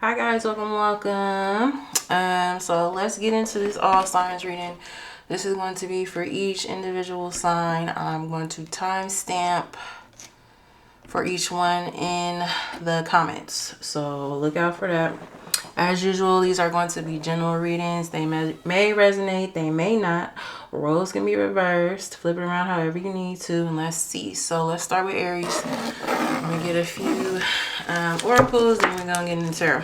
Hi guys, welcome. So let's get into this all signs reading. This is going to be for each individual sign. I'm going to timestamp for each one in the comments, so look out for that. As usual, these are going to be general readings. They may resonate, they may not. Roles can be reversed. Flip it around however you need to, and let's see. So let's start with Aries. I'm gonna get a few oracles, then we're gonna get into tarot.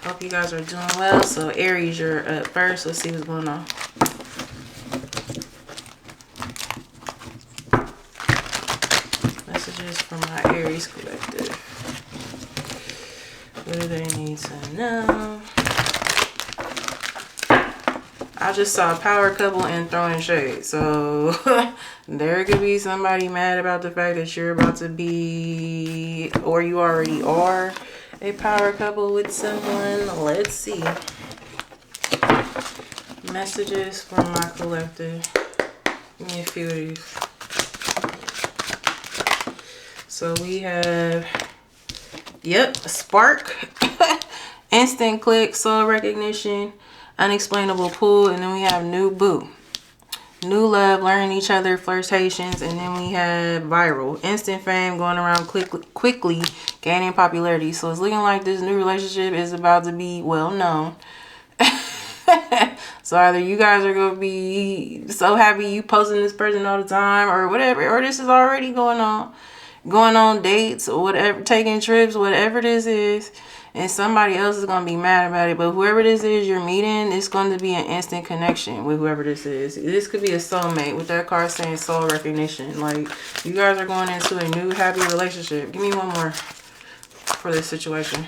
Hope you guys are doing well. So Aries, you're up first. Let's see what's going on. Messages from my Aries collective. What do they need to know? I just saw a power couple and throwing shade. So there could be somebody mad about the fact that you're about to be, or you already are, a power couple with someone. Let's see. Messages from my collective. Give me a few of these. So we have, yep, spark, instant click, soul recognition, unexplainable pull, and then we have new boo, new love, learning each other, flirtations, and then we have viral, instant fame, going around quickly, gaining popularity. So it's looking like this new relationship is about to be well known. So either you guys are going to be so happy you posting this person all the time or whatever, or this is already going on dates or whatever, taking trips, whatever this is, and somebody else is going to be mad about it. But whoever this is you're meeting, it's going to be an instant connection with whoever this is. This could be a soulmate, with that card saying soul recognition. Like, you guys are going into a new happy relationship. Give me one more for this situation.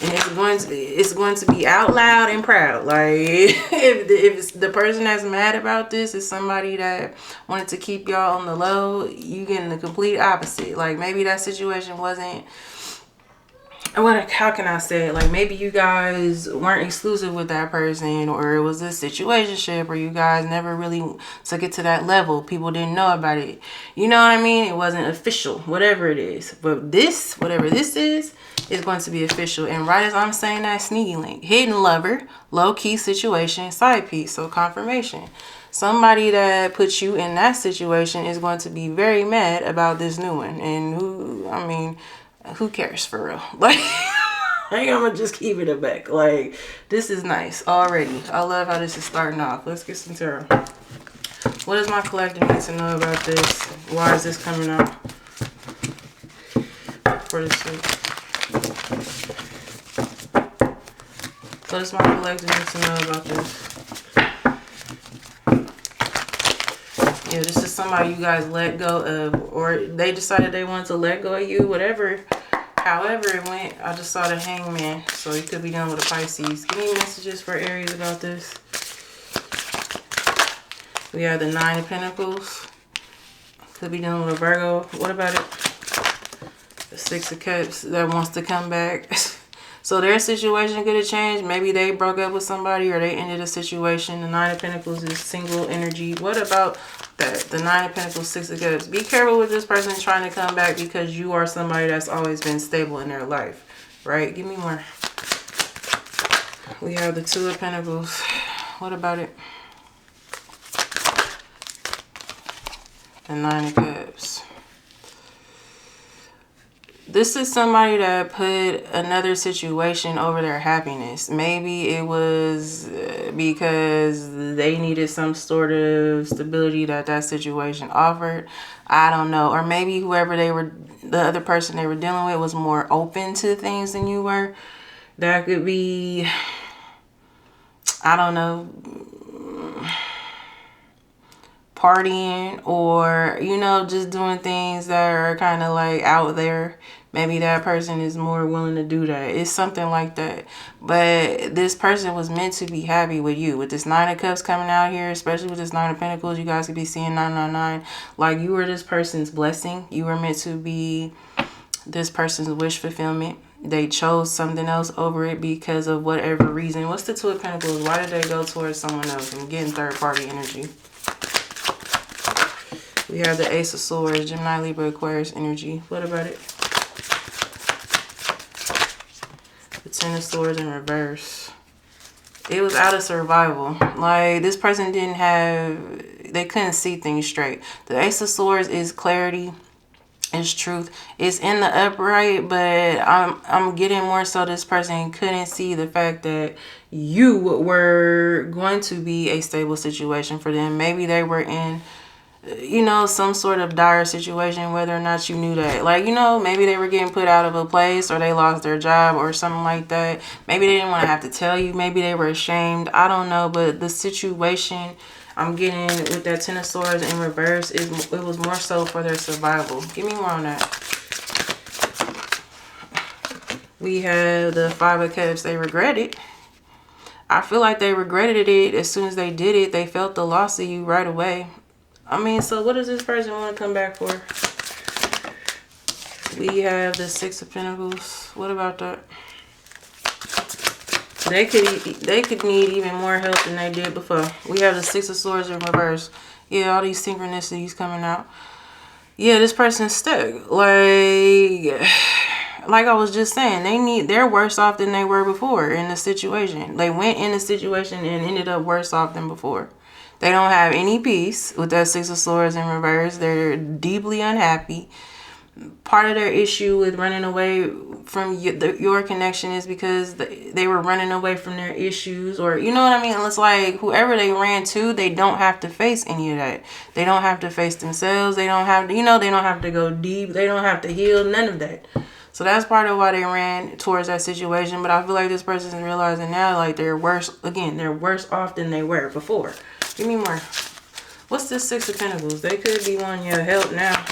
And it's going to be out loud and proud. Like, if the person that's mad about this is somebody that wanted to keep y'all on the low, you getting the complete opposite. Like, maybe that situation wasn't, how can I say it? Like, maybe you guys weren't exclusive with that person, or it was a situationship where you guys never really took it to that level. People didn't know about it. You know what I mean? It wasn't official, whatever it is. But this, whatever this is going to be official. And right as I'm saying that, sneaky link, hidden lover, low-key situation, side piece. So confirmation. Somebody that puts you in that situation is going to be very mad about this new one. And who cares for real? Like, I'm gonna just keep it a back. Like, this is nice already. I love how this is starting off. Let's get some tarot. What does my collective need to know about this? Why is this coming out for this week? What does my collective need to know about this? Yeah, this is somebody you guys let go of, or they decided they wanted to let go of you, whatever. However it went, I just saw the Hangman, so you could be dealing with a Pisces. Give me messages for Aries about this. We have the Nine of Pentacles. Could be dealing with a Virgo. What about it? The Six of Cups that wants to come back. So their situation could have changed. Maybe they broke up with somebody or they ended a situation. The Nine of Pentacles is single energy. What about that? The Nine of Pentacles, Six of Cups. Be careful with this person trying to come back, because you are somebody that's always been stable in their life, right? Give me more. We have the Two of Pentacles. What about it? The Nine of Cups. This is somebody that put another situation over their happiness. Maybe it was because they needed some sort of stability that situation offered. I don't know. Or maybe whoever the other person they were dealing with was more open to things than you were. That could be, I don't know, partying, or, you know, just doing things that are kind of like out there. Maybe that person is more willing to do that. It's something like that. But this person was meant to be happy with you. With this Nine of Cups coming out here, especially with this Nine of Pentacles, you guys could be seeing 999. Like, you were this person's blessing. You were meant to be this person's wish fulfillment. They chose something else over it because of whatever reason. What's the Two of Pentacles? Why did they go towards someone else? I'm getting third party energy. We have the Ace of Swords, Gemini, Libra, Aquarius energy. What about it? The Ten of Swords in reverse. It was out of survival. Like, this person didn't have, they couldn't see things straight. The Ace of Swords is clarity, is truth. It's in the upright, but I'm getting more so this person couldn't see the fact that you were going to be a stable situation for them. Maybe they were in, you know, some sort of dire situation, whether or not you knew that. Like, you know, maybe they were getting put out of a place, or they lost their job or something like that. Maybe they didn't want to have to tell you. Maybe they were ashamed. I don't know. But the situation I'm getting with that Ten of Swords in reverse is, it was more so for their survival. Give me more on that. We have the Five of Cups. They regret it. I feel like they regretted it as soon as they did it. They felt the loss of you right away. I mean, so what does this person want to come back for? We have the Six of Pentacles. What about that? They could need even more help than they did before. We have the Six of Swords in reverse. Yeah, all these synchronicities coming out. Yeah, this person's stuck. Like I was just saying, they're worse off than they were before in the situation. They went in the situation and ended up worse off than before. They don't have any peace with that Six of Swords in reverse. They're deeply unhappy. Part of their issue with running away from your connection is because they were running away from their issues, or you know what I mean? It's like whoever they ran to, they don't have to face any of that. They don't have to face themselves. They don't have to, you know, they don't have to go deep. They don't have to heal, none of that. So that's part of why they ran towards that situation. But I feel like this person's realizing now, like, they're worse. Again, they're worse off than they were before. Give me more. What's this Six of Pentacles? They could be wanting your help now.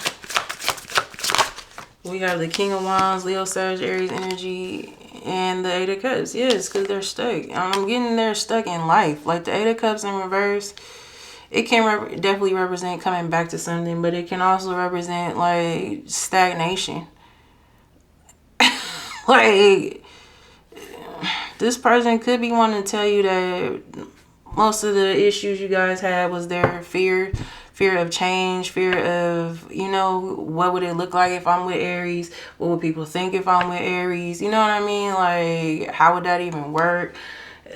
We have the King of Wands, Leo, Sag, Aries energy, and the Eight of Cups. Yes, because they're stuck. I'm getting they're stuck in life. Like the Eight of Cups in reverse, it can definitely represent coming back to something, but it can also represent like stagnation. Like, this person could be wanting to tell you that most of the issues you guys had was their fear of change, fear of, you know, what would it look like if I'm with Aries? What would people think if I'm with Aries? You know what I mean? Like, how would that even work?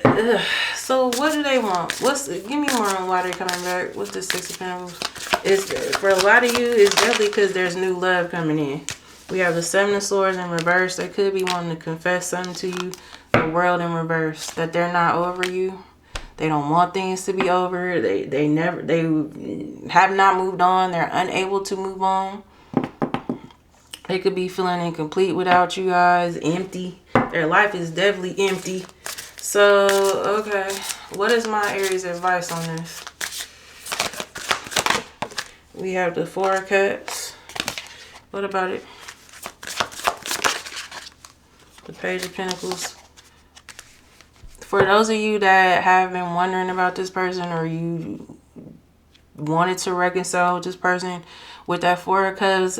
Ugh. So what do they want? Give me more on why they're coming back. What's the Six of Pentacles? It's, for a lot of you, it's definitely because there's new love coming in. We have the Seven of Swords in reverse. They could be wanting to confess something to you. The World in reverse. That they're not over you. They don't want things to be over. They have not moved on. They're unable to move on. They could be feeling incomplete without you guys. Empty. Their life is definitely empty. So, okay. What is my Aries advice on this? We have the Four of Cups. What about it? The Page of Pentacles. For those of you that have been wondering about this person, or you wanted to reconcile with this person, with that Four of Cups,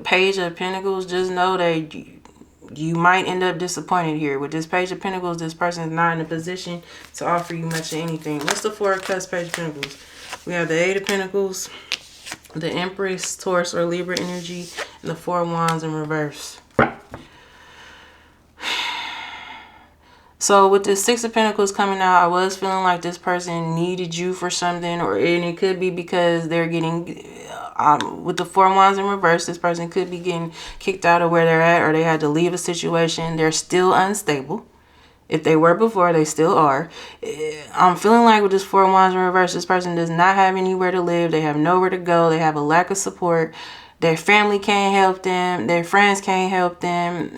Page of Pentacles, just know that you might end up disappointed here. With this Page of Pentacles, this person is not in a position to offer you much of anything. What's the Four of Cups, Page of Pentacles? We have the Eight of Pentacles, the Empress, Taurus or Libra energy, and the Four of Wands in reverse. So with the Six of Pentacles coming out, I was feeling like this person needed you for something, and it could be because they're getting, with the Four of Wands in reverse, this person could be getting kicked out of where they're at, or they had to leave a situation. They're still unstable. If they were before, they still are. I'm feeling like with this Four of Wands in reverse, this person does not have anywhere to live. They have nowhere to go. They have a lack of support. Their family can't help them. Their friends can't help them.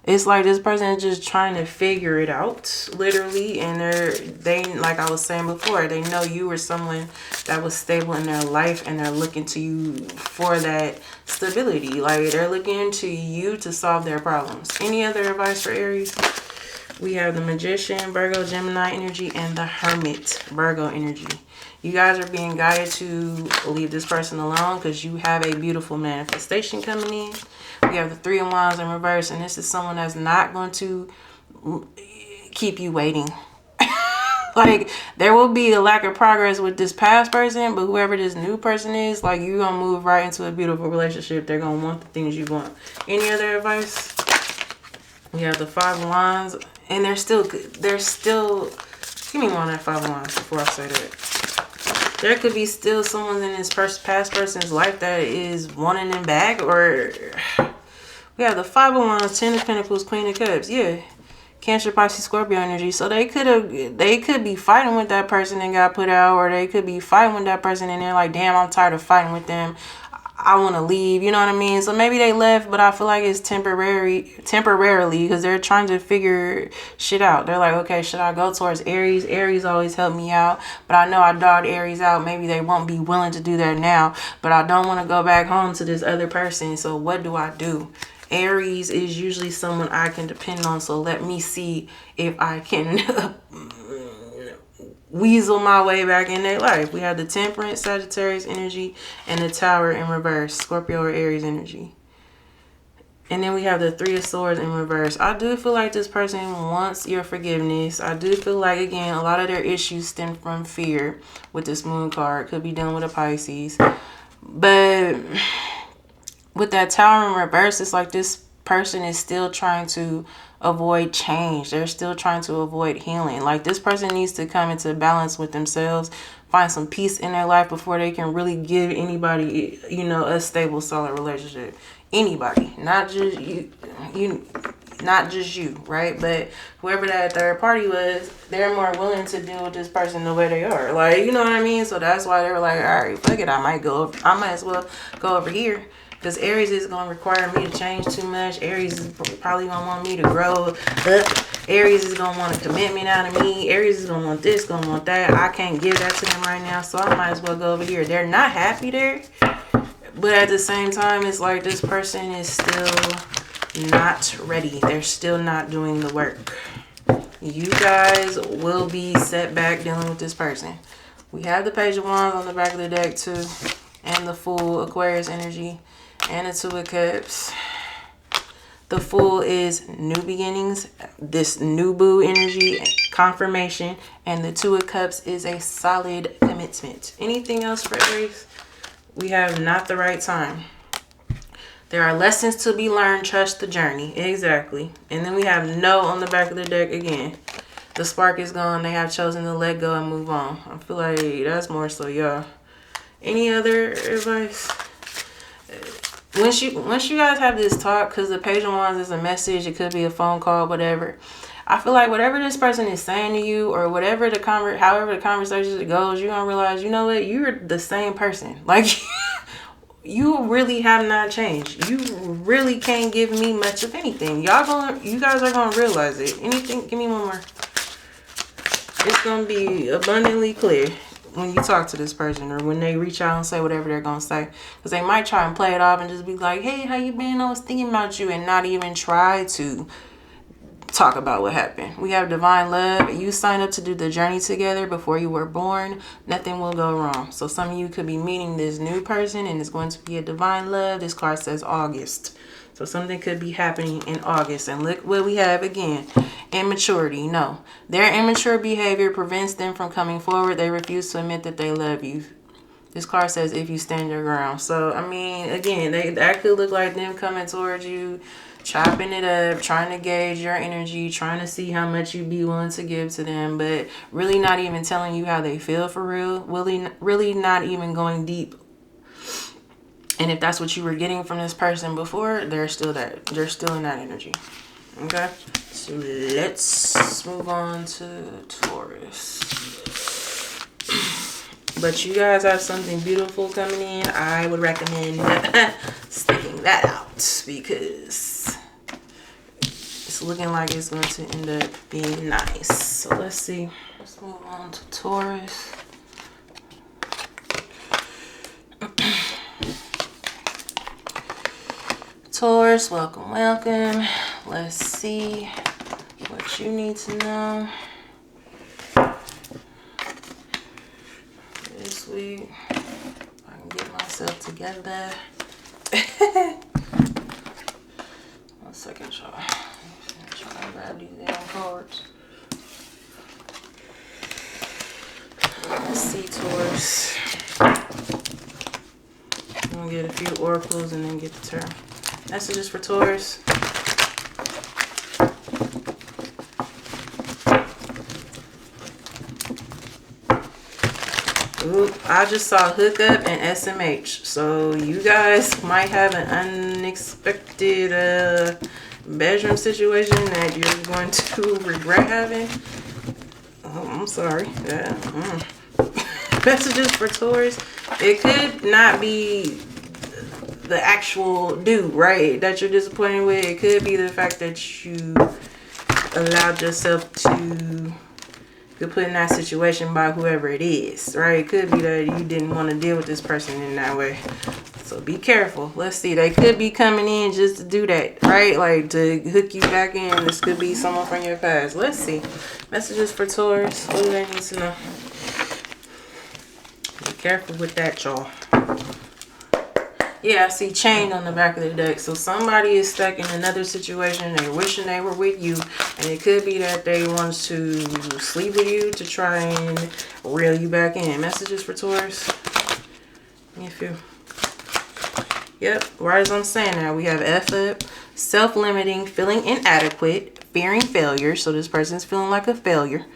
It's like this person is just trying to figure it out, literally. And they, like I was saying before, they know you were someone that was stable in their life, and they're looking to you for that stability. Like, they're looking to you to solve their problems. Any other advice for Aries? We have the Magician, Virgo, Gemini energy, and the Hermit, Virgo energy. You guys are being guided to leave this person alone because you have a beautiful manifestation coming in. We have the Three of Wands in reverse, and this is someone that's not going to keep you waiting. Like, there will be a lack of progress with this past person, but whoever this new person is, like, you're gonna move right into a beautiful relationship. They're gonna want the things you want. Any other advice? We have the 5 of Wands, and they're still give me one of that 5 of Wands before I say that. There could be still someone in this past person's life that is wanting them back, or we have the 5 of Wands, 10 of Pentacles, Queen of Cups. Yeah. Cancer, Pisces, Scorpio energy. So they could be fighting with that person and got put out, or they could be fighting with that person and they're like, damn, I'm tired of fighting with them. I want to leave. You know what I mean? So maybe they left, but I feel like it's temporarily, because they're trying to figure shit out. They're like, okay, should I go towards Aries? Aries always helped me out, but I know I dogged Aries out. Maybe they won't be willing to do that now, but I don't want to go back home to this other person. So what do I do? Aries is usually someone I can depend on, so let me see if I can weasel my way back in their life. We have the Temperance, Sagittarius energy, and the Tower in reverse, Scorpio or Aries energy. And then we have the 3 of Swords in reverse. I do feel like this person wants your forgiveness. I do feel like, again, a lot of their issues stem from fear with this Moon card. Could be dealing with a Pisces. But with that Tower in reverse, it's like this person is still trying to avoid change. They're still trying to avoid healing. Like, this person needs to come into balance with themselves, find some peace in their life before they can really give anybody, you know, a stable, solid relationship. Anybody, not just you, right? But whoever that third party was, they're more willing to deal with this person the way they are. Like, you know what I mean? So that's why they were like, all right, fuck it, I might as well go over here. Because Aries is going to require me to change too much. Aries is probably going to want me to grow up. Aries is going to want a commitment out of me. Aries is going to want this, going to want that. I can't give that to them right now, so I might as well go over here. They're not happy there. But at the same time, it's like this person is still not ready. They're still not doing the work. You guys will be set back dealing with this person. We have the Page of Wands on the back of the deck too. And the Fool, Aquarius energy. And the 2 of Cups. The Fool is new beginnings, this new boo energy, confirmation, and the 2 of Cups is a solid commitment. Anything else for Aries? We have not the right time. There are lessons to be learned. Trust the journey. Exactly. And then we have no on the back of the deck again. The spark is gone. They have chosen to let go and move on. I feel like that's more so y'all. Any other advice? Once you guys have this talk, because the Page of Wands is a message, it could be a phone call, whatever. I feel like whatever this person is saying to you, or whatever however the conversation goes, you're gonna realize, you know what, you're the same person. Like, you really have not changed. You really can't give me much of anything. You guys are gonna realize it. Anything? Give me one more. It's gonna be abundantly clear when you talk to this person, or when they reach out and say whatever they're gonna say, because they might try and play it off and just be like, hey, how you been? I was thinking about you, and not even try to talk about what happened. We have divine love. You sign up to do the journey together before you were born. Nothing will go wrong. So some of you could be meeting this new person and it's going to be a divine love. This card says August. So something could be happening in August. And look what we have again. Immaturity. No. Their immature behavior prevents them from coming forward. They refuse to admit that they love you. This card says if you stand your ground. So, I mean, again, that could look like them coming towards you, chopping it up, trying to gauge your energy, trying to see how much you'd be willing to give to them, but really not even telling you how they feel for real. Really not even going deep. And if that's what you were getting from this person before, they're still in that energy. Okay? So let's move on to Taurus. But you guys have something beautiful coming in. I would recommend sticking that out, because it's looking like it's going to end up being nice. So let's see. Let's move on to Taurus. Taurus, welcome, welcome. Let's see what you need to know this week. I can get myself together. 1 second, y'all. I'm trying to grab these damn cards. oracles and then get the tarot. Messages for Taurus. Ooh, I just saw hookup and SMH. So you guys might have an unexpected bedroom situation that you're going to regret having. Oh, I'm sorry. Yeah. Messages for Taurus. It could not be the actual dude, right, that you're disappointed with. It could be the fact that you allowed yourself to get put in that situation by whoever it is, right? It could be that you didn't want to deal with this person in that way. So be careful. Let's see. They could be coming in just to do that, right? Like to hook you back in. This could be someone from your past. Let's see. Messages for Taurus. What do they need to know? Be careful with that, y'all. Yeah, I see chained on the back of the deck. So somebody is stuck in another situation. They're wishing they were with you. And it could be that they want to sleep with you to try and reel you back in. Messages for Taurus. If you... Yep, right as I'm saying that, we have F up, self-limiting, feeling inadequate, fearing failure. So this person's feeling like a failure.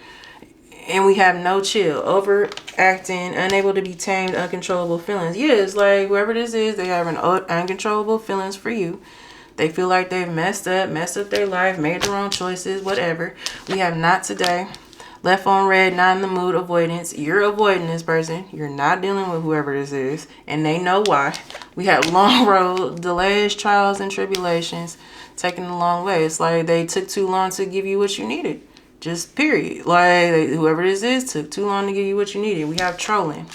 And we have no chill, overacting, unable to be tamed, uncontrollable feelings. Yeah, it's like whoever this is, they have an uncontrollable feelings for you. They feel like they've messed up their life, made the wrong choices, whatever. We have not today. Left on red, not in the mood, avoidance. You're avoiding this person. You're not dealing with whoever this is. And they know why. We have long road, delays, trials, and tribulations. Taking a long way. It's like they took too long to give you what you needed. Just period. Like whoever this is took too long to give you what you needed. We have trolling.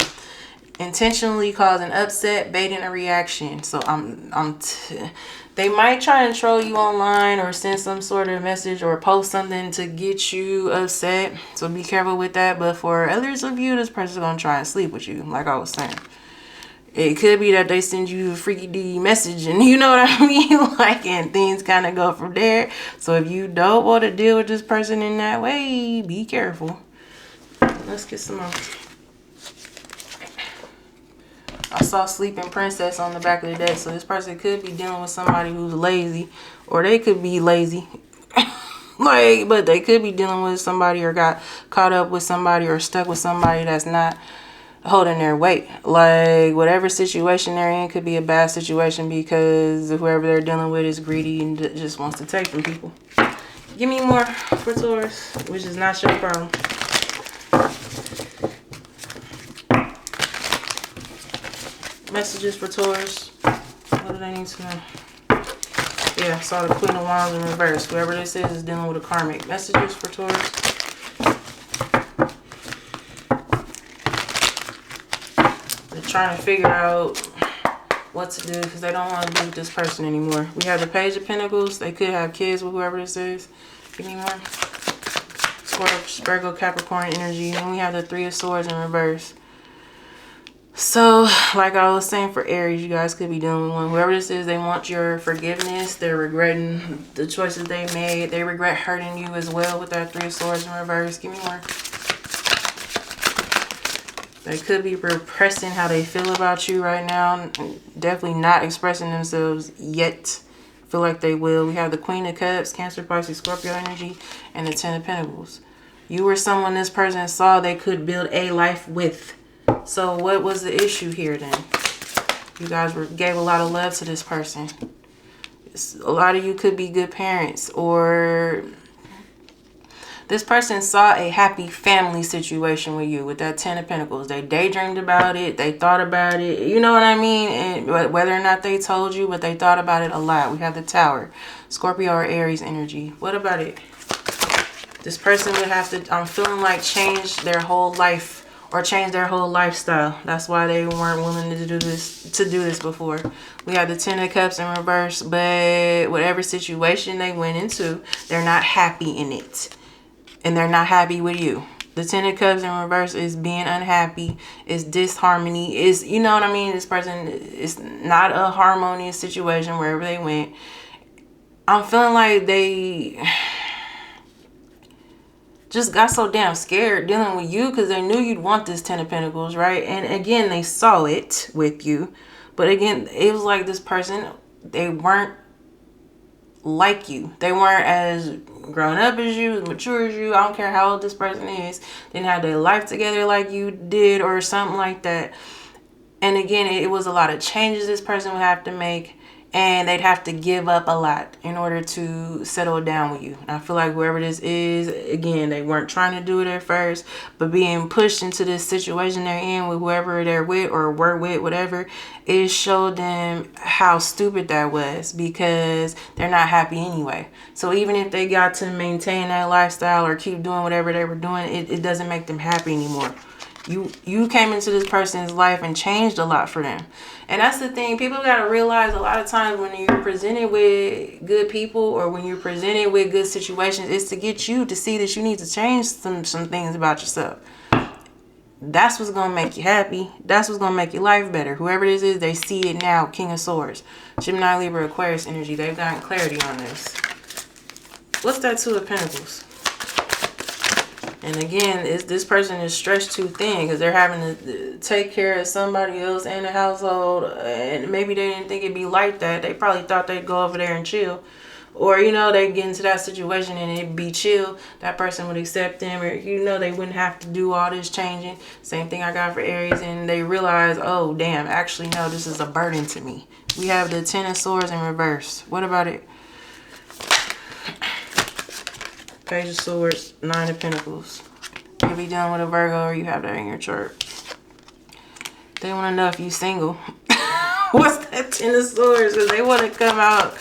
Intentionally causing upset, baiting a reaction. So they might try and troll you online or send some sort of message or post something to get you upset. So be careful with that. But for others of you, this person's going to try and sleep with you, like I was saying. It could be that they send you a freaky D message and you know what I mean? Like, and things kind of go from there. So if you don't want to deal with this person in that way, be careful. Let's get some more. I saw Sleeping Princess on the back of the deck. So this person could be dealing with somebody who's lazy, or they could be lazy. Like, but they could be dealing with somebody or got caught up with somebody or stuck with somebody that's not holding their weight. Like whatever situation they're in could be a bad situation because whoever they're dealing with is greedy and just wants to take from people. Give me more for Taurus, which is not your problem. Messages for Taurus. What do they need to know? Yeah, I saw the Queen of Wands in reverse. Whoever this is dealing with a karmic. Messages for Taurus. Trying to figure out what to do because they don't want to be with this person anymore. We have the Page of Pentacles. They could have kids with whoever this is. Give me more. Scorpio, Virgo, Capricorn energy. Then we have the Three of Swords in reverse. So, like I was saying for Aries, you guys could be dealing with one. Whoever this is, they want your forgiveness. They're regretting the choices they made. They regret hurting you as well with that Three of Swords in reverse. Give me more. They could be repressing how they feel about you right now. Definitely not expressing themselves yet. Feel like they will. We have the Queen of Cups, Cancer, Pisces, Scorpio energy, and the Ten of Pentacles. You were someone this person saw they could build a life with. So what was the issue here then? You guys gave a lot of love to this person. A lot of you could be good parents, or this person saw a happy family situation with you with that Ten of Pentacles. They daydreamed about it. They thought about it. You know what I mean? And whether or not they told you, but they thought about it a lot. We have the Tower. Scorpio or Aries energy. What about it? This person would have to, I'm feeling like, change their whole life or change their whole lifestyle. That's why they weren't willing to do this before. We have the Ten of Cups in reverse, but whatever situation they went into, they're not happy in it. And they're not happy with you. The Ten of Cups in reverse is being unhappy, is disharmony, is, you know what I mean? This person is not a harmonious situation wherever they went. I'm feeling like they just got so damn scared dealing with you because they knew you'd want this Ten of Pentacles, right? And again, they saw it with you, But again, it was like this person, they weren't like you. They weren't as grown up as you, as mature as you. I don't care how old this person is. Didn't have their life together like you did or something like that. And again, it was a lot of changes this person would have to make, and they'd have to give up a lot in order to settle down with you. And I feel like whoever this is, again, they weren't trying to do it at first, but being pushed into this situation they're in with whoever they're with or were with, whatever, it showed them how stupid that was, because they're not happy anyway. So even if they got to maintain that lifestyle or keep doing whatever they were doing, it doesn't make them happy anymore. You came into this person's life and changed a lot for them. And that's the thing. People got to realize a lot of times when you're presented with good people or when you're presented with good situations, it's to get you to see that you need to change some things about yourself. That's what's going to make you happy. That's what's going to make your life better. Whoever this is, they see it now. King of Swords. Gemini, Libra, Aquarius energy. They've gotten clarity on this. What's that Two of Pentacles? And again, this person is stretched too thin because they're having to take care of somebody else in the household. And maybe they didn't think it'd be like that. They probably thought they'd go over there and chill. Or, you know, they get into that situation and it'd be chill. That person would accept them. Or, you know, they wouldn't have to do all this changing. Same thing I got for Aries. And they realize, oh, damn, actually, no, this is a burden to me. We have the Ten of Swords in reverse. What about it? Page of Swords, Nine of Pentacles. You could be dealing with a Virgo or you have that in your chart. They want to know if you're single. What's that Ten of Swords? Because they want to come out.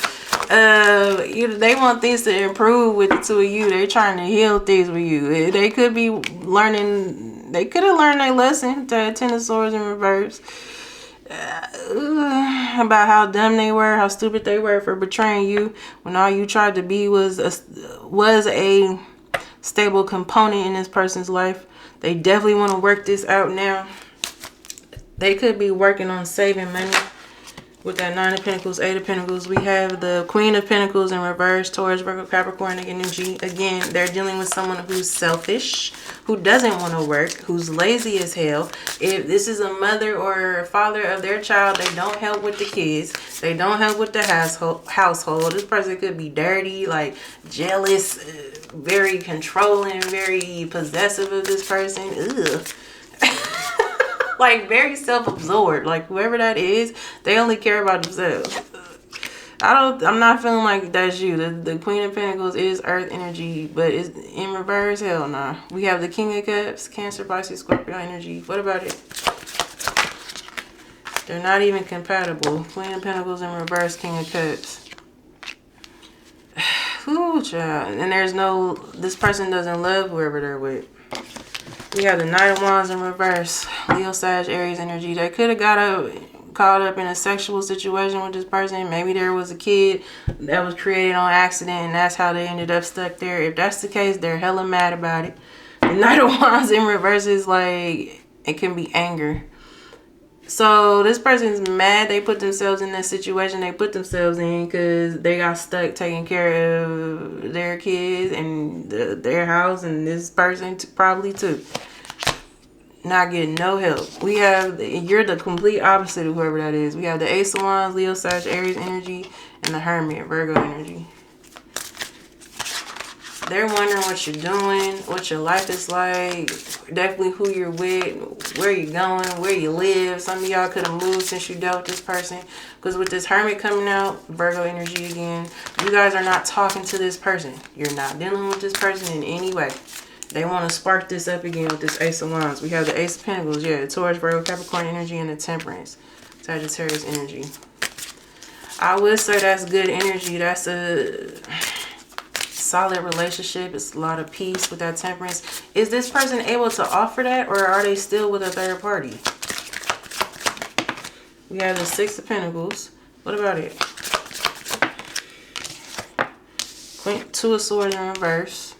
They want things to improve with the two of you. They're trying to heal things with you. They could be learning. They could have learned their lesson. The Ten of Swords in reverse. About how dumb they were, how stupid they were for betraying you when all you tried to be was a stable component in this person's life. They definitely want to work this out now. They could be working on saving money. With that Nine of Pentacles, Eight of Pentacles, we have the Queen of Pentacles in reverse, Taurus, Virgo, Capricorn energy. Again, they're dealing with someone who's selfish, who doesn't want to work, who's lazy as hell. If this is a mother or a father of their child, they don't help with the kids. They don't help with the household. This person could be dirty, like jealous, very controlling, very possessive of this person. Ugh. Like very self-absorbed. Like whoever that is, they only care about themselves. I'm not feeling like that's you. The Queen of Pentacles is Earth energy, but it's in reverse. Hell nah. We have the King of Cups, Cancer, Pisces, Scorpio energy. What about it? They're not even compatible. Queen of Pentacles in reverse, King of Cups. Ooh, child. And there's no, this person doesn't love whoever they're with. We have the Knight of Wands in reverse. Leo, Sag, Aries energy. They could have caught up in a sexual situation with this person. Maybe there was a kid that was created on accident and that's how they ended up stuck there. If that's the case, they're hella mad about it. The Knight of Wands in reverse is like, it can be anger. So this person's mad they put themselves in that situation they put themselves in because they got stuck taking care of their kids and their house and this person probably too. Not getting no help. We have, you're the complete opposite of whoever that is. We have the Ace of Wands, Leo, Sag, Aries energy, and the Hermit, Virgo energy. They're wondering what you're doing, what your life is like, definitely who you're with, where you're going, where you live. Some of y'all could have moved since you dealt with this person. Because with this Hermit coming out, Virgo energy again, you guys are not talking to this person. You're not dealing with this person in any way. They want to spark this up again with this Ace of Wands. We have the Ace of Pentacles, yeah, Taurus, Virgo, Capricorn energy, and the Temperance, Sagittarius energy. I would say that's good energy. That's a solid relationship. It's a lot of peace with that Temperance. Is this person able to offer that, or are they still with a third party? We have the Six of Pentacles. What about it? Two of Swords in reverse.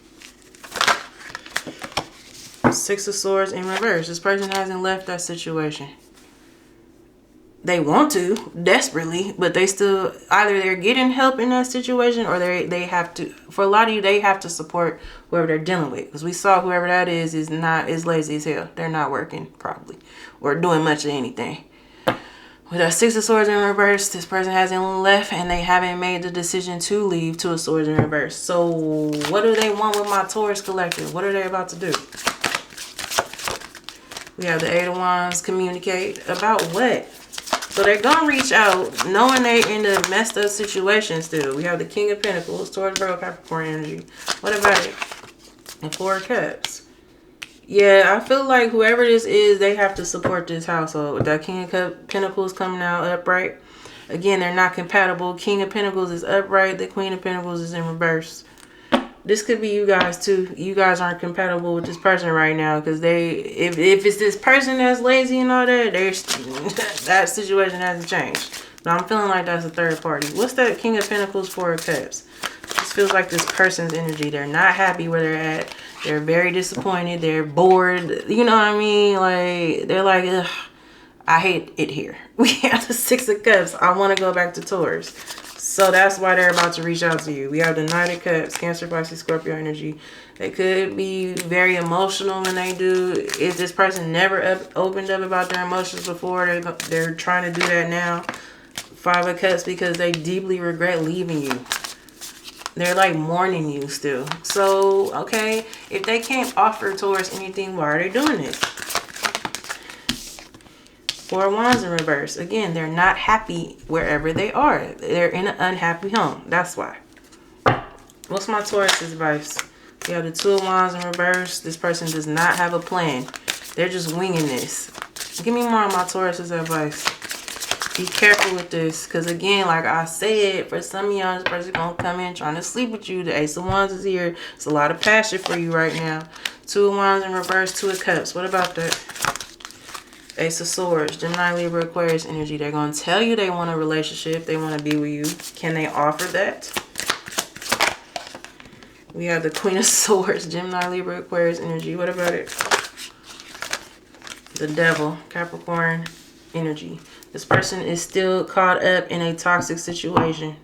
Six of Swords in reverse. This person hasn't left that situation. They want to desperately, but they still, either they're getting help in that situation or they have to, for a lot of you, they have to support whoever they're dealing with. Because we saw whoever that is lazy as hell. They're not working properly or doing much of anything. With that Six of Swords in reverse, this person hasn't left and they haven't made the decision to leave. Two of Swords in reverse. So what do they want with my Taurus collective? What are they about to do? We have the Eight of Wands. Communicate about what? So they're going to reach out knowing they're in a messed up situation still. We have the King of Pentacles, Taurus, Virgo, Capricorn energy. What about it? The Four of Cups. Yeah, I feel like whoever this is, they have to support this household. With that King of Pentacles coming out upright. Again, they're not compatible. King of Pentacles is upright. The Queen of Pentacles is in reverse. This could be you guys too. You guys aren't compatible with this person right now. Because if it's this person that's lazy and all that, that situation hasn't changed. But I'm feeling like that's a third party. What's that King of Pentacles, Four of Cups? This feels like this person's energy. They're not happy where they're at. They're very disappointed. They're bored. You know what I mean? Like, they're like, ugh, I hate it here. We have the Six of Cups. I want to go back to Taurus. So that's why they're about to reach out to you. We have the Knight of Cups, Cancer, Pisces, Scorpio energy. They could be very emotional when they do. If this person never opened up about their emotions before, they're trying to do that now. Five of Cups, because they deeply regret leaving you. They're like mourning you still. So, okay, if they can't offer Taurus anything, why are they doing this? Four of Wands in reverse. Again, they're not happy wherever they are. They're in an unhappy home. That's why. What's my Taurus's advice? We have the Two of Wands in reverse. This person does not have a plan. They're just winging this. Give me more on my Taurus's advice. Be careful with this, because again, like I said, for some of y'all, this person gonna come in trying to sleep with you. The Ace of Wands is here. It's a lot of passion for you right now. Two of Wands in reverse, Two of Cups. What about that? Ace of Swords, Gemini, Libra, Aquarius energy. They're gonna tell you they want a relationship. They want to be with you. Can they offer that? We have the Queen of Swords, Gemini, Libra, Aquarius energy. What about it? The Devil, Capricorn energy. This person is still caught up in a toxic situation.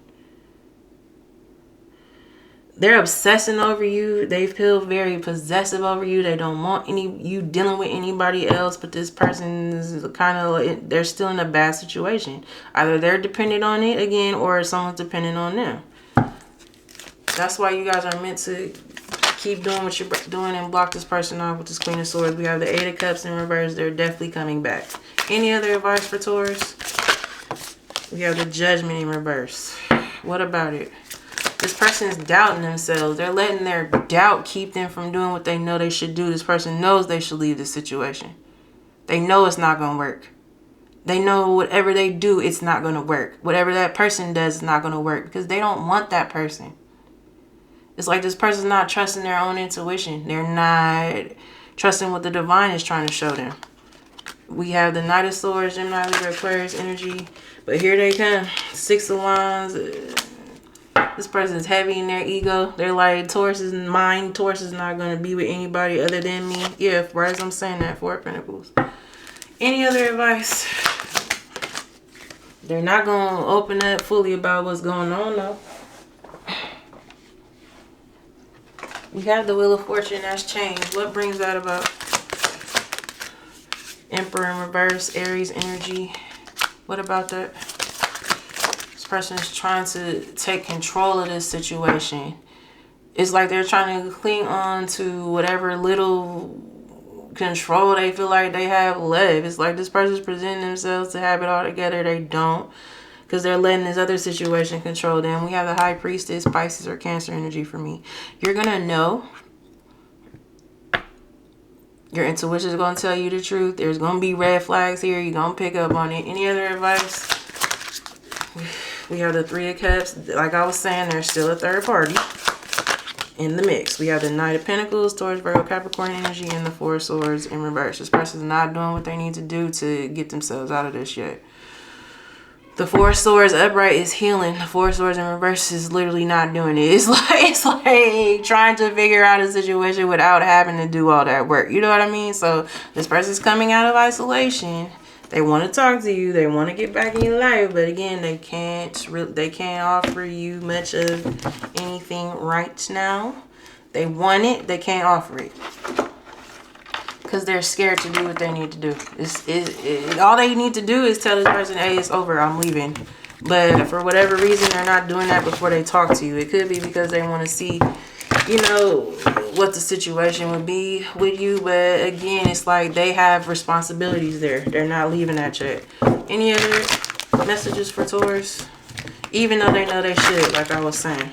They're obsessing over you. They feel very possessive over you. They don't want you dealing with anybody else, but this person is kind of, they're still in a bad situation. Either they're dependent on it again, or someone's dependent on them. That's why you guys are meant to keep doing what you're doing and block this person off with this Queen of Swords. We have the Eight of Cups in reverse. They're definitely coming back. Any other advice for Taurus? We have the Judgment in reverse. What about it? This person is doubting themselves. They're letting their doubt keep them from doing what they know they should do. This person knows they should leave this situation. They know it's not going to work. They know whatever they do, it's not going to work. Whatever that person does is not going to work, because they don't want that person. It's like this person's not trusting their own intuition. They're not trusting what the divine is trying to show them. We have the Knight of Swords, Gemini, Libra, Aquarius energy. But here they come. Six of Wands. This person is heavy in their ego. They're like, Taurus is mine. Taurus is not going to be with anybody other than me. Yeah, right as I'm saying that, Four of Pentacles. Any other advice? They're not going to open up fully about what's going on, though. We have the Wheel of Fortune. That's changed. What brings that about? Emperor in reverse, Aries energy. What about that? This person is trying to take control of this situation. It's like they're trying to cling on to whatever little control they feel like they have left. It's like this person's presenting themselves to have it all together. They don't, because they're letting this other situation control them. We have the High Priestess, Pisces or Cancer energy for me. You're going to know. Your intuition is going to tell you the truth. There's going to be red flags here. You're going to pick up on it. Any other advice? We have the Three of Cups. Like I was saying, there's still a third party in the mix. We have the Knight of Pentacles, Taurus, Virgo, Capricorn energy, and the Four of Swords in reverse. This person's not doing what they need to do to get themselves out of this yet. The Four of Swords upright is healing. The Four of Swords in reverse is literally not doing it. It's like trying to figure out a situation without having to do all that work. You know what I mean? So this person's coming out of isolation. They want to talk to you. They want to get back in your life, but again, they can't offer you much of anything right now. They want it. They can't offer it. because they're scared to do what they need to do. All they need to do is tell this person, hey, it's over, I'm leaving. But for whatever reason, they're not doing that before they talk to you. It could be because they want to see, you know, what the situation would be with you. But again, it's like they have responsibilities there. They're not leaving that yet. Any other messages for Taurus? Even though they know they should, like I was saying.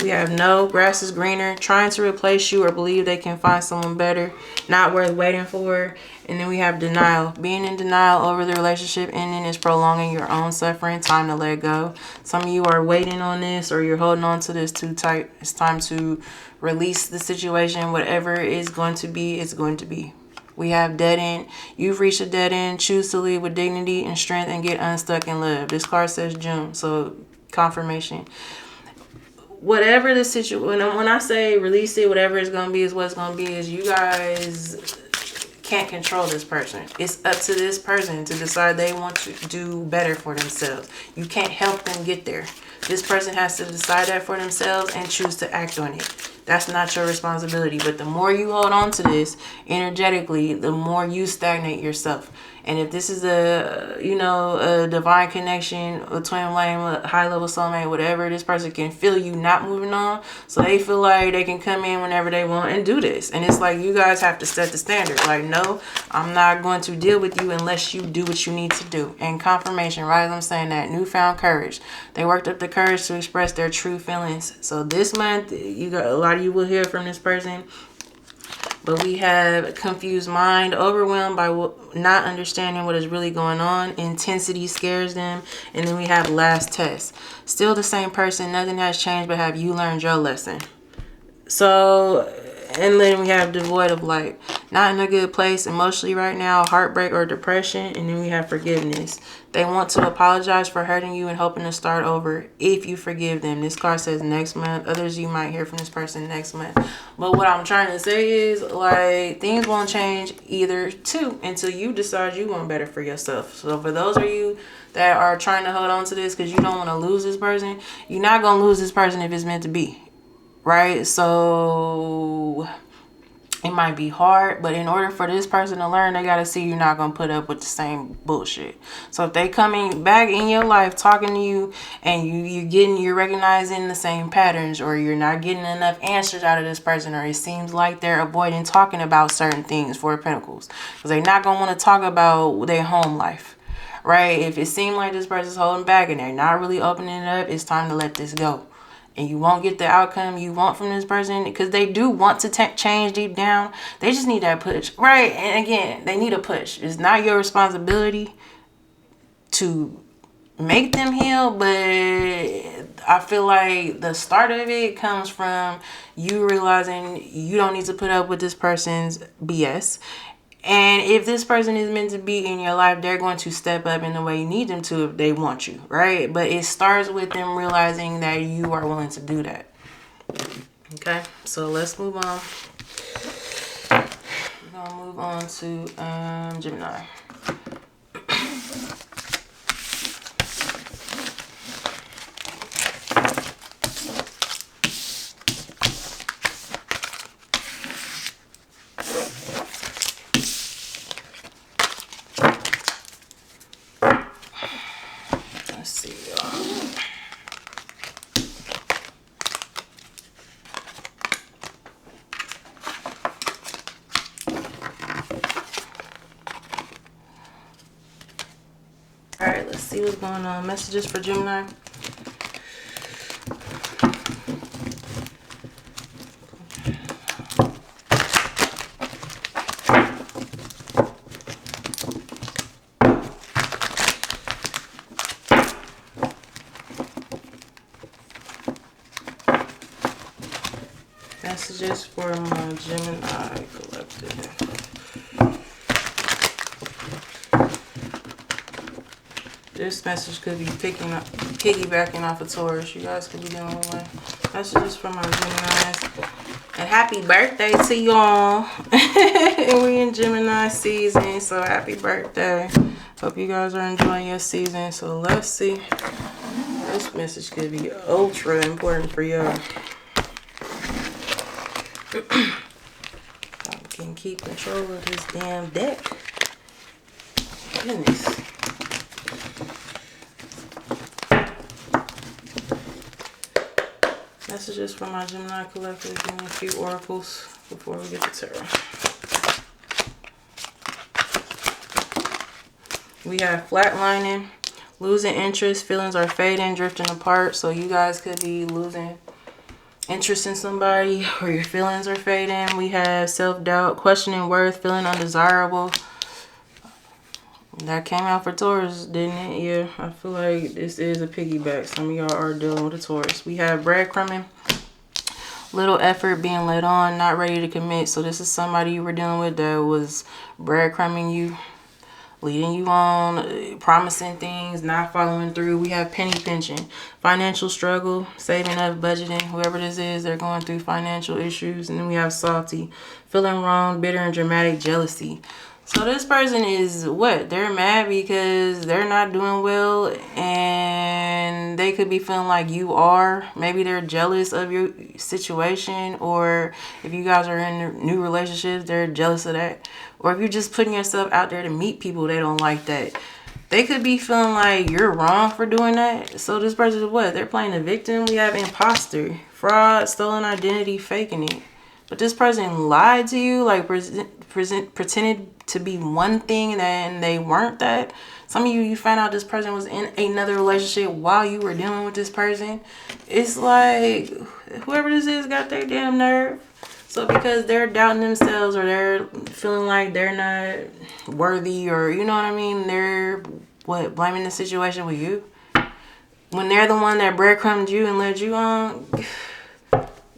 We have no, grass is greener, trying to replace you or believe they can find someone better, not worth waiting for. And then we have denial. Being in denial over the relationship ending is prolonging your own suffering. Time to let go. Some of you are waiting on this, or you're holding on to this too tight. It's time to release the situation. Whatever is going to be, it's going to be. We have dead end. You've reached a dead end. Choose to live with dignity and strength and get unstuck in love. This card says June, so confirmation. Whatever the situation, when I say release it, whatever it's going to be is what it's going to be. Is you guys can't control this person. It's up to this person to decide they want to do better for themselves. You can't help them get there. This person has to decide that for themselves and choose to act on it. That's not your responsibility. But the more you hold on to this energetically, the more you stagnate yourself. And if this is a, you know, a divine connection, a twin flame, a high level soulmate, whatever, this person can feel you not moving on. So they feel like they can come in whenever they want and do this. And it's like you guys have to set the standard. Like, no, I'm not going to deal with you unless you do what you need to do. And confirmation, right as I'm saying that, newfound courage. They worked up the courage to express their true feelings. So this month, you got a lot of you will hear from this person. But we have confused mind, overwhelmed by not understanding what is really going on. Intensity scares them. And then we have last test. Still the same person. Nothing has changed, but have you learned your lesson? So, and then we have devoid of light. Not in a good place emotionally right now. Heartbreak or depression. And then we have forgiveness. They want to apologize for hurting you and hoping to start over if you forgive them. This card says next month. Others, you might hear from this person next month. But what I'm trying to say is, like, things won't change either too until you decide you want better for yourself. So for those of you that are trying to hold on to this because you don't want to lose this person, you're not going to lose this person if it's meant to be. Right? So it might be hard, but in order for this person to learn, they got to see you're not going to put up with the same bullshit. So if they coming back in your life talking to you and you're recognizing the same patterns, or you're not getting enough answers out of this person, or it seems like they're avoiding talking about certain things, Four of Pentacles, because they're not going to want to talk about their home life, right? If it seems like this person's holding back and they're not really opening it up, it's time to let this go. And you won't get the outcome you want from this person because they do want to change deep down. They just need that push, right? And again, they need a push. It's not your responsibility to make them heal, but I feel like the start of it comes from you realizing you don't need to put up with this person's BS. And if this person is meant to be in your life, they're going to step up in the way you need them to if they want you, right? But it starts with them realizing that you are willing to do that. Okay, so let's move on. We're going to move on to Gemini. Alright, let's see what's going on. Messages for Gemini. Messages for my Gemini collective. This message could be piggybacking off of Taurus. You guys could be dealing with one. Messages from my Geminis. And happy birthday to y'all. And we in Gemini season, so happy birthday. Hope you guys are enjoying your season. So let's see. This message could be ultra important for y'all. I can keep control of this damn deck. Goodness. Messages from my Gemini collective. Give me a few oracles before we get to tarot. We have flatlining, losing interest, feelings are fading, drifting apart. So you guys could be losing interest in somebody or your feelings are fading. We have self-doubt, questioning worth, feeling undesirable. That came out for Taurus, didn't it? Yeah, I feel like this is a piggyback. Some of y'all are dealing with a Taurus. We have breadcrumbing, little effort being let on, not ready to commit. So this is somebody you were dealing with that was breadcrumbing you, leading you on, promising things, not following through. We have penny pinching, financial struggle, saving up, budgeting. Whoever this is, they're going through financial issues. And then we have salty, feeling wrong, bitter and dramatic, jealousy. So this person is what? They're mad because they're not doing well and they could be feeling like you are. Maybe they're jealous of your situation, or if you guys are in new relationships, they're jealous of that. Or if you're just putting yourself out there to meet people, they don't like that. They could be feeling like you're wrong for doing that. So this person is what? They're playing the victim. We have imposter, fraud, stolen identity, faking it. But this person lied to you, like pretended to be one thing and they weren't that. Some of you found out this person was in another relationship while you were dealing with this person. It's like whoever this is got their damn nerve. So because they're doubting themselves or they're feeling like they're not worthy, or you know what I mean, they're what, blaming the situation with you. When they're the one that breadcrumbed you and led you on.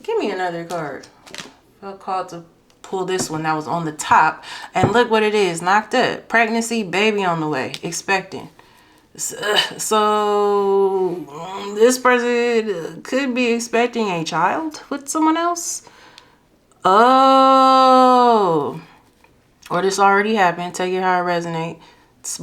Give me another card. I felt called to pull this one that was on the top. And look what it is. Knocked up. Pregnancy, baby on the way. Expecting. So this person could be expecting a child with someone else. Oh. Or this already happened. Take it how it resonates.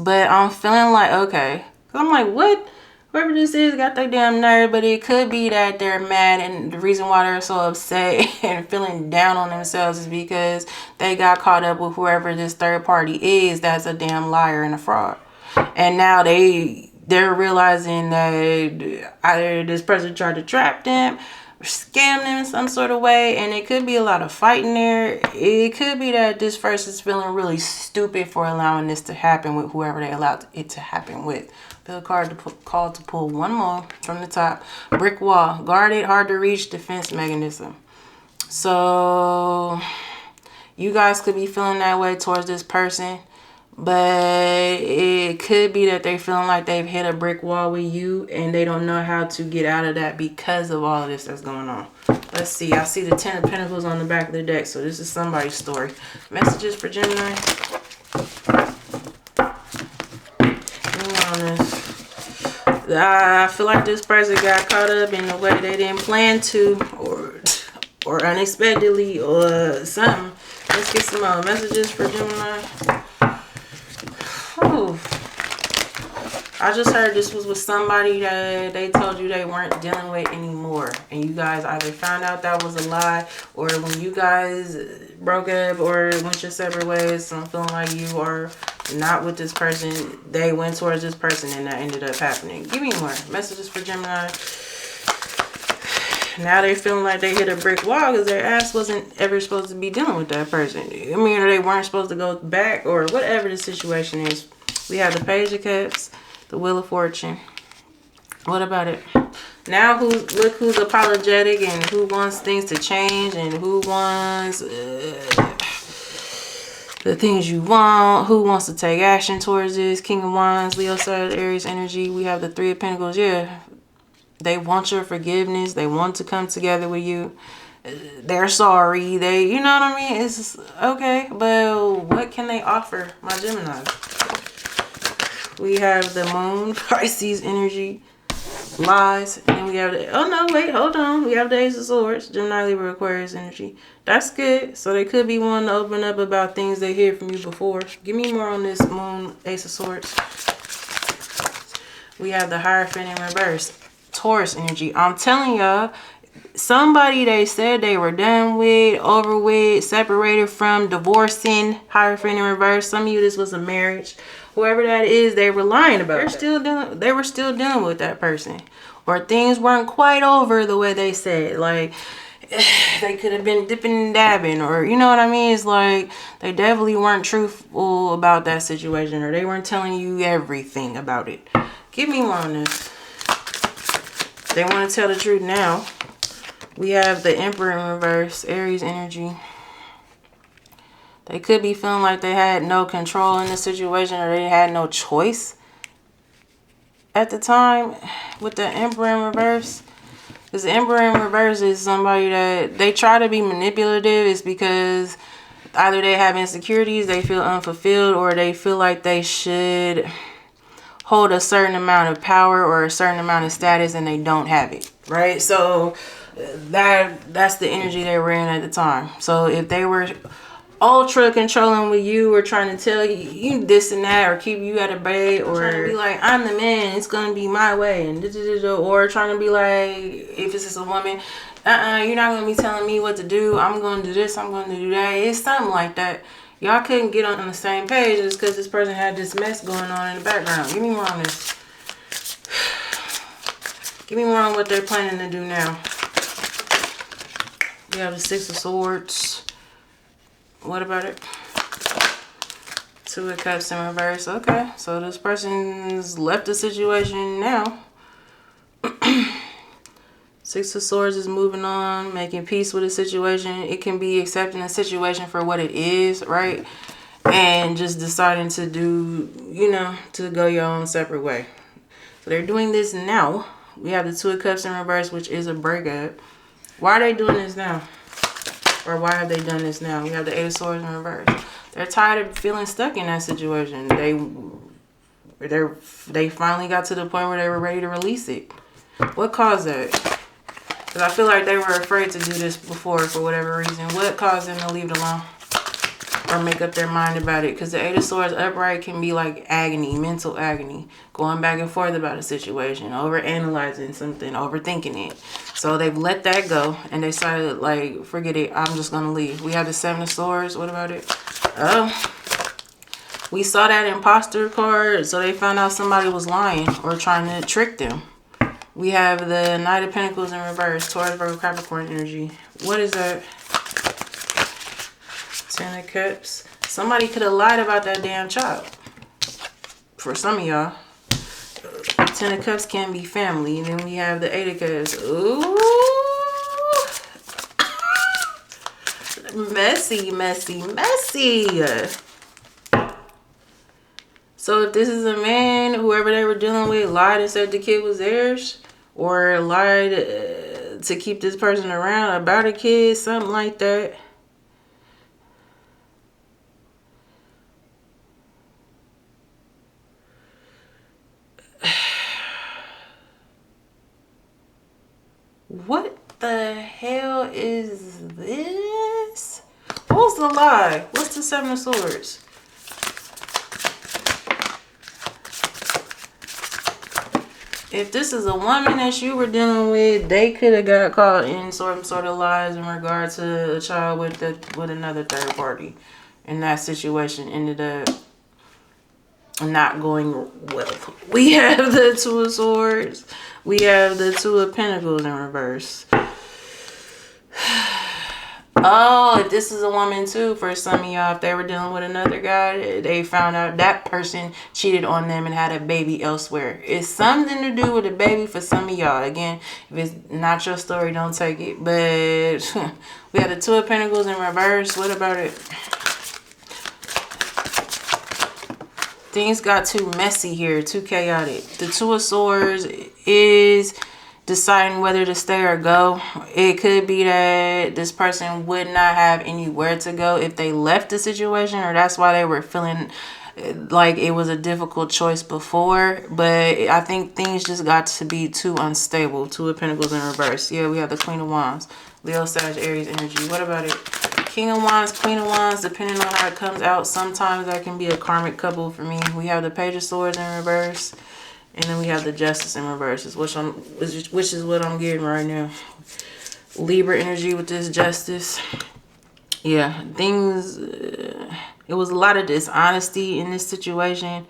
But I'm feeling like, okay. I'm like, what? Whoever this is got their damn nerve, but it could be that they're mad, and the reason why they're so upset and feeling down on themselves is because they got caught up with whoever this third party is that's a damn liar and a fraud. And now they're realizing that either this person tried to trap them or scam them in some sort of way, and it could be a lot of fighting there. It could be that this person's feeling really stupid for allowing this to happen with whoever they allowed it to happen with. Feel called to pull one more from the top. Brick wall, guarded, hard to reach, defense mechanism. So you guys could be feeling that way towards this person, but it could be that they're feeling like they've hit a brick wall with you and they don't know how to get out of that because of all of this that's going on. Let's see. I see the 10 of Pentacles on the back of the deck, so this is somebody's story. Messages for Gemini. I feel like this person got caught up in a way they didn't plan to, or unexpectedly, or something. Let's get some more messages for Gemini. Oh, I just heard this was with somebody that they told you they weren't dealing with anymore, and you guys either found out that was a lie, or when you guys broke up or went your separate ways. So I'm feeling like you are not with this person. They went towards this person and that ended up happening. Give me more messages for Gemini. Now they're feeling like they hit a brick wall because their ass wasn't ever supposed to be dealing with that person. I mean, or they weren't supposed to go back, or whatever the situation is. We have the Page of Cups, the Wheel of Fortune. What about it? Now look who's apologetic and who wants things to change and who wants the things you want, who wants to take action towards this. King of Wands, Leo side, Aries energy. We have the Three of Pentacles. Yeah, they want your forgiveness. They want to come together with you. They're sorry. You know what I mean? It's okay, but what can they offer my Gemini? We have the Moon, Pisces energy, lies, and then we have the, oh no, wait, hold on. We have the Ace of Swords, Gemini, Libra, Aquarius energy. That's good. So they could be wanting to open up about things they hear from you before. Give me more on this Moon, Ace of Swords. We have the Hierophant in reverse. Taurus energy. I'm telling y'all, somebody they said they were done with, over with, separated from, divorcing, Hierophant in reverse. Some of you, this was a marriage. Whoever that is, they were lying about it. They were still dealing with that person. Or things weren't quite over the way they said. Like, they could have been dipping and dabbing, or you know what I mean? It's like they definitely weren't truthful about that situation, or they weren't telling you everything about it. Give me more on this. They want to tell the truth now. We have the Emperor in reverse, Aries energy. They could be feeling like they had no control in the situation, or they had no choice at the time with the Emperor in reverse. Because the Emperor in reverse is somebody that they try to be manipulative. It's because either they have insecurities, they feel unfulfilled, or they feel like they should hold a certain amount of power or a certain amount of status and they don't have it, right? So that's the energy they were in at the time. So if they were ultra controlling with you, or trying to tell you this and that, or keep you at a bay, or trying to be like, I'm the man, it's gonna be my way, and or trying to be like, if this is a woman, you're not gonna be telling me what to do, I'm gonna do this, I'm gonna do that. It's something like that. Y'all couldn't get on the same page just because this person had this mess going on in the background. Give me more on this. Give me more on what they're planning to do now. We have the Six of Swords. What about it? Two of Cups in reverse. Okay, so this person's left the situation now. Six of Swords is moving on, making peace with the situation. It can be accepting the situation for what it is, right? And just deciding to do, you know, to go your own separate way. So they're doing this now. We have the Two of Cups in reverse, which is a breakup. Why are they doing this now? Or why have they done this now? We have the Eight of Swords in reverse. They're tired of feeling stuck in that situation. They finally got to the point where they were ready to release it. What caused that? Because I feel like they were afraid to do this before for whatever reason. What caused them to leave it alone? Or make up their mind about it? Because the Eight of Swords upright can be like agony, mental agony. Going back and forth about a situation. Over-analyzing something, overthinking it. So they've let that go. And they decided, like, forget it. I'm just going to leave. We have the Seven of Swords. What about it? Oh. We saw that imposter card. So they found out somebody was lying or trying to trick them. We have the Knight of Pentacles in reverse. Taurus, Virgo, Capricorn energy. What is that? Ten of Cups. Somebody could have lied about that damn child. For some of y'all. Ten of Cups can be family. And then we have the Eight of Cups. Ooh. Messy, messy, messy. So if this is a man, whoever they were dealing with lied and said the kid was theirs, or lied to keep this person around about a kid, something like that. What the hell is this? What's the lie? What's the Seven of Swords? If this is a woman that you were dealing with, they could have got caught in some sort of lies in regard to a child with another third party. And that situation ended up not going well. We have the Two of Swords. We have the Two of Pentacles in reverse. Oh, if this is a woman too, for some of y'all, if they were dealing with another guy, they found out that person cheated on them and had a baby elsewhere. It's something to do with a baby for some of y'all. Again, if it's not your story, don't take it. But we have the Two of Pentacles in reverse. What about it? Things got too messy here, too chaotic. The Two of Swords is deciding whether to stay or go. It could be that this person would not have anywhere to go if they left the situation, or that's why they were feeling like it was a difficult choice before. But I think things just got to be too unstable. Two of Pentacles in reverse. Yeah, we have the Queen of Wands. Leo, Sag, Aries energy. What about it? King of Wands, Queen of Wands, depending on how it comes out, sometimes that can be a karmic couple for me. We have the Page of Swords in reverse. And then we have the Justice in reverse, which is what I'm getting right now. Libra energy with this Justice. Yeah, things, it was a lot of dishonesty in this situation.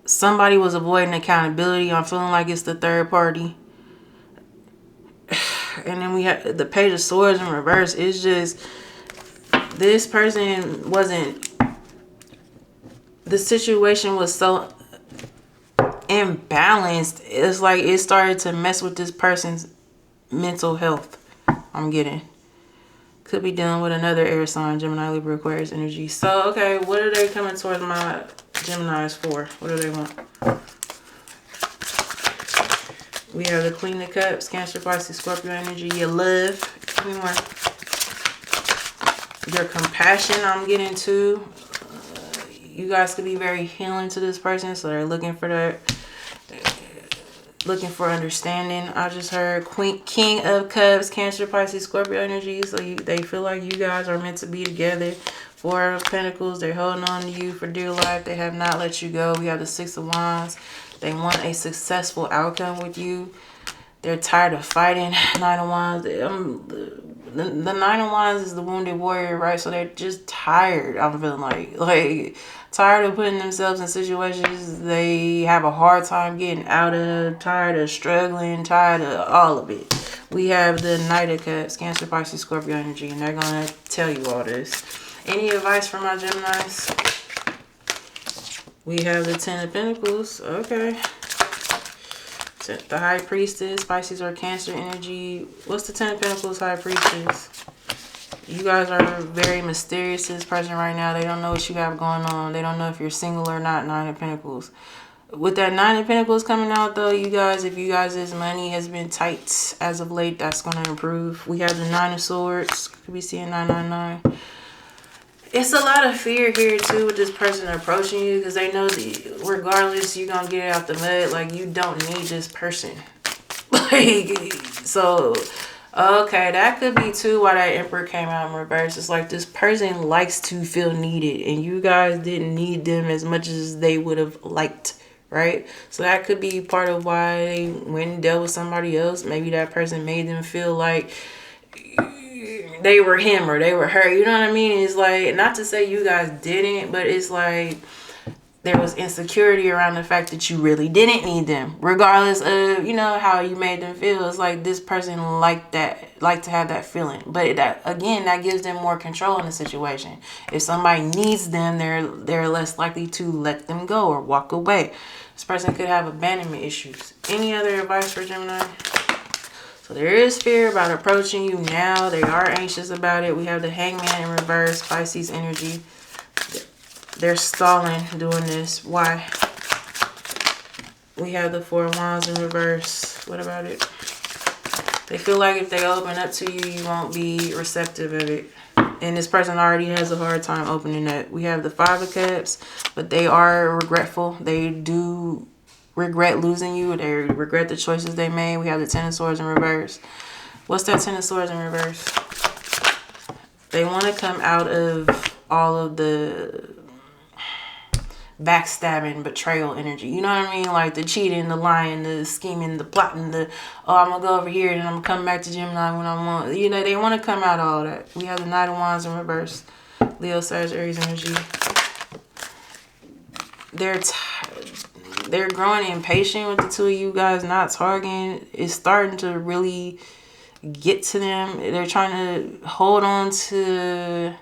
Somebody was avoiding accountability. I'm feeling like it's the third party. And then we have the Page of Swords in reverse. It's just, this person wasn't, the situation was so imbalanced. It's like it started to mess with this person's mental health. I'm getting. Could be dealing with another air sign, Gemini, Libra, Aquarius energy. So, okay, what are they coming towards my Geminis for? What do they want? We have the Queen of Cups, Cancer, Pisces, Scorpio energy. Your love. Give me more. Your compassion, I'm getting too. You guys could be very healing to this person, so they're looking for that. Looking for understanding. I just heard King of Cups, Cancer, Pisces, Scorpio energy. So they feel like you guys are meant to be together. Four of Pentacles. They're holding on to you for dear life. They have not let you go. We have the Six of Wands. They want a successful outcome with you. They're tired of fighting. Nine of Wands. The Nine of Wands is the wounded warrior, right? So they're just tired. I'm feeling like tired of putting themselves in situations they have a hard time getting out of. Tired of struggling. Tired of all of it. We have the Knight of Cups, Cancer, Pisces, Scorpio energy, and they're gonna tell you all this. Any advice for my Geminis? We have the Ten of Pentacles. Okay. The High Priestess, Pisces or Cancer energy. What's the Ten of Pentacles, High Priestess? You guys are very mysterious to this person right now. They don't know what you have going on. They don't know if you're single or not. Nine of Pentacles. With that Nine of Pentacles coming out, though, you guys, if you guys' money has been tight as of late, that's going to improve. We have the Nine of Swords. Could be seeing 999. It's a lot of fear here, too, with this person approaching you, because they know that regardless, you're going to get it out the mud. Like, you don't need this person. Like, so, okay, that could be, too, why that Emperor came out in reverse. It's like this person likes to feel needed, and you guys didn't need them as much as they would have liked, right? So that could be part of why they went and dealt with somebody else. Maybe that person made them feel like they were him or they were her, you know what I mean? It's like, not to say you guys didn't, but it's like there was insecurity around the fact that you really didn't need them, regardless of, you know, how you made them feel. It's like this person liked to have that feeling, but that, again, that gives them more control in the situation. If somebody needs them, they're less likely to let them go or walk away. This person could have abandonment issues. Any other advice for Gemini? So there is fear about approaching you now. They are anxious about it. We have the Hangman in reverse, Pisces energy. They're stalling doing this. Why? We have the Four of Wands in reverse. What about it? They feel like if they open up to you, you won't be receptive of it. And this person already has a hard time opening up. We have the Five of Cups, but they are regretful. They do regret losing you. They regret the choices they made. We have the Ten of Swords in reverse. What's that Ten of Swords in reverse? They want to come out of all of the backstabbing, betrayal energy. You know what I mean? Like the cheating, the lying, the scheming, the plotting, the, oh, I'm going to go over here and I'm going to come back to Gemini when I want. You know, they want to come out of all that. We have the Knight of Wands in reverse. Leo, Sag, Aries energy. They're growing impatient with the two of you guys not talking. It's starting to really get to them. They're trying to hold on to...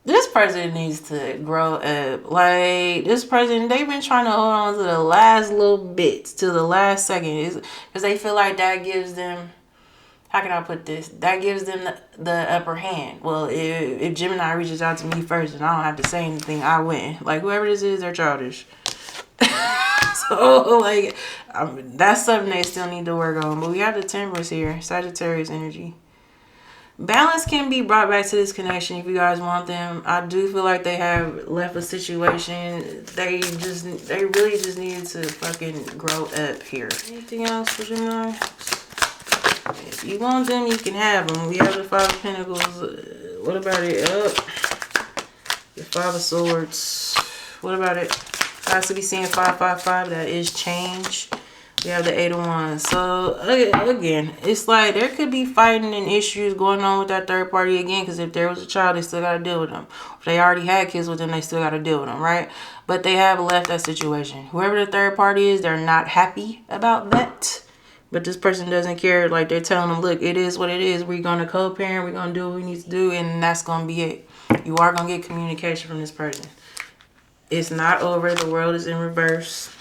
This person needs to grow up. Like, this person, they've been trying to hold on to the last little bits, to the last second. Because they feel like that gives them... How can I put this? That gives them the upper hand. Well, if Gemini reaches out to me first and I don't have to say anything, I win. Like, whoever this is, they're childish. So, like, that's something they still need to work on. But we have the Temperance here. Sagittarius energy. Balance can be brought back to this connection if you guys want them. I do feel like they have left a situation. They really just need to fucking grow up here. Anything else for Gemini? If you want them, you can have them. We have the Five of Pentacles. What about it? Up. The Five of Swords. What about it? Guys to be seeing 555. That is change. We have the 8 of Wands. So, again, it's like there could be fighting and issues going on with that third party again. Because if there was a child, they still got to deal with them. If they already had kids with them, they still got to deal with them, right? But they have left that situation. Whoever the third party is, they're not happy about that. But this person doesn't care. Like, they're telling them, look, it is what it is. We're going to co-parent. We're going to do what we need to do. And that's going to be it. You are going to get communication from this person. It's not over. The world is in reverse.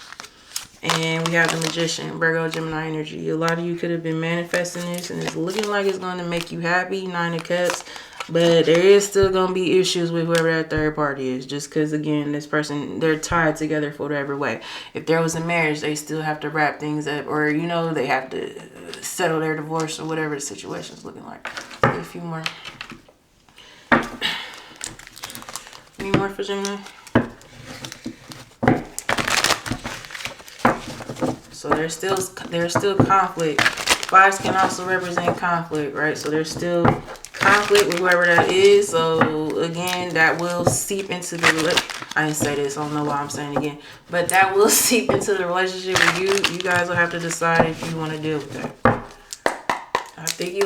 And we have the Magician, Virgo, Gemini energy. A lot of you could have been manifesting this, and it's looking like it's going to make you happy, 9 of Cups. But there is still going to be issues with whoever that third party is. Just because, again, this person, they're tied together for whatever way. If there was a marriage, they still have to wrap things up. Or, you know, they have to settle their divorce or whatever the situation is looking like. A few more. Any more for Gemini? So there's still conflict. Fives can also represent conflict, right? So there's still conflict with whoever that is. So again, that will seep into the, I didn't say this, I don't know why I'm saying it again, but that will seep into the relationship with you. You guys will have to decide if you want to deal with that. I think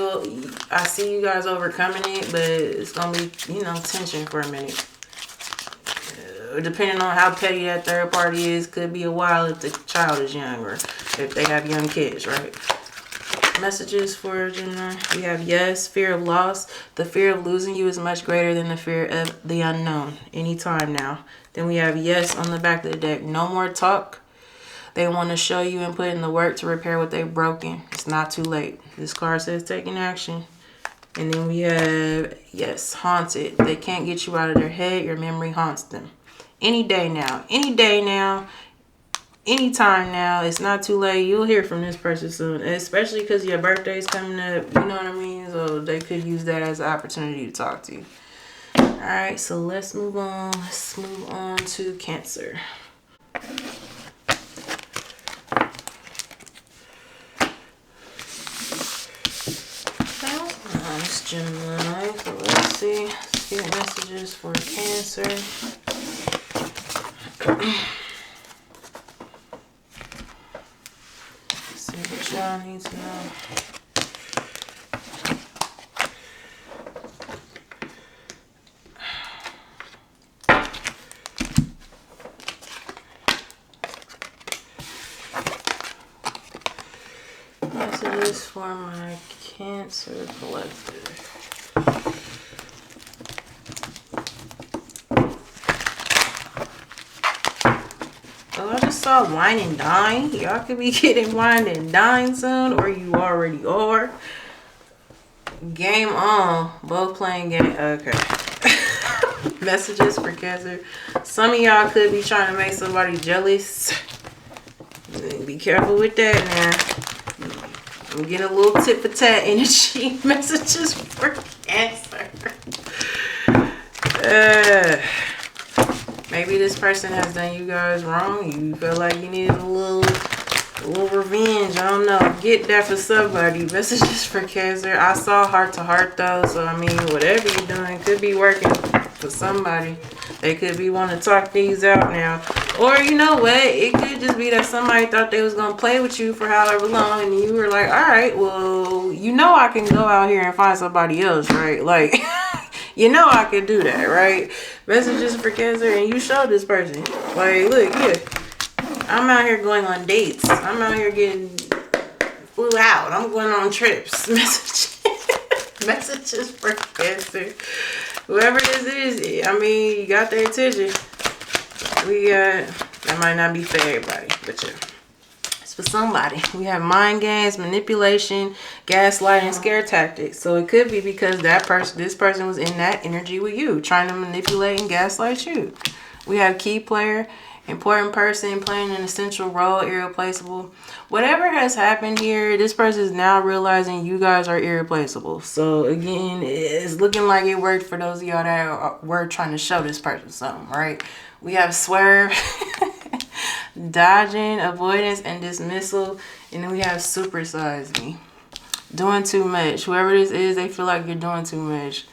I see you guys overcoming it, but it's gonna be, you know, tension for a minute. Depending on how petty that third party is, could be a while if the child is young or if they have young kids, right? Messages for Gemini. We have yes, fear of loss. The fear of losing you is much greater than the fear of the unknown. Anytime now. Then we have yes on the back of the deck. No more talk. They want to show you and put in the work to repair what they've broken. It's not too late. This card says taking action. And then we have yes, haunted. They can't get you out of their head. Your memory haunts them. Any day now, anytime now, it's not too late. You'll hear from this person soon, especially because your birthday's coming up, you know what I mean? So they could use that as an opportunity to talk to you. All right, so let's move on. Let's move on to Cancer. Nice, Gemini. So let's see. Let's get messages for Cancer. See what y'all need to know. Messages for my Cancer collective. Oh, I just saw wine and dine. Y'all could be getting wine and dine soon, or you already are. Game on. Both playing game. Okay. Messages for Cancer. Some of y'all could be trying to make somebody jealous. Be careful with that now. I'm getting a little tit for tat energy. Messages for Cancer. Maybe this person has done you guys wrong. You feel like you needed a little revenge. I don't know. Get that for somebody. Messages for Cancer. I saw heart to heart though. So I mean, whatever you're doing could be working for somebody. They could be wanting to talk things out now. Or you know what? It could just be that somebody thought they was going to play with you for however long. And you were like, all right, well, you know I can go out here and find somebody else, right? Like, you know I can do that, right? Messages for Cancer. And you showed this person. Like, look, yeah. I'm out here going on dates. I'm out here getting flew out. I'm going on trips. Messages for Cancer. Whoever this is, I mean, you got their attention. That might not be for everybody, but yeah. It's for somebody. We have mind games, manipulation, gaslighting, scare tactics. So it could be because this person was in that energy with you, trying to manipulate and gaslight you. We have key player, important person, playing an essential role, irreplaceable. Whatever has happened here, this person is now realizing you guys are irreplaceable. So again, it's looking like it worked for those of y'all that were trying to show this person something, right? We have swerve, dodging, avoidance, and dismissal. And then we have supersize me. Doing too much. Whoever this is, they feel like you're doing too much.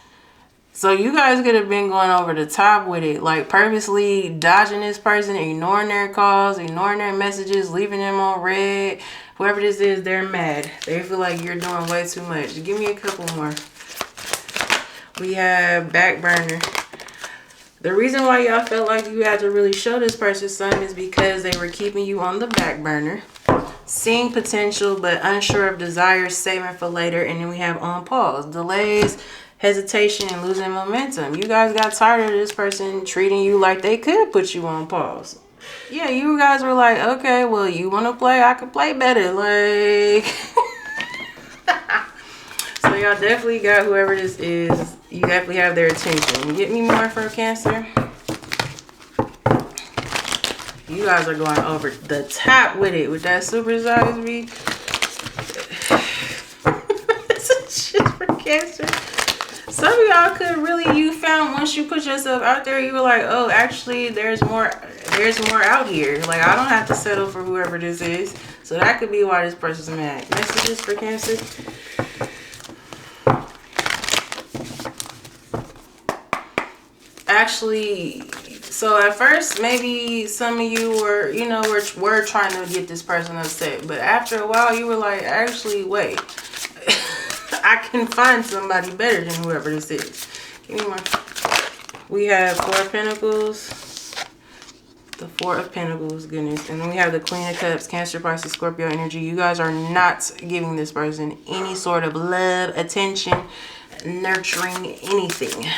So you guys could have been going over the top with it, like purposely dodging this person, ignoring their calls, ignoring their messages, leaving them on red. Whoever this is, they're mad. They feel like you're doing way too much. Give me a couple more. We have back burner. The reason why y'all felt like you had to really show this person something is because they were keeping you on the back burner. Seeing potential but unsure of desires, saving for later. And then we have on pause. Delays, hesitation, and losing momentum. You guys got tired of this person treating you like they could put you on pause. Yeah, you guys were like, okay, well, you want to play? I could play better. Like, so y'all definitely got whoever this is. You definitely have their attention. Get me more for Cancer. You guys are going over the top with it with that super size B. That's a shit for Cancer. Some of y'all could really, you found once you put yourself out there, you were like, oh, actually, there's more out here. Like, I don't have to settle for whoever this is. So that could be why this person's mad. Messages for Cancer. Actually, so at first, maybe some of you were, you know, were trying to get this person upset. But after a while, you were like, actually, wait. I can find somebody better than whoever this is. Give me more. We have Four of Pentacles. The Four of Pentacles, goodness. And then we have the Queen of Cups, Cancer, Pisces, Scorpio energy. You guys are not giving this person any sort of love, attention, nurturing, anything.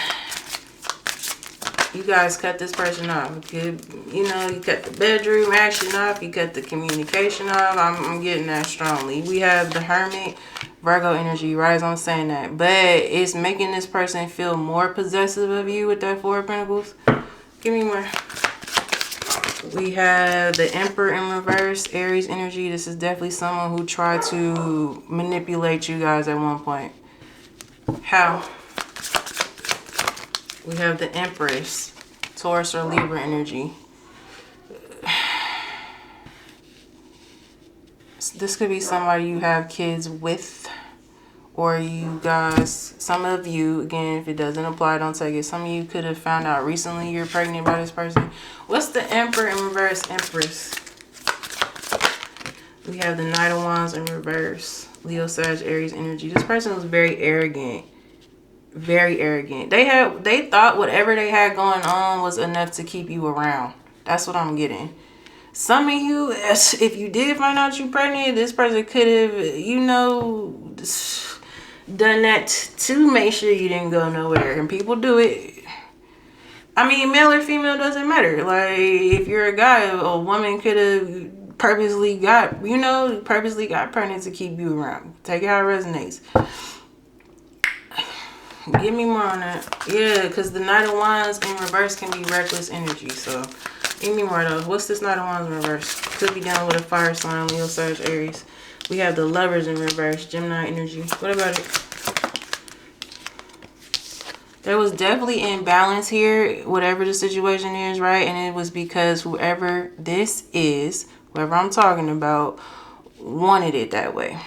You guys cut this person off. You know, you cut the bedroom action off. You cut the communication off. I'm getting that strongly. We have the Hermit, Virgo energy, right as I'm saying that. But it's making this person feel more possessive of you with that Four of Pentacles. Give me more. We have the Emperor in reverse, Aries energy. This is definitely someone who tried to manipulate you guys at one point. How? We have the Empress, Taurus or Libra energy. This could be somebody you have kids with, or you guys, some of you, again, if it doesn't apply, don't take it. Some of you could have found out recently you're pregnant by this person. What's the Emperor in reverse, Empress? We have the Knight of Wands in reverse, Leo, Sag, Aries energy. This person was very arrogant. Very arrogant. They thought whatever they had going on was enough to keep you around. That's what I'm getting. Some of you, if you did find out you're pregnant, this person could have, you know, done that to make sure you didn't go nowhere. And people do it. I mean, male or female doesn't matter. Like, if you're a guy, a woman could have purposely got pregnant to keep you around. Take it how it resonates. Give me more on that. Yeah, because the Knight of Wands in reverse can be reckless energy. So, give me more though. What's this Knight of Wands in reverse? Could be dealing with a fire sign, Leo, Sag, Aries. We have the Lovers in reverse, Gemini energy. What about it? There was definitely imbalance here, whatever the situation is, right? And it was because whoever this is, whoever I'm talking about, wanted it that way.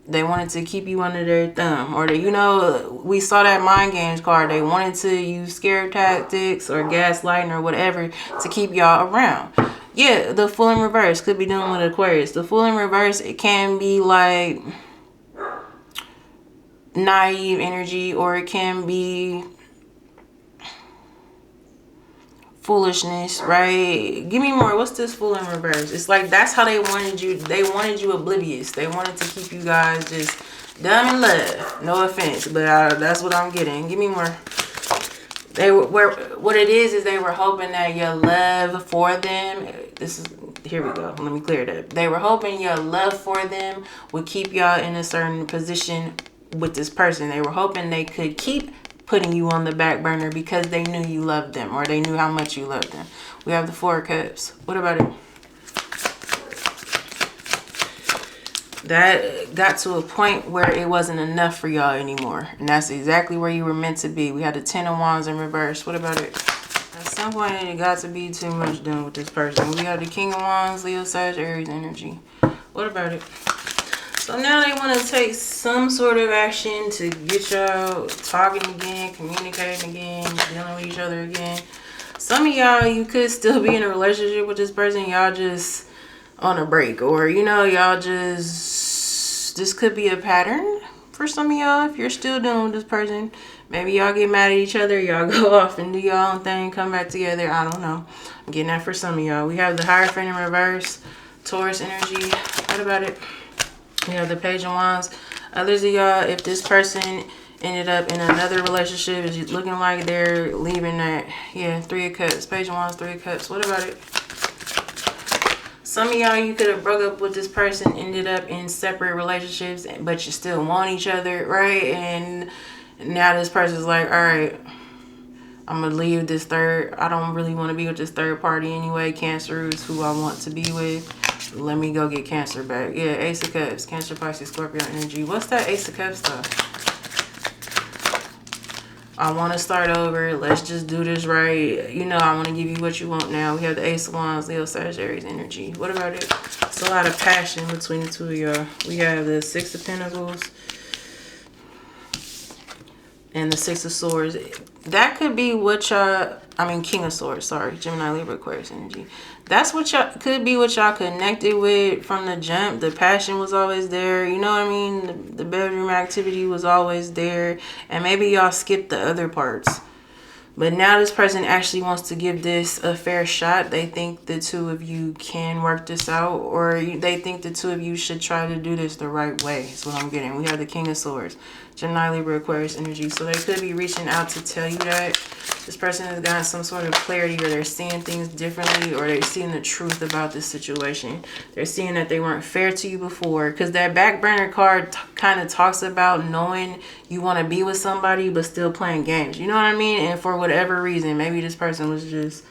They wanted to keep you under their thumb. Or, you know, we saw that mind games card. They wanted to use scare tactics or gaslighting or whatever to keep y'all around. Yeah, the Fool in reverse could be dealing with Aquarius. The Fool in reverse, it can be like naive energy, or it can be foolishness, right? Give me more. What's this Fool in reverse? It's like that's how they wanted you. They wanted you oblivious. They wanted to keep you guys just dumb in love. No offense, but that's what I'm getting. Give me more. What it is they were hoping that your love for them, here we go. Let me clear it up. They were hoping your love for them would keep y'all in a certain position with this person. They were hoping they could keep putting you on the back burner because they knew you loved them, or they knew how much you loved them. We have the Four of Cups. What about it? That got to a point where it wasn't enough for y'all anymore. And that's exactly where you were meant to be. We had the Ten of Wands in reverse. What about it? At some point, it got to be too much done with this person. We have the King of Wands, Leo, Sag, Aries energy. What about it? So now they want to take some sort of action to get y'all talking again, communicating again, dealing with each other again. Some of y'all, you could still be in a relationship with this person. Y'all just on a break, or you know, y'all just, this could be a pattern for some of y'all. If you're still dealing with this person, maybe y'all get mad at each other, y'all go off and do your own thing, come back together. I don't know. I'm getting that for some of y'all. We have the Hierophant in reverse, Taurus energy. What about it? We have the Page of Wands. Others of y'all, if this person ended up in another relationship, is looking like they're leaving that. Yeah, Three of Cups. Page of Wands, Three of Cups. What about it? Some of y'all, you could have broke up with this person, ended up in separate relationships, but you still want each other, right? And now this person's like, all right, I'm going to leave this third. I don't really want to be with this third party anyway. Cancer is who I want to be with. Let me go get Cancer back. Yeah, Ace of Cups. Cancer, Pisces, Scorpio energy. What's that Ace of Cups stuff? I want to start over. Let's just do this right. You know, I want to give you what you want now. We have the Ace of Wands, Leo, Sagittarius energy. What about it? It's a lot of passion between the two of y'all. We have the Six of Pentacles and the Six of Swords. That could be what y'all, I mean, King of Swords, sorry. Gemini, Libra, Aquarius energy. That's what y'all, could be what y'all connected with from the jump. The passion was always there. You know what I mean? The bedroom activity was always there. And maybe y'all skipped the other parts. But now this person actually wants to give this a fair shot. They think the two of you can work this out. Or they think the two of you should try to do this the right way. That's what I'm getting. We have the King of Swords. Gemini, Libra, Aquarius energy. So they could be reaching out to tell you that this person has gotten some sort of clarity, or they're seeing things differently, or they're seeing the truth about this situation. They're seeing that they weren't fair to you before, because that back burner card kind of talks about knowing you want to be with somebody but still playing games. You know what I mean? And for whatever reason, maybe this person was just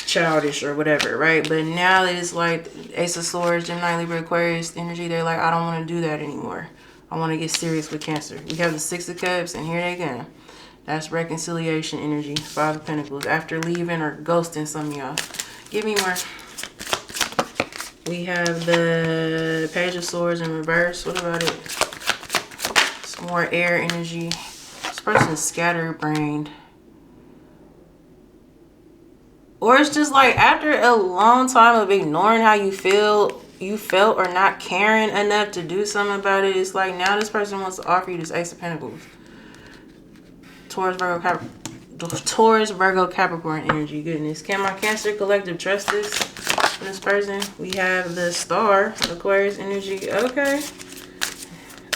childish or whatever, right? But now it's like Ace of Swords, Gemini, Libra, Aquarius energy. They're like, I don't want to do that anymore. I want to get serious with Cancer. We have the Six of Cups, and here they go. That's reconciliation energy. Five of Pentacles. After leaving or ghosting some of y'all. Give me more. We have the Page of Swords in reverse. What about it? Some more air energy. This person's scatterbrained. Or it's just like after a long time of ignoring how you felt or not caring enough to do something about it, it's like now this person wants to offer you this Ace of Pentacles. Taurus, Virgo, Capricorn energy. Goodness. Can my Cancer collective trust this from this person? We have the Star, Aquarius energy. Okay.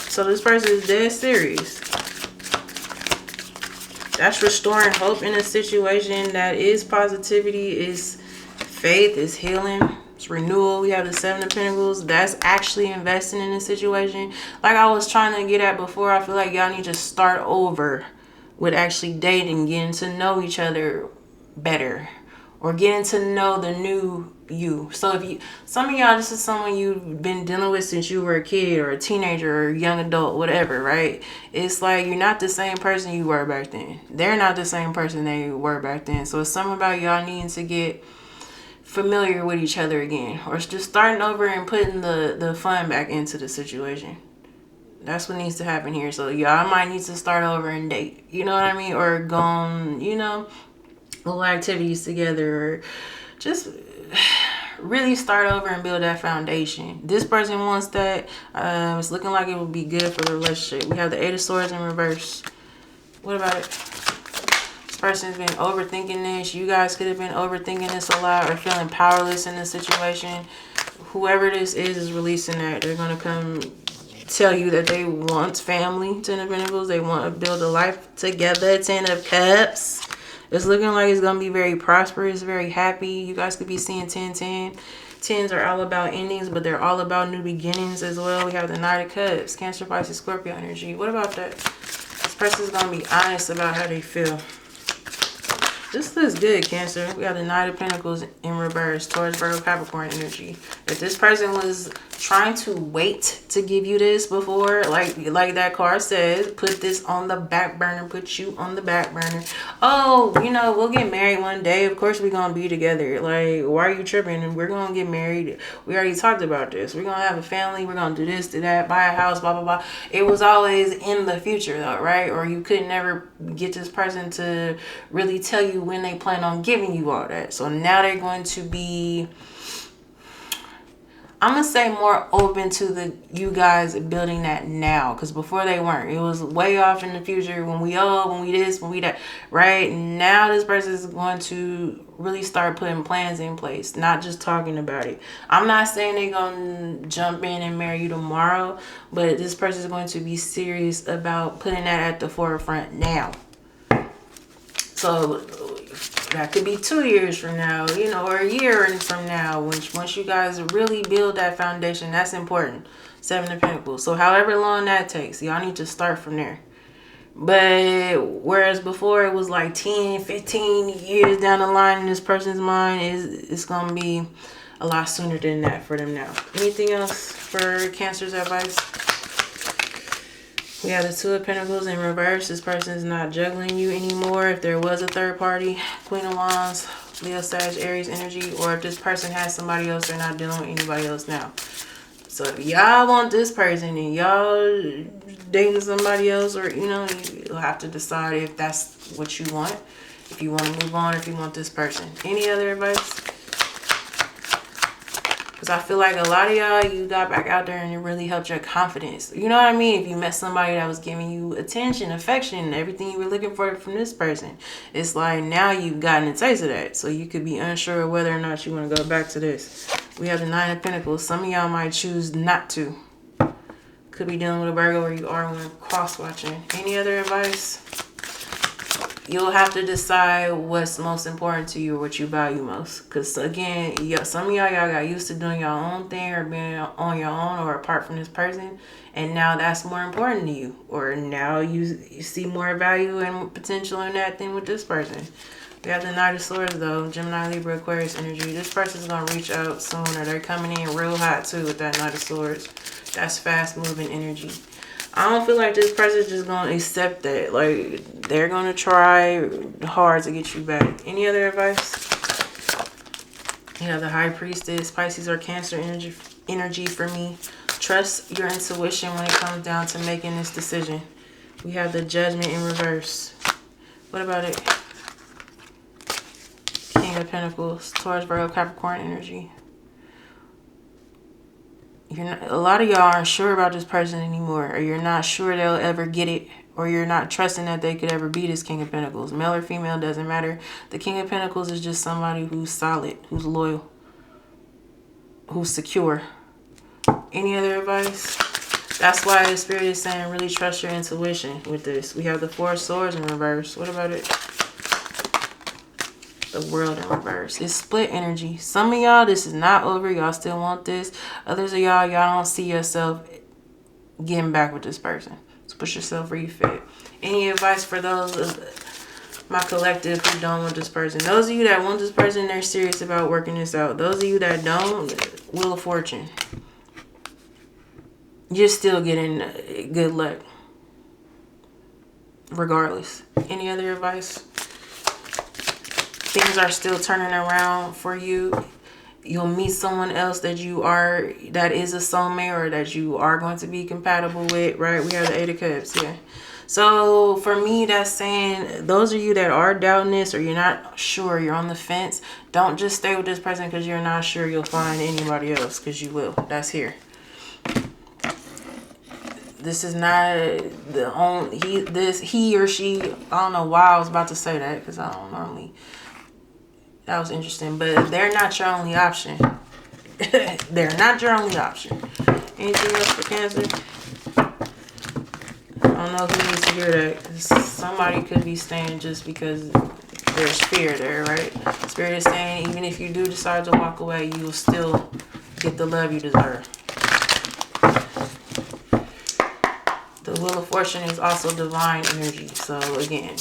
So this person is dead serious. That's restoring hope in a situation. That is positivity, is faith, is healing, it's renewal. We have the Seven of Pentacles. That's actually investing in a situation. Like I was trying to get at before, I feel like y'all need to start over with actually dating, getting to know each other better, or getting to know the new you. So if you, some of y'all, this is someone you've been dealing with since you were a kid or a teenager or a young adult, whatever, right? It's like you're not the same person you were back then. They're not the same person they were back then. So it's something about y'all needing to get familiar with each other again, or it's just starting over and putting the fun back into the situation. That's what needs to happen here. So y'all might need to start over and date. You know what I mean? Or go on, you know, little activities together, or just really start over and build that foundation. This person wants that. It's looking like it would be good for the relationship. We have the Eight of Swords in reverse. What about it? This person's been overthinking this. You guys could have been overthinking this a lot, or feeling powerless in this situation. Whoever this is releasing that. They're going to come tell you that they want family. Ten of Pentacles. They want to build a life together. Ten of Cups. It's looking like it's going to be very prosperous, very happy. You guys could be seeing 10-10. Tens are all about endings, but they're all about new beginnings as well. We have the Knight of Cups. Cancer, Pisces, Scorpio energy. What about that? This person's going to be honest about how they feel. This looks good, Cancer. We got the Knight of Pentacles in reverse. Taurus, Virgo, Capricorn energy. If this person was trying to wait to give you this before, like that card says, put this on the back burner, put you on the back burner. Oh, you know, we'll get married one day. Of course we're going to be together. Like, why are you tripping? And we're going to get married. We already talked about this. We're going to have a family. We're going to do this, do that, buy a house, blah, blah, blah. It was always in the future though, right? Or you could never get this person to really tell you when they plan on giving you all that. So now they're going to be, I'm going to say, more open to you guys building that now. Because before they weren't. It was way off in the future when we this, when we that. Right? Now this person is going to really start putting plans in place. Not just talking about it. I'm not saying they're going to jump in and marry you tomorrow. But this person is going to be serious about putting that at the forefront now. So that could be 2 years from now, you know, or a year from now. Once you guys really build that foundation, that's important. 7 of Pentacles. So however long that takes, y'all need to start from there. But whereas before it was like 10, 15 years down the line in this person's mind, it's going to be a lot sooner than that for them now. Anything else for Cancer's advice? We have the 2 of Pentacles in reverse. This person is not juggling you anymore. If there was a third party, Queen of Wands, Leo, Sag, Aries energy, or if this person has somebody else, they're not dealing with anybody else now. So if y'all want this person and y'all dating somebody else, or, you know, you'll have to decide if that's what you want. If you want to move on, if you want this person. Any other advice? Because I feel like a lot of y'all, you got back out there and it really helped your confidence. You know what I mean? If you met somebody that was giving you attention, affection, everything you were looking for from this person, it's like now you've gotten a taste of that. So you could be unsure of whether or not you want to go back to this. We have the 9 of Pentacles. Some of y'all might choose not to. Could be dealing with a Virgo, or you are one cross-watching. Any other advice? You'll have to decide what's most important to you or what you value most. Because, again, some of y'all got used to doing your own thing or being on your own or apart from this person. And now that's more important to you. Or now you see more value and potential in that thing with this person. We have the Knight of Swords, though. Gemini, Libra, Aquarius energy. This person's going to reach out sooner. They're coming in real hot, too, with that Knight of Swords. That's fast-moving energy. I don't feel like this person's just going to accept that. Like, they're going to try hard to get you back. Any other advice? You have the High Priestess, Pisces or Cancer energy for me. Trust your intuition when it comes down to making this decision. We have the Judgment in reverse. What about it? King of Pentacles, Taurus, Virgo, Capricorn energy. A lot of y'all aren't sure about this person anymore, or you're not sure they'll ever get it, or you're not trusting that they could ever be this King of Pentacles. Male or female, doesn't matter. The King of Pentacles is just somebody who's solid, who's loyal, who's secure. Any other advice? That's why the Spirit is saying really trust your intuition with this. We have the 4 of Swords in reverse. What about it? The World in reverse. It's split energy. Some of y'all, this is not over. Y'all still want this. Others of y'all don't see yourself getting back with this person. So push yourself where you fit. Any advice for those of my collective who don't want this person? Those of you that want this person, they're serious about working this out. Those of you that don't, Wheel of Fortune. You're still getting good luck. Regardless. Any other advice? Things are still turning around for you. You'll meet someone else that is a soulmate, or that you are going to be compatible with, right? We have the 8 of Cups here. So for me, that's saying those of you that are doubting this, or you're not sure, you're on the fence, don't just stay with this person because you're not sure you'll find anybody else, because you will. That's here. This is not the only, he or she, I don't know why I was about to say that, because I don't normally. That was interesting, but they're not your only option. They're not your only option. Anything else for Cancer? I don't know who needs to hear that. Somebody could be staying just because there's fear there, right? Spirit is saying even if you do decide to walk away, you will still get the love you deserve. The Wheel of Fortune is also divine energy. So again,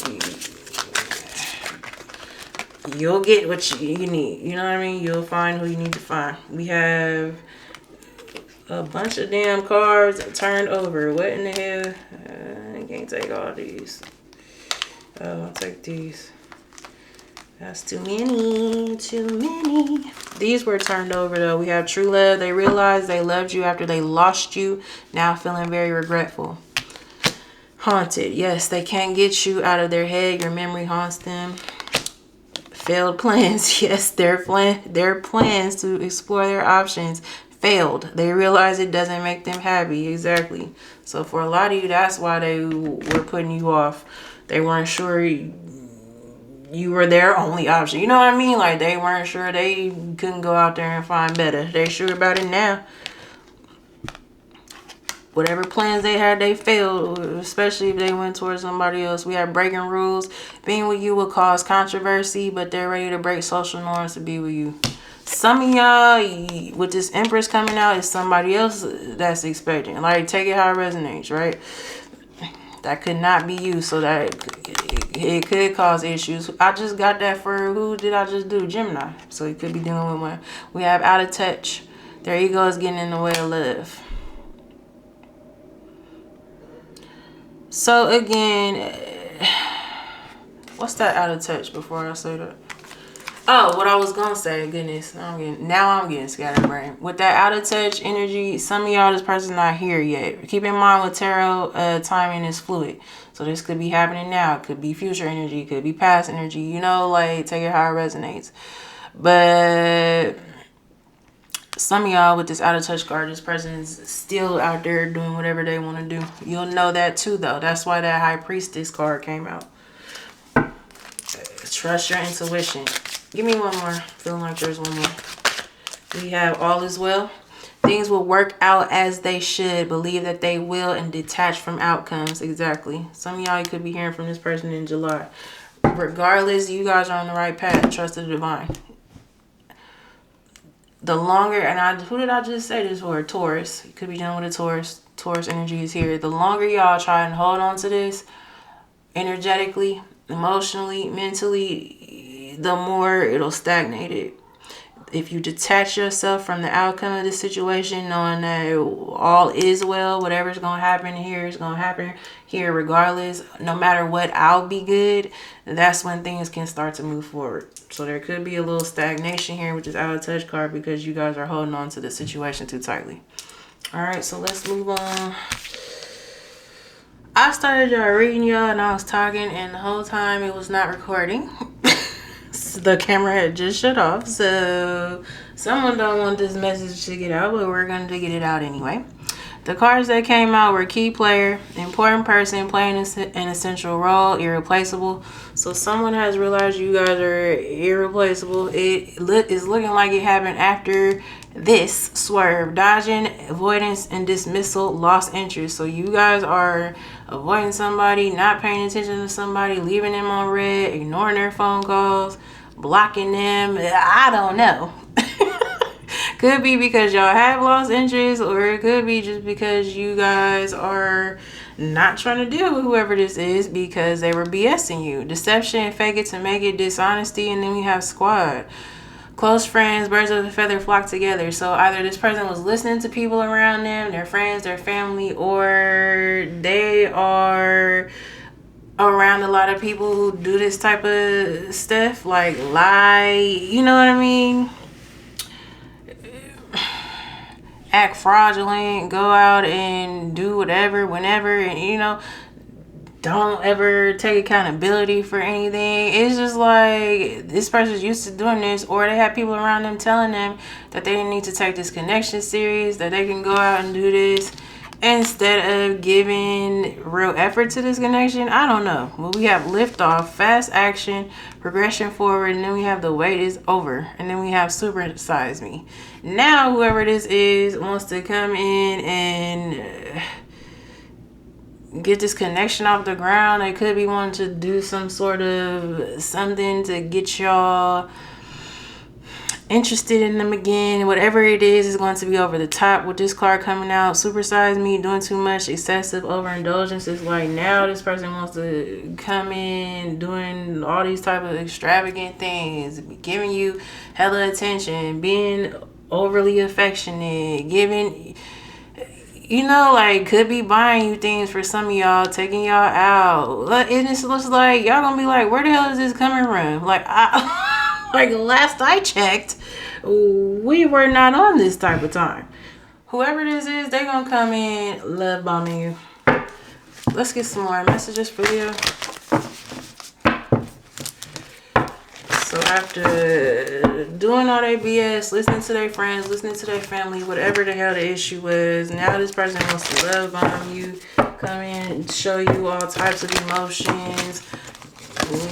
you'll get what you need. You know what I mean? You'll find who you need to find. We have a bunch of damn cards turned over. What in the hell? I can't take all these. I'll take these. That's too many. Too many. These were turned over though. We have true love. They realized they loved you after they lost you. Now feeling very regretful. Haunted. Yes, they can't get you out of their head. Your memory haunts them. Failed plans. Yes, their plans to explore their options failed. They realize it doesn't make them happy. Exactly. So for a lot of you, that's why they were putting you off. They weren't sure you were their only option. You know what I mean? Like, they weren't sure. They couldn't go out there and find better. They sure about it now. Whatever plans they had, they failed, especially if they went towards somebody else. We have breaking rules. Being with you will cause controversy, but they're ready to break social norms to be with you. Some of y'all, with this Empress coming out, is somebody else that's expecting. Like, take it how it resonates, right? That could not be you, so that it could cause issues. I just got that for, who did I just do? Gemini. So you could be dealing with one. We have out of touch. Their ego is getting in the way of love. So again, what's that out of touch before I say that? Oh, what I was gonna say, goodness, now I'm getting scatterbrained. With that out of touch energy, some of y'all, this person's not here yet. Keep in mind with tarot, timing is fluid. So this could be happening now. It could be future energy. It could be past energy. You know, like, take it how it resonates. But some of y'all with this out of touch card, this person is still out there doing whatever they want to do. You'll know that too, though. That's why that High Priestess card came out. Trust your intuition. Give me one more. Feeling like there's one more. We have all is well. Things will work out as they should. Believe that they will and detach from outcomes. Exactly. Some of y'all could be hearing from this person in July. Regardless, you guys are on the right path. Trust the divine. The longer, and who did I just say this for? Taurus. You could be dealing with a Taurus. Taurus energy is here. The longer y'all try and hold on to this energetically, emotionally, mentally, the more it'll stagnate it. If you detach yourself from the outcome of this situation, knowing that all is well, whatever's going to happen here is going to happen here regardless. No matter what, I'll be good. That's when things can start to move forward. So there could be a little stagnation here, which is out of touch card, because you guys are holding on to the situation too tightly. All right, so let's move on. I started reading y'all and I was talking, and the whole time it was not recording. The camera had just shut off, so someone don't want this message to get out, but we're going to get it out anyway. The cards that came out were key player, important person, playing an essential role, irreplaceable. So someone has realized you guys are irreplaceable. It is looking like it happened after this swerve, dodging, avoidance, and dismissal, lost interest. So you guys are avoiding somebody, not paying attention to somebody, leaving them on red, ignoring their phone calls, blocking them. I don't know. Could be because y'all have lost interest, or it could be just because you guys are not trying to deal with whoever this is because they were BSing you. Deception, fake it to make it, dishonesty, and then we have squad. Close friends, birds of a feather flock together. So either this person was listening to people around them, their friends, their family, or they are around a lot of people who do this type of stuff, like lie, you know what I mean? Act fraudulent, go out and do whatever, whenever, and you know, don't ever take accountability for anything. It's just like this person's used to doing this, or they have people around them telling them that they didn't need to take this connection serious, that they can go out and do this instead of giving real effort to this connection. I don't know. Well, we have liftoff, fast action, progression forward, and then we have the wait is over, and then we have supersize me. Now whoever this is wants to come in and get this connection off the ground. They could be wanting to do some sort of something to get y'all interested in them again. Whatever it is going to be over the top with this card coming out. Supersize me, doing too much, excessive overindulgence. It's like now this person wants to come in doing all these type of extravagant things, giving you hella attention, being overly affectionate, giving, you know, like could be buying you things for some of y'all, taking y'all out. And it looks like y'all gonna be like, where the hell is this coming from? Like like last I checked, we were not on this type of time. Whoever this is, they gonna come in love bombing you. Let's get some more messages for you. So after doing all their BS, listening to their friends, listening to their family, whatever the hell the issue was, now this person wants to love bomb you, come in and show you all types of emotions,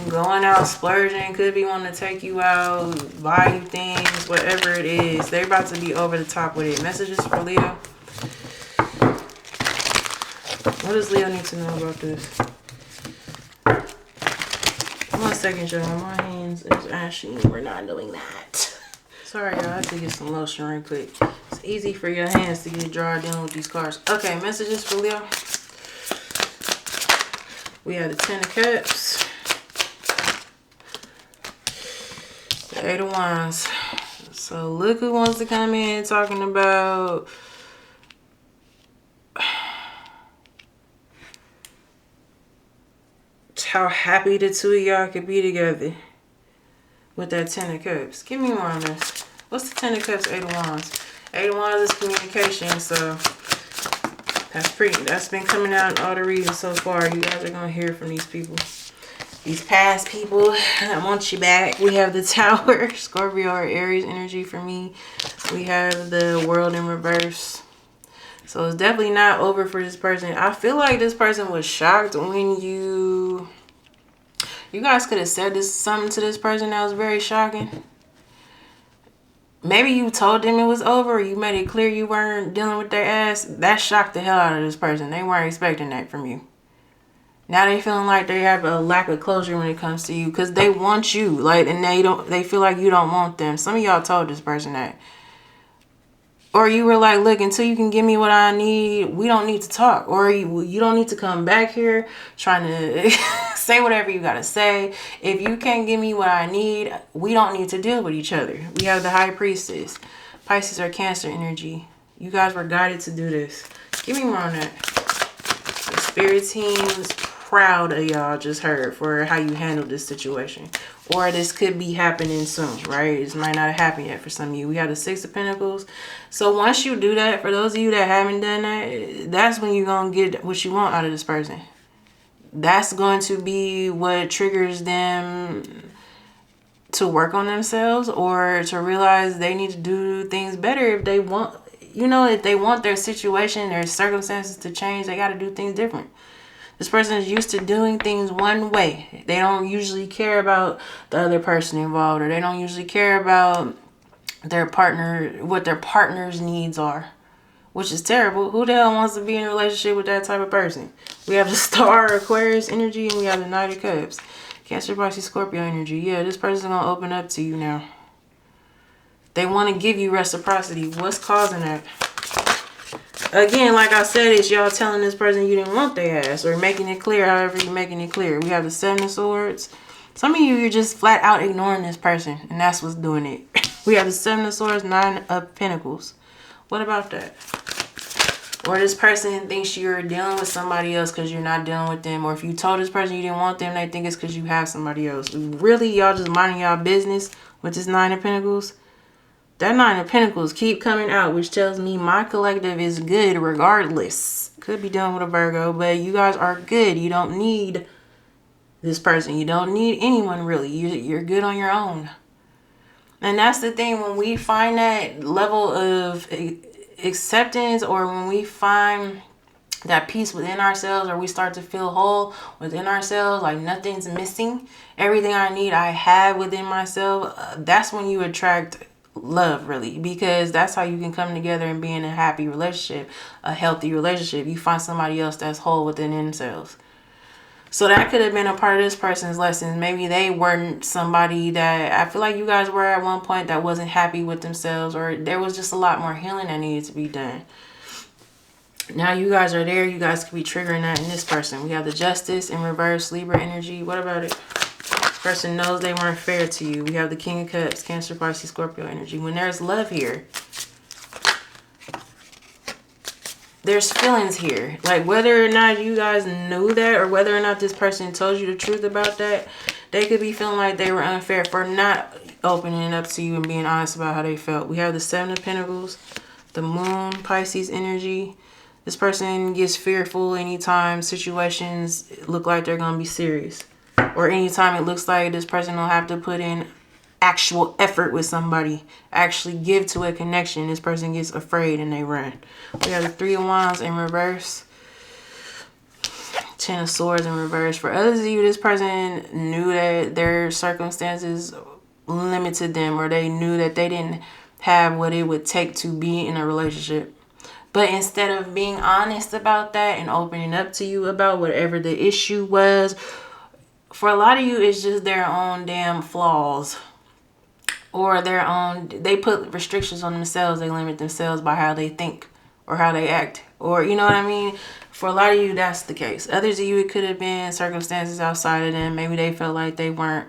going out splurging, could be wanting to take you out, buy you things, whatever it is. They're about to be over the top with it. Messages for Leo. What does Leo need to know about this? 1 second, y'all. My hands is ashy. We're not doing that. Sorry, y'all. I have to get some lotion real quick. It's easy for your hands to get dry dealing with these cards. Okay, messages for Leo. We have the 10 of Cups. The 8 of Wands. So look who wants to come in talking about how happy the two of y'all could be together with that 10 of Cups. Give me more on this. What's the 10 of Cups, 8 of Wands? 8 of Wands is communication, so that's been coming out in all the readings so far. You guys are going to hear from these people. These past people that want you back. We have the Tower, Scorpio or Aries energy for me. We have the World in reverse. So it's definitely not over for this person. I feel like this person was shocked when you guys could have said something to this person that was very shocking. Maybe you told them it was over, or you made it clear you weren't dealing with their ass. That shocked the hell out of this person. They weren't expecting that from you. Now they feeling like they have a lack of closure when it comes to you, because they want you, like, and they feel like you don't want them. Some of y'all told this person that. Or you were like, look, until you can give me what I need, we don't need to talk. Or you don't need to come back here trying to say whatever you got to say. If you can't give me what I need, we don't need to deal with each other. We have the High Priestess. Pisces or Cancer energy. You guys were guided to do this. Give me more on that. The Spirit team's proud of y'all, just heard, for how you handled this situation. Or this could be happening soon, right? This might not have happened yet for some of you. We have the 6 of Pentacles. So once you do that, for those of you that haven't done that, that's when you're going to get what you want out of this person. That's going to be what triggers them to work on themselves, or to realize they need to do things better. If they want, you know, if they want their situation, their circumstances to change, they got to do things different. This person is used to doing things one way. They don't usually care about the other person involved, or they don't usually care about their partner, what their partner's needs are, which is terrible. Who the hell wants to be in a relationship with that type of person? We have the Star, Aquarius energy, and we have the Knight of Cups. Cancer, Pisces, Scorpio energy. Yeah, this person's going to open up to you now. They want to give you reciprocity. What's causing that? Again, like I said, it's y'all telling this person you didn't want their ass, or making it clear however you're making it clear. We have the 7 of Swords. Some of you, you're just flat out ignoring this person, and that's what's doing it. We have the 7 of Swords, 9 of Pentacles. What about that? Or this person thinks you're dealing with somebody else because you're not dealing with them. Or if you told this person you didn't want them, they think it's because you have somebody else. Really, y'all just minding y'all business with this 9 of Pentacles. That 9 of Pentacles keep coming out, which tells me my collective is good regardless. Could be dealing with a Virgo, but you guys are good. You don't need this person. You don't need anyone, really. You're good on your own. And that's the thing. When we find that level of acceptance, or when we find that peace within ourselves, or we start to feel whole within ourselves, like nothing's missing, everything I need I have within myself, that's when you attract love, really, because that's how you can come together and be in a happy relationship, a healthy relationship. You find somebody else that's whole within themselves. So that could have been a part of this person's lessons. Maybe they weren't somebody that I feel like you guys were at one point that wasn't happy with themselves, or there was just a lot more healing that needed to be done. Now you guys are there. You guys could be triggering that in this person. We have the Justice in reverse, Libra energy. What about it? Person knows they weren't fair to you. We have the King of Cups, Cancer, Pisces, Scorpio energy. When there's love here, there's feelings here. Like whether or not you guys knew that, or whether or not this person told you the truth about that, they could be feeling like they were unfair for not opening up to you and being honest about how they felt. We have the Seven of Pentacles, the Moon, Pisces energy. This person gets fearful anytime situations look like they're going to be serious. Or anytime it looks like this person will have to put in actual effort with somebody, actually give to a connection, this person gets afraid and they run. We have the Three of Wands in reverse, Ten of Swords in reverse. For others of you, this person knew that their circumstances limited them, or they knew that they didn't have what it would take to be in a relationship. But instead of being honest about that and opening up to you about whatever the issue was, for a lot of you, it's just their own damn flaws. Or their own, they put restrictions on themselves. They limit themselves by how they think or how they act. Or, you know what I mean? For a lot of you, that's the case. Others of you, it could have been circumstances outside of them. Maybe they felt like they weren't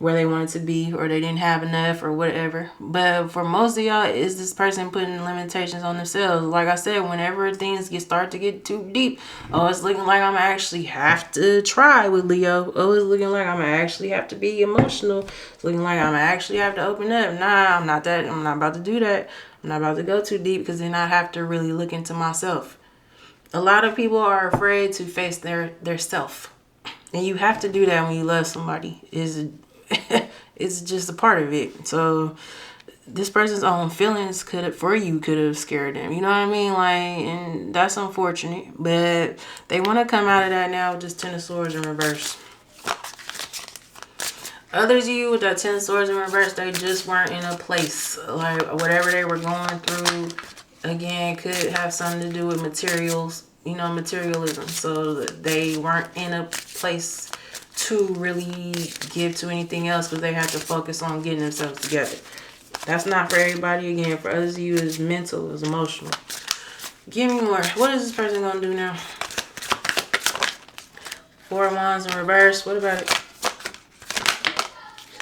where they wanted to be, or they didn't have enough, or whatever. But for most of y'all, is this person putting limitations on themselves. Like I said, whenever things start to get too deep, oh, it's looking like I'm actually have to try with Leo. Oh, it's looking like I'm actually have to be emotional. It's looking like I'm actually have to open up. Nah, I'm not about to do that. I'm not about to go too deep, because then I have to really look into myself. A lot of people are afraid to face their self. And you have to do that when you love somebody. It's just a part of it. So this person's own feelings could have scared them. You know what I mean? Like, and that's unfortunate. But they want to come out of that now with this Ten of Swords in reverse. Others of you with that Ten of Swords in reverse, they just weren't in a place. Like, whatever they were going through, again, could have something to do with materials, you know, materialism. So they weren't in a place to really give to anything else, because they had to focus on getting themselves together. That's not for everybody. Again, for others of you, it's mental, it's emotional. Give me more. What is this person going to do now? Four of Wands in reverse. What about it?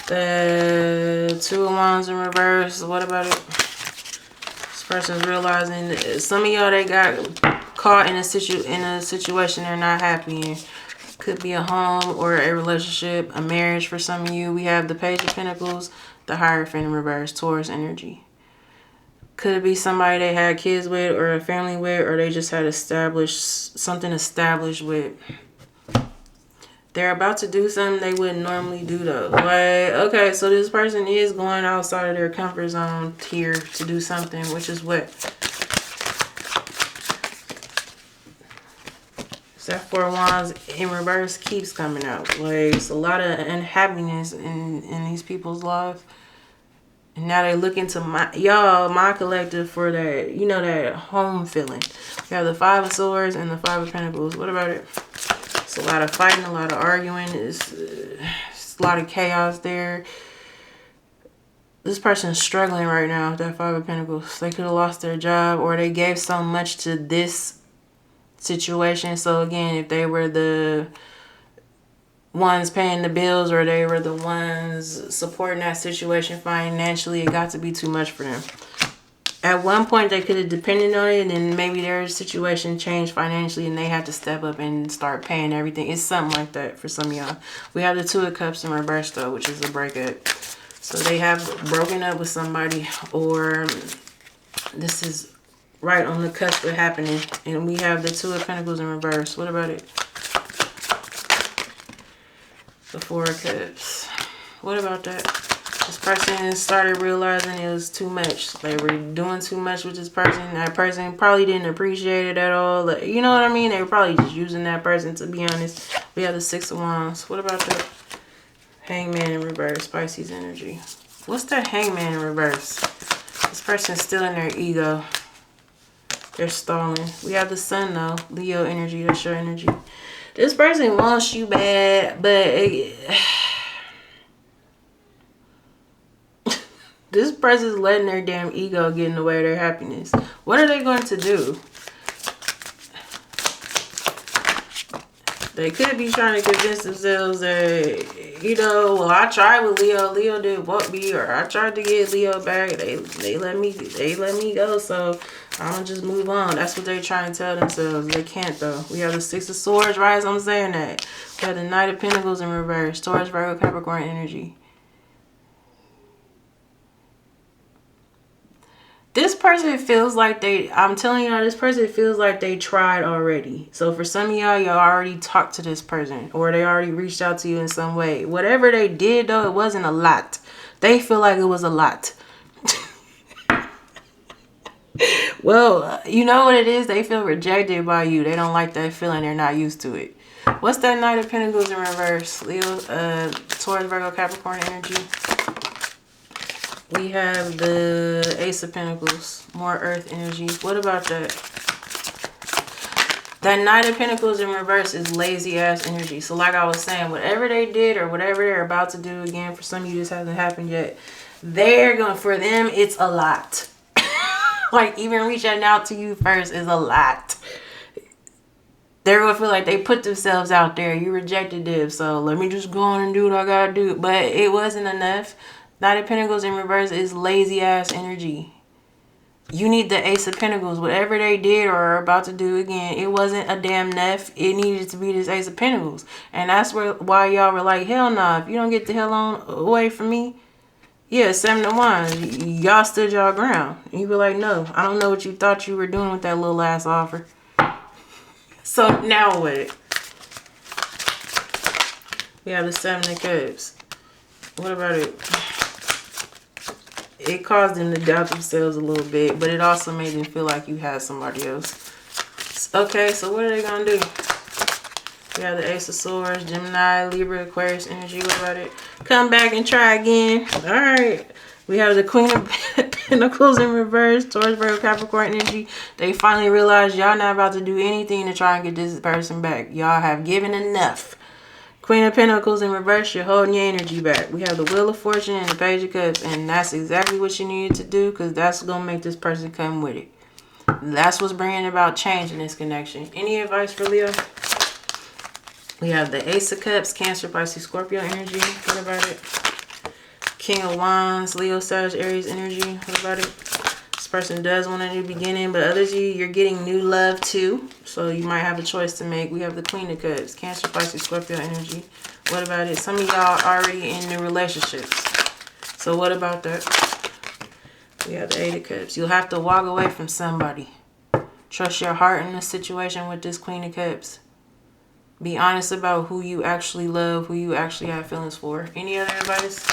The Two of Wands in reverse. What about it? This person's realizing some of y'all, they got caught in a situation they're not happy in. Could be a home or a relationship, a marriage for some of you. We have the Page of Pentacles, the Hierophant in reverse, Taurus energy. Could it be somebody they had kids with, or a family with, or they just had something established with. They're about to do something they wouldn't normally do though. Like, okay, so this person is going outside of their comfort zone here to do something, which is what? That Four of Wands in reverse keeps coming out. Like, it's a lot of unhappiness in these people's lives. And now they look into my collective for that, you know, that home feeling. We have the Five of Swords and the Five of Pentacles. What about it? It's a lot of fighting, a lot of arguing. It's a lot of chaos there. This person is struggling right now with that Five of Pentacles. They could have lost their job, or they gave so much to this situation. So again, if they were the ones paying the bills, or they were the ones supporting that situation financially, it got to be too much for them. At one point they could have depended on it, and then maybe their situation changed financially and they had to step up and start paying everything. It's something like that for some of y'all. We have the Two of Cups in reverse though, which is a breakup. So they have broken up with somebody, or this is right on the cusp of happening. And we have the Two of Pentacles in reverse. What about it? The Four of Cups. What about that? This person started realizing it was too much. They were doing too much with this person. That person probably didn't appreciate it at all. Like, you know what I mean? They were probably just using that person, to be honest. We have the Six of Wands. What about that? Hangman in reverse. Pisces energy. What's that Hangman in reverse? This person's still in their ego. They're stalling. We have the Sun though. Leo energy. That's your energy. This person wants you bad, but this person's letting their damn ego get in the way of their happiness. What are they going to do? They could be trying to convince themselves that, you know, well, I tried with Leo. Leo didn't want me, or I tried to get Leo back. They let me go, so I'm gonna just move on. That's what they're trying to tell themselves. They can't though. We have the Six of Swords, right? As I'm saying that. We have the Knight of Pentacles in reverse. Taurus, Virgo, Capricorn energy. This person feels like I'm telling y'all, this person feels like they tried already. So for some of y'all already talked to this person, or they already reached out to you in some way. Whatever they did though, it wasn't a lot. They feel like it was a lot. Well, you know what it is? They feel rejected by you. They don't like that feeling. They're not used to it. What's that Knight of Pentacles in reverse? Leo, Taurus, Virgo, Capricorn energy. We have the Ace of Pentacles, more earth energy. What about that? That Knight of Pentacles in reverse is lazy ass energy. So like I was saying, whatever they did or whatever they're about to do, again, for some of you this hasn't happened yet, for them, it's a lot. Like even reaching out to you first is a lot. They're going to feel like they put themselves out there. You rejected them, so let me just go on and do what I got to do. But it wasn't enough. Knight of Pentacles in reverse is lazy ass energy. You need the Ace of Pentacles. Whatever they did or are about to do, again, it wasn't a damn enough. It needed to be this Ace of Pentacles. And that's why y'all were like, hell nah. If you don't get the hell on away from me. Yeah, 7 of Wands. Y'all stood y'all ground. And you were like, no, I don't know what you thought you were doing with that little ass offer. So now what? We have the 7 of Cups. What about it? It caused them to doubt themselves a little bit, but it also made them feel like you had somebody else. Okay, so what are they going to do? We have the Ace of Swords, Gemini, Libra, Aquarius energy. What about it? Come back and try again. All right. We have the Queen of Pentacles in reverse, Taurus, Virgo, Capricorn energy. They finally realized y'all not about to do anything to try and get this person back. Y'all have given enough. Queen of Pentacles in reverse, you're holding your energy back. We have the Wheel of Fortune and the Page of Cups, and that's exactly what you needed to do, because that's going to make this person come with it. That's what's bringing about change in this connection. Any advice for Leo? We have the Ace of Cups, Cancer, Pisces, Scorpio energy. What about it? King of Wands, Leo, Sag, Aries energy. What about it? This person does want a new beginning, but others of you, you're getting new love too. So you might have a choice to make. We have the Queen of Cups, Cancer, Pisces, Scorpio energy. What about it? Some of y'all already in new relationships. So what about that? We have the Eight of Cups. You'll have to walk away from somebody. Trust your heart in this situation with this Queen of Cups. Be honest about who you actually love, who you actually have feelings for. Any other advice?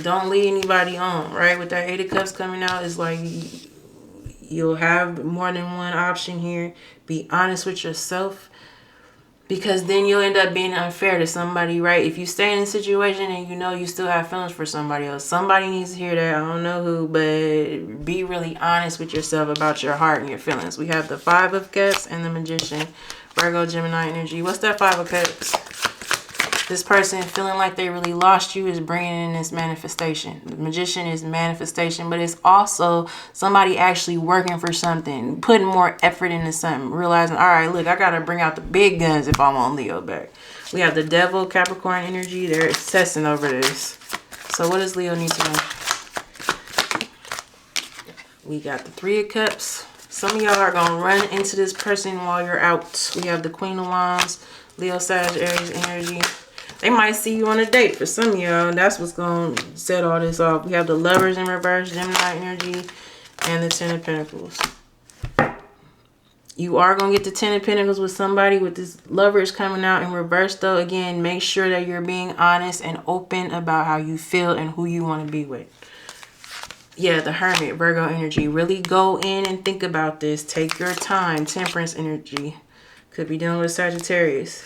Don't lead anybody on, right? With that Eight of Cups coming out, it's like you'll have more than one option here. Be honest with yourself, because then you'll end up being unfair to somebody, right? If you stay in a situation and you know you still have feelings for somebody else, somebody needs to hear that. I don't know who, but be really honest with yourself about your heart and your feelings. We have the Five of Cups and the Magician, Virgo, Gemini energy. What's that Five of Cups? This person feeling like they really lost you is bringing in this manifestation. The Magician is manifestation, but it's also somebody actually working for something, putting more effort into something, realizing, all right, look, I got to bring out the big guns if I want Leo back. We have the Devil, Capricorn energy. They're obsessing over this. So what does Leo need to know? We got the Three of Cups. Some of y'all are going to run into this person while you're out. We have the Queen of Wands, Leo, Sag, Aries energy. They might see you on a date for some of y'all. That's what's going to set all this off. We have the Lovers in reverse, Gemini energy, and the Ten of Pentacles. You are going to get the Ten of Pentacles with somebody. With this Lovers coming out in reverse, though, again, make sure that you're being honest and open about how you feel and who you want to be with. Yeah, the Hermit, Virgo energy. Really go in and think about this. Take your time. Temperance energy. Could be dealing with Sagittarius.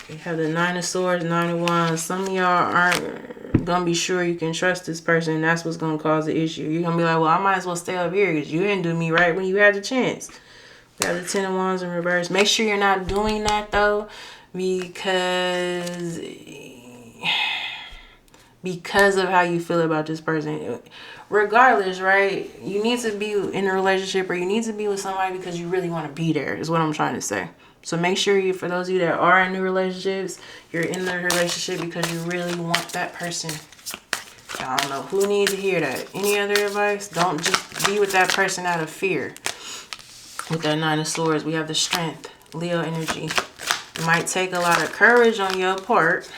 We have the Nine of Swords, Nine of Wands. Some of y'all aren't going to be sure you can trust this person. That's what's going to cause the issue. You're going to be like, well, I might as well stay up here because you didn't do me right when you had the chance. We have the Ten of Wands in reverse. Make sure you're not doing that though, because of how you feel about this person. Regardless, right? You need to be in a relationship, or you need to be with somebody because you really want to be there, is what I'm trying to say. So make sure you, for those of you that are in new relationships, you're in the relationship because you really want that person. I don't know who needs to hear that. Any other advice? Don't just be with that person out of fear. With that Nine of Swords, we have the Strength, Leo energy. It might take a lot of courage on your part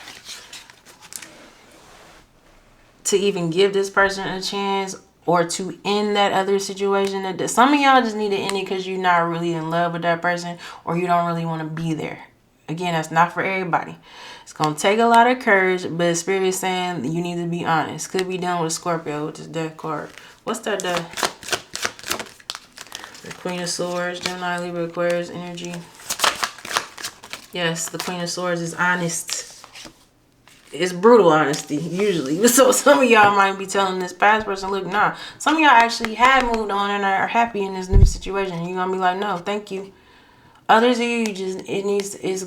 to even give this person a chance, or to end that other situation. That some of y'all just need to end it because you're not really in love with that person, or you don't really want to be there. Again, that's not for everybody. It's going to take a lot of courage, but Spirit is saying you need to be honest. Could be done with Scorpio, with this Death card. What's that Death? The Queen of Swords, Gemini, Libra, Aquarius energy. Yes, the Queen of Swords is honest. It's brutal honesty, usually. So some of y'all might be telling this past person, look, nah. Some of y'all actually have moved on and are happy in this new situation. You're going to be like, no, thank you. Others of you, it's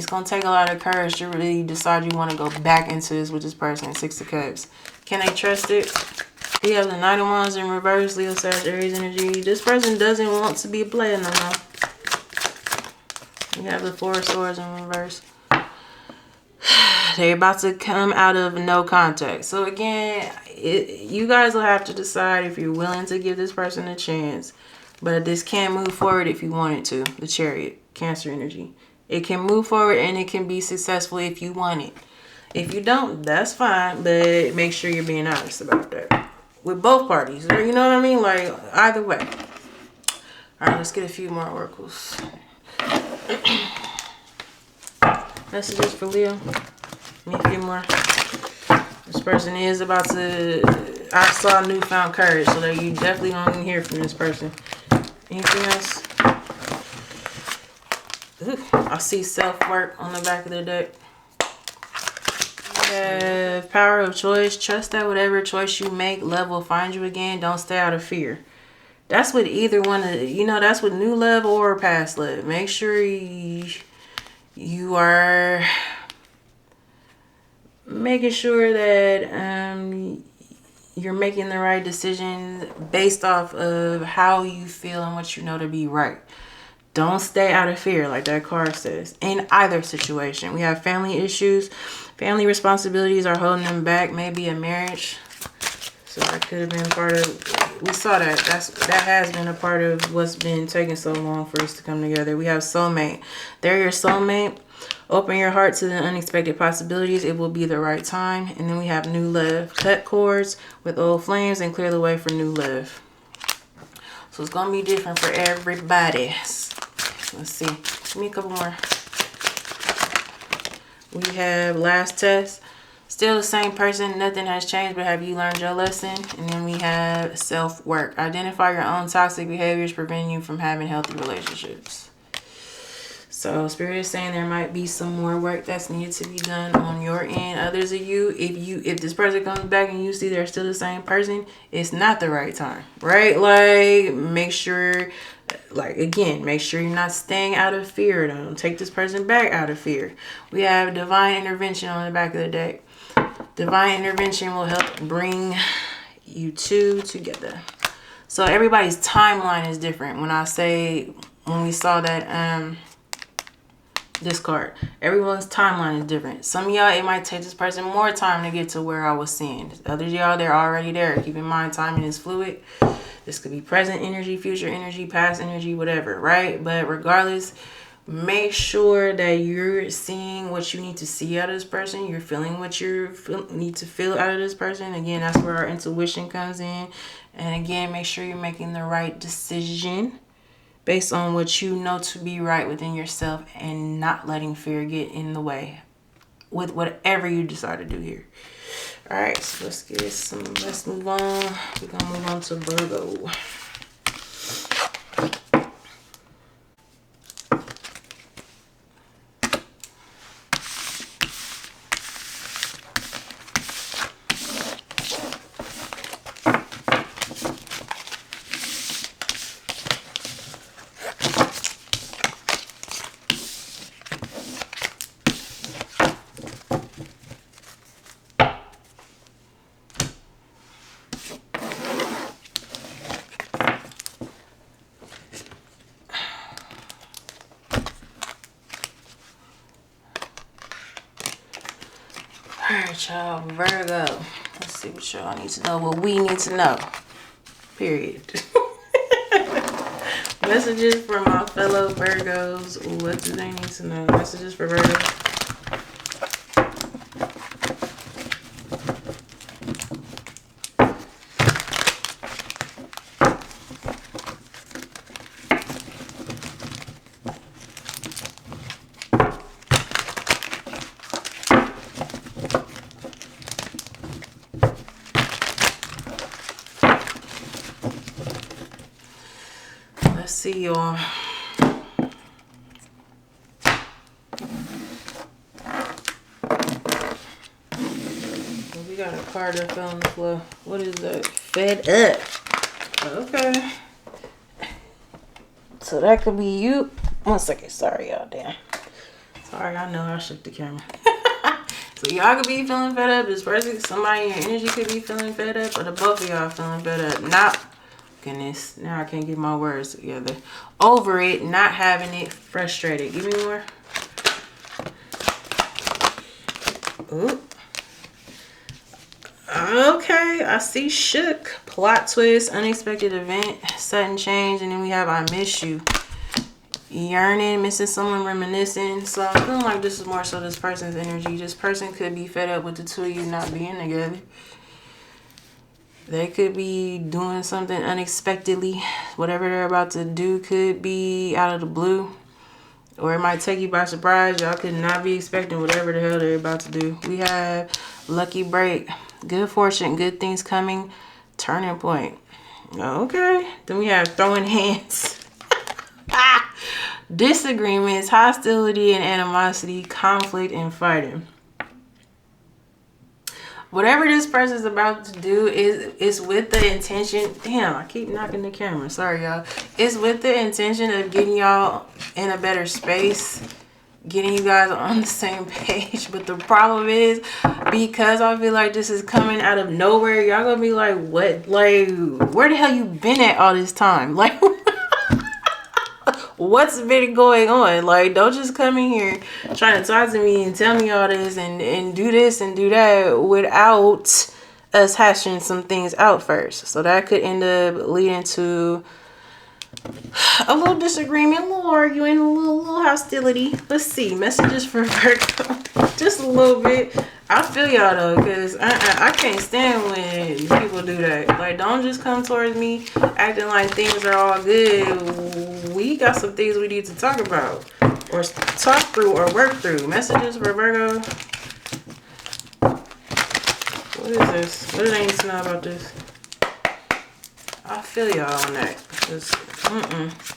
gonna take a lot of courage to really decide you want to go back into this with this person. Six of Cups. Can they trust it? We have the Knight of Wands in reverse, Leo, Sag, Aries energy. This person doesn't want to be a player no more. We have the Four of Swords in reverse. They're about to come out of no contact. So again, you guys will have to decide if you're willing to give this person a chance. But this can move forward if you want it to. The Chariot, Cancer energy. It can move forward and it can be successful if you want it. If you don't, that's fine. But make sure you're being honest about that. With both parties. You know what I mean? Like, either way. Alright, let's get a few more oracles. Messages for Leo. Need a few more. This person is about to... I saw newfound courage, so that you definitely don't hear from this person. Anything else? Ooh, I see self-work on the back of the deck. We have power of choice. Trust that whatever choice you make, love will find you again. Don't stay out of fear. That's with either one of, that's with new love or past love. Make sure you are making sure that you're making the right decisions based off of how you feel and what you know to be right. Don't stay out of fear, like that card says. In either situation. We have family issues. Family responsibilities are holding them back. Maybe a marriage. So that could have been part of... We saw that. That has been a part of what's been taking so long for us to come together. We have soulmate. They're your soulmate. Open your heart to the unexpected possibilities. It will be the right time. And then we have new love. Cut cords with old flames and clear the way for new love. So it's going to be different for everybody. Let's see. Give me a couple more. We have last test. Still the same person. Nothing has changed, but have you learned your lesson? And then we have self-work. Identify your own toxic behaviors preventing you from having healthy relationships. So Spirit is saying there might be some more work that's needed to be done on your end. Others of you, if this person comes back and you see they're still the same person, it's not the right time, right? Like, make sure, make sure you're not staying out of fear. Don't take this person back out of fear. We have divine intervention on the back of the deck. Divine intervention will help bring you two together. So everybody's timeline is different. When we saw that, this card, everyone's timeline is different. Some of y'all, it might take this person more time to get to where I was seeing. Others of y'all, they're already there. Keep in mind, timing is fluid. This could be present energy, future energy, past energy, whatever, right? But regardless, make sure that you're seeing what you need to see out of this person. You're feeling what you need to feel out of this person. Again, that's where our intuition comes in. And again, make sure you're making the right decision based on what you know to be right within yourself and not letting fear get in the way with whatever you decide to do here. All right, so let's move on. We're going to move on to Virgo. right, y'all. Virgo. Let's see what y'all need to know. What we need to know. Period. Messages for my fellow Virgos. What do they need to know? Messages for Virgos. Let's see, y'all. We got a card that fell on the floor. What is that? Fed up. Okay. So that could be you. 1 second. Sorry, y'all. Damn. Sorry, I know I shook the camera. So y'all could be feeling fed up. This person, somebody in your energy could be feeling fed up. Or the both of y'all feeling fed up. Not, goodness, now I can't get my words together. Over it, not having it, frustrated. Give me more. Ooh. Okay, I see shook. Plot twist, unexpected event, sudden change, and then we have I miss you. Yearning, missing someone, reminiscing. So I'm feeling like this is more so this person's energy. This person could be fed up with the two of you not being together. They could be doing something unexpectedly. Whatever they're about to do could be out of the blue. Or it might take you by surprise. Y'all could not be expecting whatever the hell they're about to do. We have lucky break. Good fortune. Good things coming. Turning point. Okay. Then we have throwing hands. Disagreements. Hostility and animosity. Conflict and fighting. Whatever this person's about to do is with the intention. Damn, I keep knocking the camera. Sorry, y'all. It's with the intention of getting y'all in a better space. Getting you guys on the same page. But the problem is, because I feel like this is coming out of nowhere, y'all gonna be like, what? Like, where the hell you been at all this time? Like, what's been going on? Like, don't just come in here trying to talk to me and tell me all this and do this and do that without us hashing some things out first. So that could end up leading to a little disagreement, a little arguing, a little hostility. Let's see. Messages for Virgo. Just a little bit. I feel y'all though, because I can't stand when people do that. Like, don't just come towards me acting like things are all good. We got some things we need to talk about or talk through or work through. Messages for Virgo. What is this? What do they need to know about this? I feel y'all on that.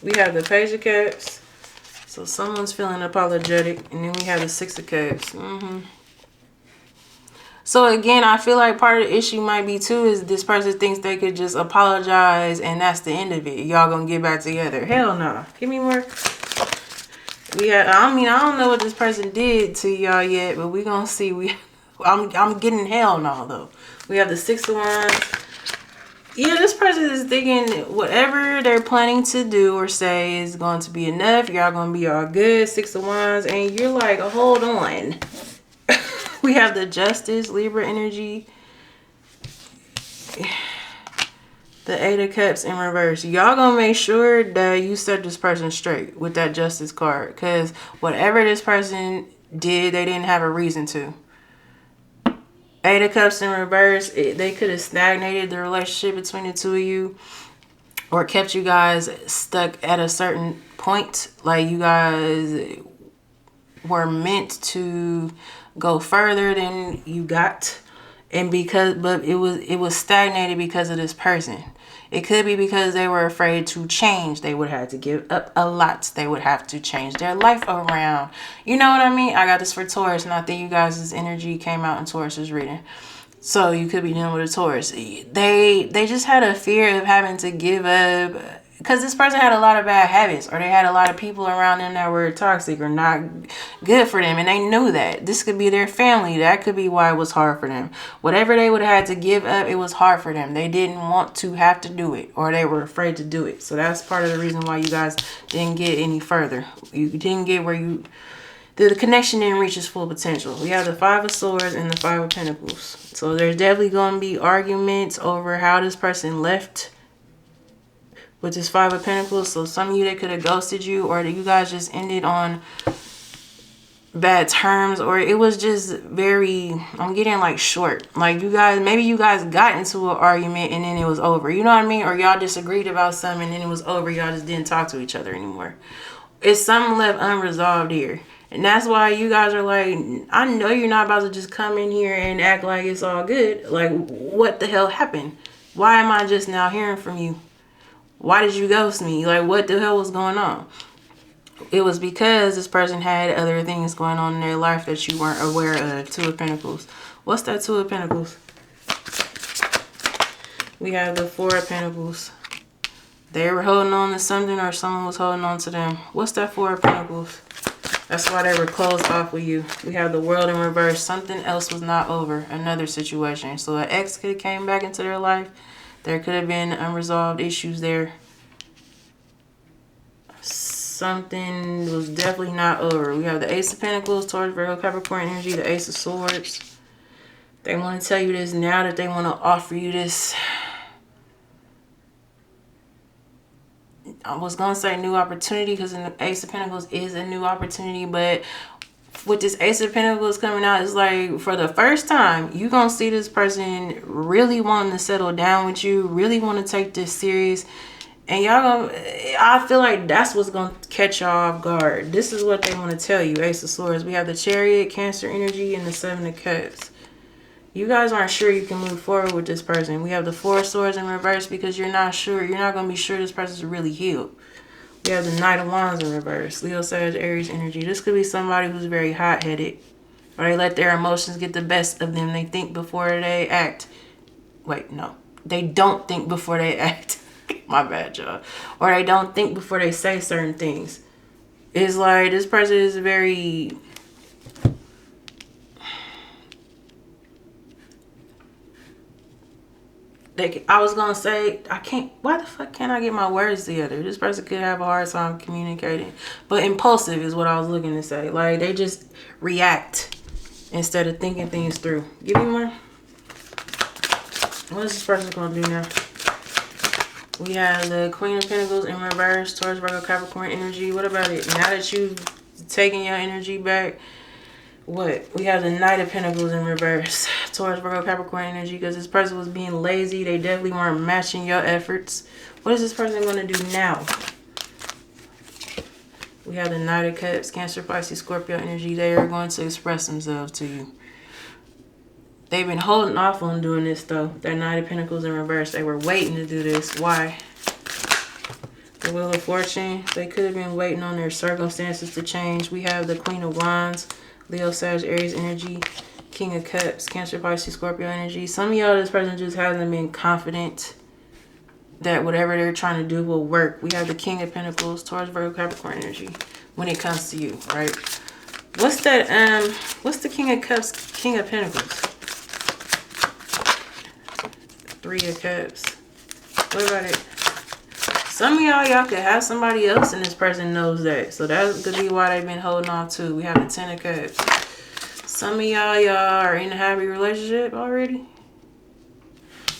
We have the Page of Cups. So someone's feeling apologetic. And then we have the Six of Cups. So again, I feel like part of the issue might be too is this person thinks they could just apologize and that's the end of it. Y'all gonna get back together. Hell no. Give me more. I don't know what this person did to y'all yet, but we gonna see. I'm getting hell no though. We have the Six of Wands. Yeah, this person is thinking whatever they're planning to do or say is going to be enough. Y'all gonna be all good. Six of Wands, and you're like, hold on. We have the Justice, Libra energy. The Eight of Cups in reverse. Y'all gonna make sure that you set this person straight with that Justice card. Because whatever this person did, they didn't have a reason to. Eight of Cups in reverse. They could have stagnated the relationship between the two of you. Or kept you guys stuck at a certain point. Like you guys were meant to go further than you got. But it was stagnated because of this person. It could be because they were afraid to change. They would have to give up a lot. They would have to change their life around. You know what I mean? I got this for Taurus, and I think you guys' energy came out in Taurus's reading. So you could be dealing with a Taurus. They just had a fear of having to give up because this person had a lot of bad habits, or they had a lot of people around them that were toxic or not good for them, and they knew that. This could be their family. That could be why it was hard for them. Whatever they would have had to give up, it was hard for them. They didn't want to have to do it, or they were afraid to do it. So that's part of the reason why you guys didn't get any further. You didn't get where you the connection didn't reach its full potential. We have the Five of Swords and the Five of Pentacles. So there's definitely going to be arguments over how this person left with this Five of Pentacles. So some of you, they could have ghosted you, or that you guys just ended on bad terms, or it was just very, I'm getting like short. Like you guys, maybe you guys got into an argument and then it was over. You know what I mean? Or y'all disagreed about something and then it was over. Y'all just didn't talk to each other anymore. It's something left unresolved here. And that's why you guys are like, I know you're not about to just come in here and act like it's all good. Like, what the hell happened? Why am I just now hearing from you? Why did you ghost me? Like, what the hell was going on? It was because this person had other things going on in their life that you weren't aware of. Two of Pentacles. What's that Two of Pentacles? We have the Four of Pentacles. They were holding on to something, or someone was holding on to them. What's that Four of Pentacles? That's why they were closed off with you. We have the World in reverse. Something else was not over. Another situation. So an ex could have came back into their life. There could have been unresolved issues there. Something was definitely not over. We have the Ace of Pentacles, Taurus, Virgo, Capricorn energy, the Ace of Swords. They want to tell you this now, that they want to offer you this. I was going to say new opportunity, because the Ace of Pentacles is a new opportunity. But with this Ace of Pentacles coming out, it's like for the first time, you're going to see this person really wanting to settle down with you, really want to take this serious. And y'all gonna, I feel like that's what's going to catch y'all off guard. This is what they want to tell you, Ace of Swords. We have the Chariot, Cancer energy, and the Seven of Cups. You guys aren't sure you can move forward with this person. We have the Four of Swords in reverse because you're not sure. You're not going to be sure this person's really healed. We have the Knight of Wands in reverse. Leo, Sag, Aries energy. This could be somebody who's very hot-headed. Or they let their emotions get the best of them. They think before they act. Wait, no. They don't think before they act. My bad, y'all. Or they don't think before they say certain things. It's like this person is very... I was going to say, I can't... Why the fuck can't I get my words together? This person could have a hard time communicating. But impulsive is what I was looking to say. Like, they just react instead of thinking things through. Give me more. What is this person going to do now? We have the Queen of Pentacles in reverse, Taurus, Virgo, Capricorn energy. What about it? Now that you've taken your energy back, what? We have the Knight of Pentacles in reverse, Taurus, Virgo, Capricorn energy, because this person was being lazy. They definitely weren't matching your efforts. What is this person going to do now? We have the Knight of Cups, Cancer, Pisces, Scorpio energy. They are going to express themselves to you. They've been holding off on doing this, though. That Knight of Pentacles in reverse. They were waiting to do this. Why? The Wheel of Fortune. They could have been waiting on their circumstances to change. We have the Queen of Wands, Leo, Sag, Aries energy, King of Cups, Cancer, Pisces, Scorpio energy. Some of y'all, this person just hasn't been confident that whatever they're trying to do will work. We have the King of Pentacles, Taurus, Virgo, Capricorn energy when it comes to you, right? What's that? What's the King of Cups, King of Pentacles? Three of Cups. What about it? Some of y'all could have somebody else and this person knows that. So that could be why they've been holding on to. We have the Ten of Cups. Some of y'all are in a happy relationship already.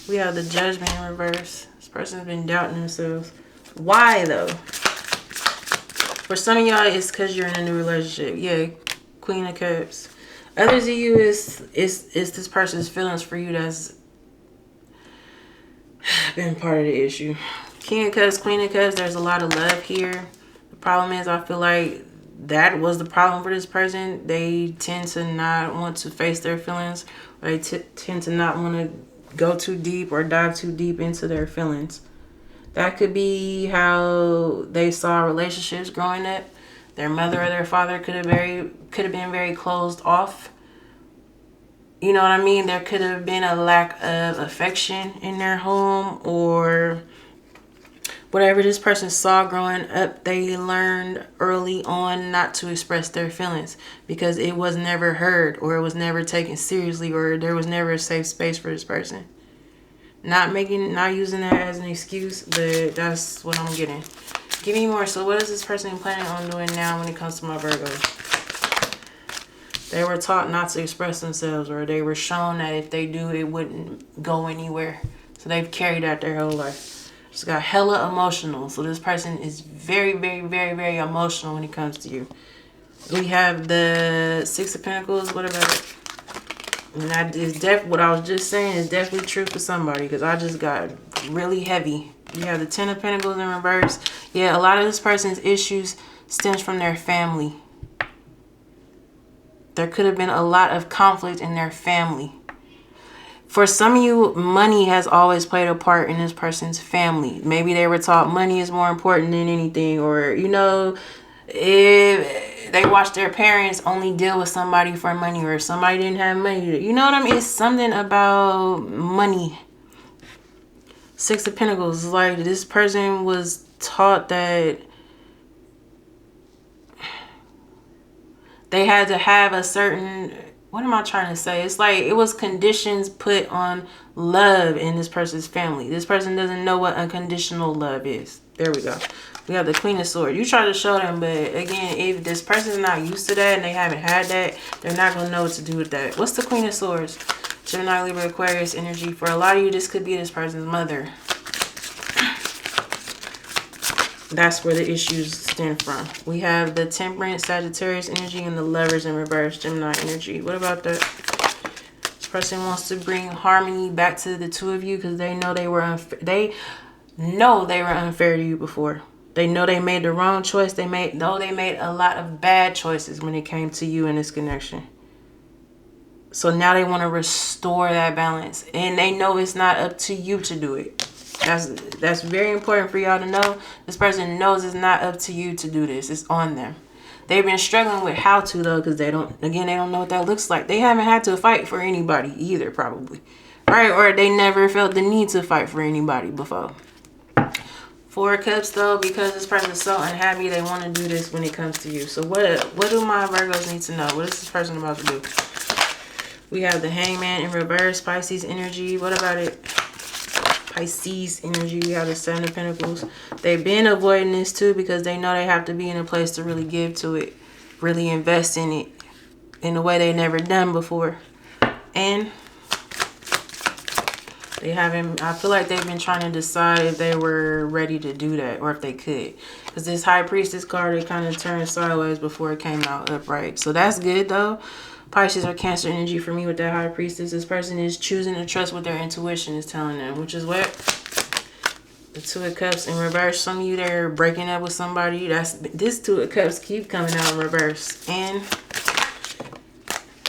We have the Judgment in reverse. This person's been doubting themselves. Why though? For some of y'all, it's because you're in a new relationship. Yeah, Queen of Cups. Others of you is this person's feelings for you that's been part of the issue. King of Cups, Queen of Cups, there's a lot of love here. The problem is, I feel like that was the problem for this person. They tend to not want to face their feelings. Or they tend to not want to go too deep or dive too deep into their feelings. That could be how they saw relationships growing up. Their mother or their father could have been very closed off. You know what I mean? There could have been a lack of affection in their home, or whatever this person saw growing up, they learned early on not to express their feelings because it was never heard, or it was never taken seriously, or there was never a safe space for this person. Not using that as an excuse, but that's what I'm getting. Give me more. So what is this person planning on doing now when it comes to my Virgos? They were taught not to express themselves, or they were shown that if they do, it wouldn't go anywhere. So they've carried that their whole life. Just got hella emotional. So this person is very, very, very, very emotional when it comes to you. We have the Six of Pentacles. What about it? And that is what I was just saying is definitely true for somebody, because I just got really heavy. You have the Ten of Pentacles in reverse. Yeah, a lot of this person's issues stems from their family. There could have been a lot of conflict in their family. For some of you, money has always played a part in this person's family. Maybe they were taught money is more important than anything, or, you know, if they watched their parents only deal with somebody for money, or if somebody didn't have money. You know what I mean? It's something about money. Six of Pentacles, like this person was taught that they had to have a certain, what am I trying to say? It's like it was conditions put on love in this person's family. This person doesn't know what unconditional love is. There we go. We have the Queen of Swords. You try to show them, but again, if this person's not used to that and they haven't had that, they're not going to know what to do with that. What's the Queen of Swords? Gemini, Libra, Aquarius energy. For a lot of you, this could be this person's mother. That's where the issues stem from. We have the Temperance, Sagittarius energy, and the Lovers in reverse, Gemini energy. What about that? This person wants to bring harmony back to the two of you because they know they were unfair. They know they were unfair to you before. They know they made the wrong choice. They made a lot of bad choices when it came to you in this connection. So now they want to restore that balance, and they know it's not up to you to do it. That's very important for y'all to know. This person knows it's not up to you to do this. It's on them. They've been struggling with how to, though, because they don't know what that looks like. They haven't had to fight for anybody either, probably. Right? Or they never felt the need to fight for anybody before. Four of Cups, though, because this person is so unhappy, they want to do this when it comes to you. So what do my Virgos need to know? What is this person about to do? We have the Hangman in reverse, Pisces energy. What about it? Pisces energy. We have the Seven of Pentacles. They've been avoiding this too because they know they have to be in a place to really give to it, really invest in it in a way they never done before. And they haven't, I feel like they've been trying to decide if they were ready to do that or if they could. Because this High Priestess card, it kind of turned sideways before it came out upright. So that's good though. Pisces or Cancer energy for me with that High Priestess. This person is choosing to trust what their intuition is telling them, which is what? The Two of Cups in reverse. Some of you, they're breaking up with somebody. This Two of Cups keep coming out in reverse. And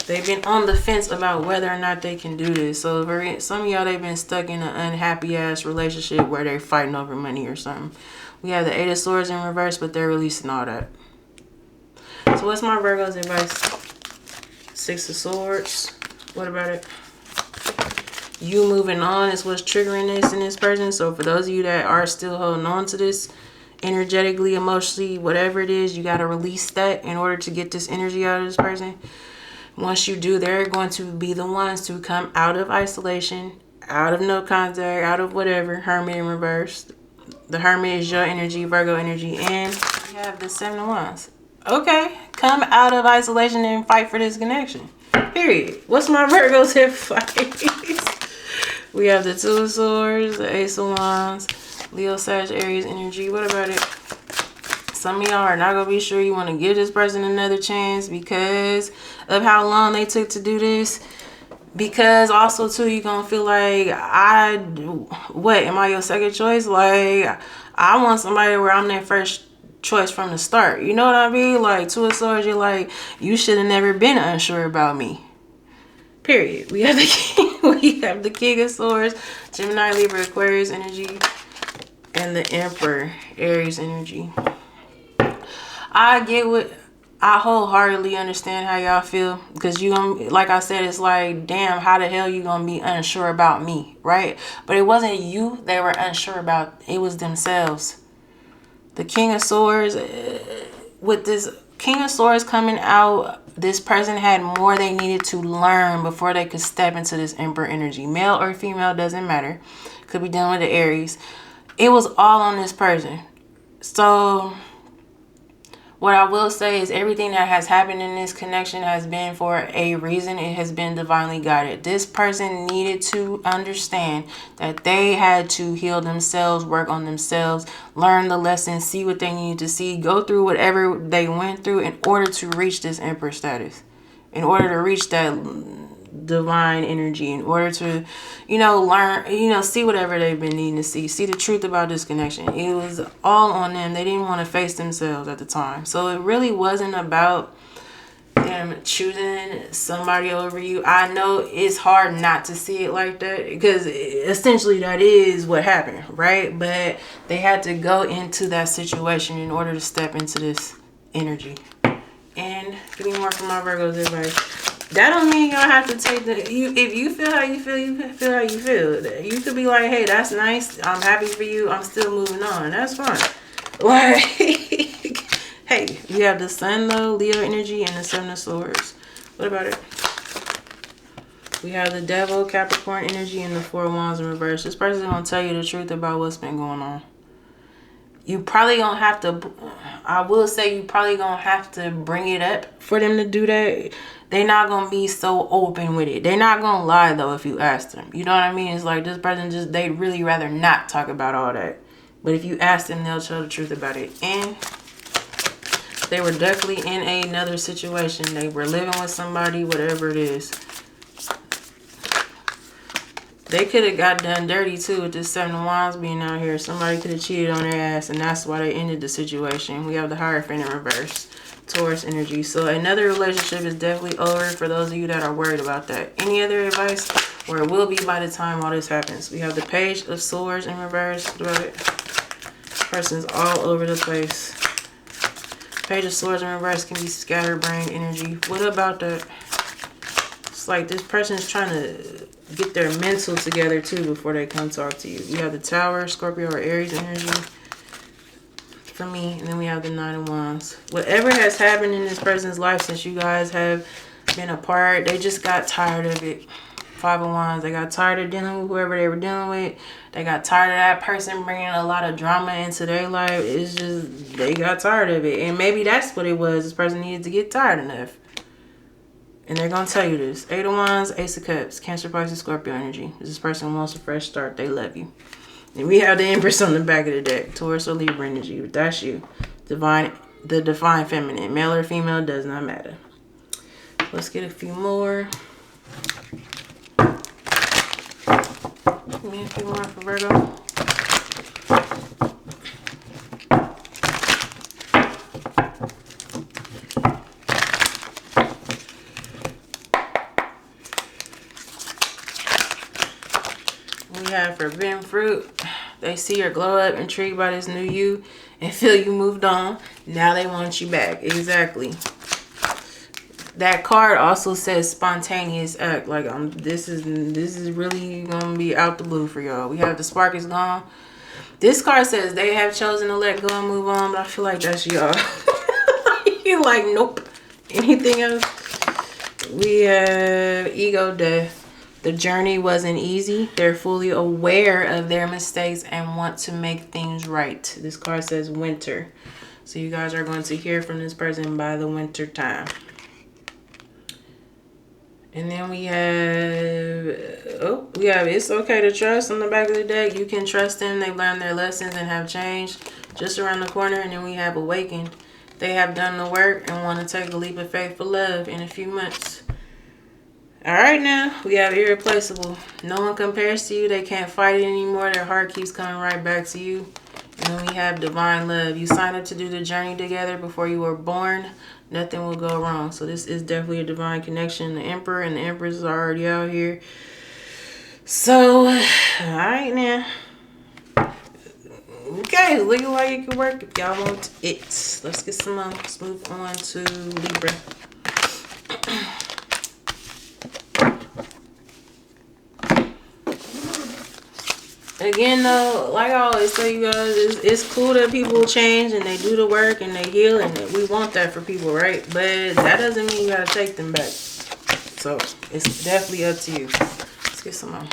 they've been on the fence about whether or not they can do this. So for some of y'all, they've been stuck in an unhappy ass relationship where they're fighting over money or something. We have the Eight of Swords in reverse, but they're releasing all that. So what's my Virgo's advice? Six of Swords. What about it? You moving on is what's triggering this in this person. So for those of you that are still holding on to this energetically, emotionally, whatever it is, you got to release that in order to get this energy out of this person. Once you do, they're going to be the ones to come out of isolation, out of no contact, out of whatever. Hermit in reverse. The Hermit is your energy, Virgo energy. And you have the Seven of Wands. Okay, come out of isolation and fight for this connection. Period. What's my Virgo's advice? We have the Two of Swords, the Ace of Wands, Leo, Sag, Aries energy. What about it? Some of y'all are not going to be sure you want to give this person another chance because of how long they took to do this. Because also, too, you're going to feel like, am I your second choice? Like, I want somebody where I'm their first choice from the start. You know what I mean? Like, Two of Swords, you're like, you should have never been unsure about me. Period. We have the King of Swords, Gemini, Libra, Aquarius energy, and the Emperor, Aries energy. I wholeheartedly understand how y'all feel because like I said, it's like, damn, how the hell you gonna be unsure about me, right? But it wasn't you they were unsure about. It was themselves. The King of Swords, with this King of Swords coming out, this person had more they needed to learn before they could step into this Emperor energy. Male or female, doesn't matter. Could be dealing with the Aries. It was all on this person. So What I will say is everything that has happened in this connection has been for a reason. It has been divinely guided. This person needed to understand that they had to heal themselves, work on themselves, learn the lessons, see what they needed to see, go through whatever they went through in order to reach this Emperor status, in order to reach that divine energy, in order to, learn, see whatever they've been needing to see the truth about this connection. It was all on them. They didn't want to face themselves at the time. So it really wasn't about them choosing somebody over you. I know it's hard not to see it like that, because essentially that is what happened, right? But they had to go into that situation in order to step into this energy. And give me more from my Virgos, everybody. That don't mean y'all have to take if you feel how you feel, you feel how you feel. You could be like, hey, that's nice. I'm happy for you. I'm still moving on. That's fine. Like, hey, you have the Sun, though, Leo energy, and the Seven of Swords. What about it? We have the Devil, Capricorn energy, and the Four of Wands in reverse. This person's going to tell you the truth about what's been going on. You probably gonna have to, I will say, you probably gonna have to bring it up for them to do that. They're not gonna be so open with it. They're not gonna lie, though, if you ask them. You know what I mean? It's like this person they'd really rather not talk about all that. But if you ask them, they'll tell the truth about it. And they were definitely in another situation. They were living with somebody, whatever it is. They could have got done dirty, too, with this Seven of Wands being out here. Somebody could have cheated on their ass, and that's why they ended the situation. We have the Hierophant in reverse. Taurus energy. So another relationship is definitely over for those of you that are worried about that. Any other advice? Or it will be by the time all this happens. We have the Page of Swords in reverse. What about it? This person's all over the place. Page of Swords in reverse can be scatterbrained energy. What about that? It's like this person's trying to get their mental together too before they come talk to you. We have the Tower, Scorpio or Aries energy for me, and then we have the Nine of Wands. Whatever has happened in this person's life since you guys have been apart, they just got tired of it. Five of Wands, they got tired of dealing with whoever they were dealing with. They got tired of that person bringing a lot of drama into their life. It's just, they got tired of it. And maybe that's what it was. This person needed to get tired enough. And they're going to tell you this. Eight of Wands, Ace of Cups, Cancer, Pisces, Scorpio energy. This person wants a fresh start. They love you. And we have the Empress on the back of the deck. Taurus or Libra energy. That's you. The divine feminine. Male or female does not matter. Let's get a few more. Give me a few more for Virgo. We have forbidden fruit. They see your glow up, intrigued by this new you, and feel you moved on. Now they want you back. Exactly. That card also says spontaneous act. Like this is really gonna be out the blue for y'all. We have the spark is gone. This card says they have chosen to let go and move on, but I feel like that's y'all. You're like, nope. Anything else? We have ego death. The journey wasn't easy. They're fully aware of their mistakes and want to make things right. This card says winter. So you guys are going to hear from this person by the winter time. And then we have it's okay to trust on the back of the deck. You can trust them. They've learned their lessons and have changed just around the corner. And then we have awakened. They have done the work and want to take a leap of faith for love in a few months. All right, now we have irreplaceable. No one compares to you. They can't fight it anymore. Their heart keeps coming right back to you. And then we have divine love. You signed up to do the journey together before you were born. Nothing will go wrong. So this is definitely a divine connection. The Emperor and the Empress are already out here. So, all right now. Okay, it's looking like it can work if y'all want it. Let's get some more. Let's move on to Libra. Again, though, like I always tell you guys, it's cool that people change and they do the work and they heal, and we want that for people, right? But that doesn't mean you gotta take them back. So it's definitely up to you. Let's get some more.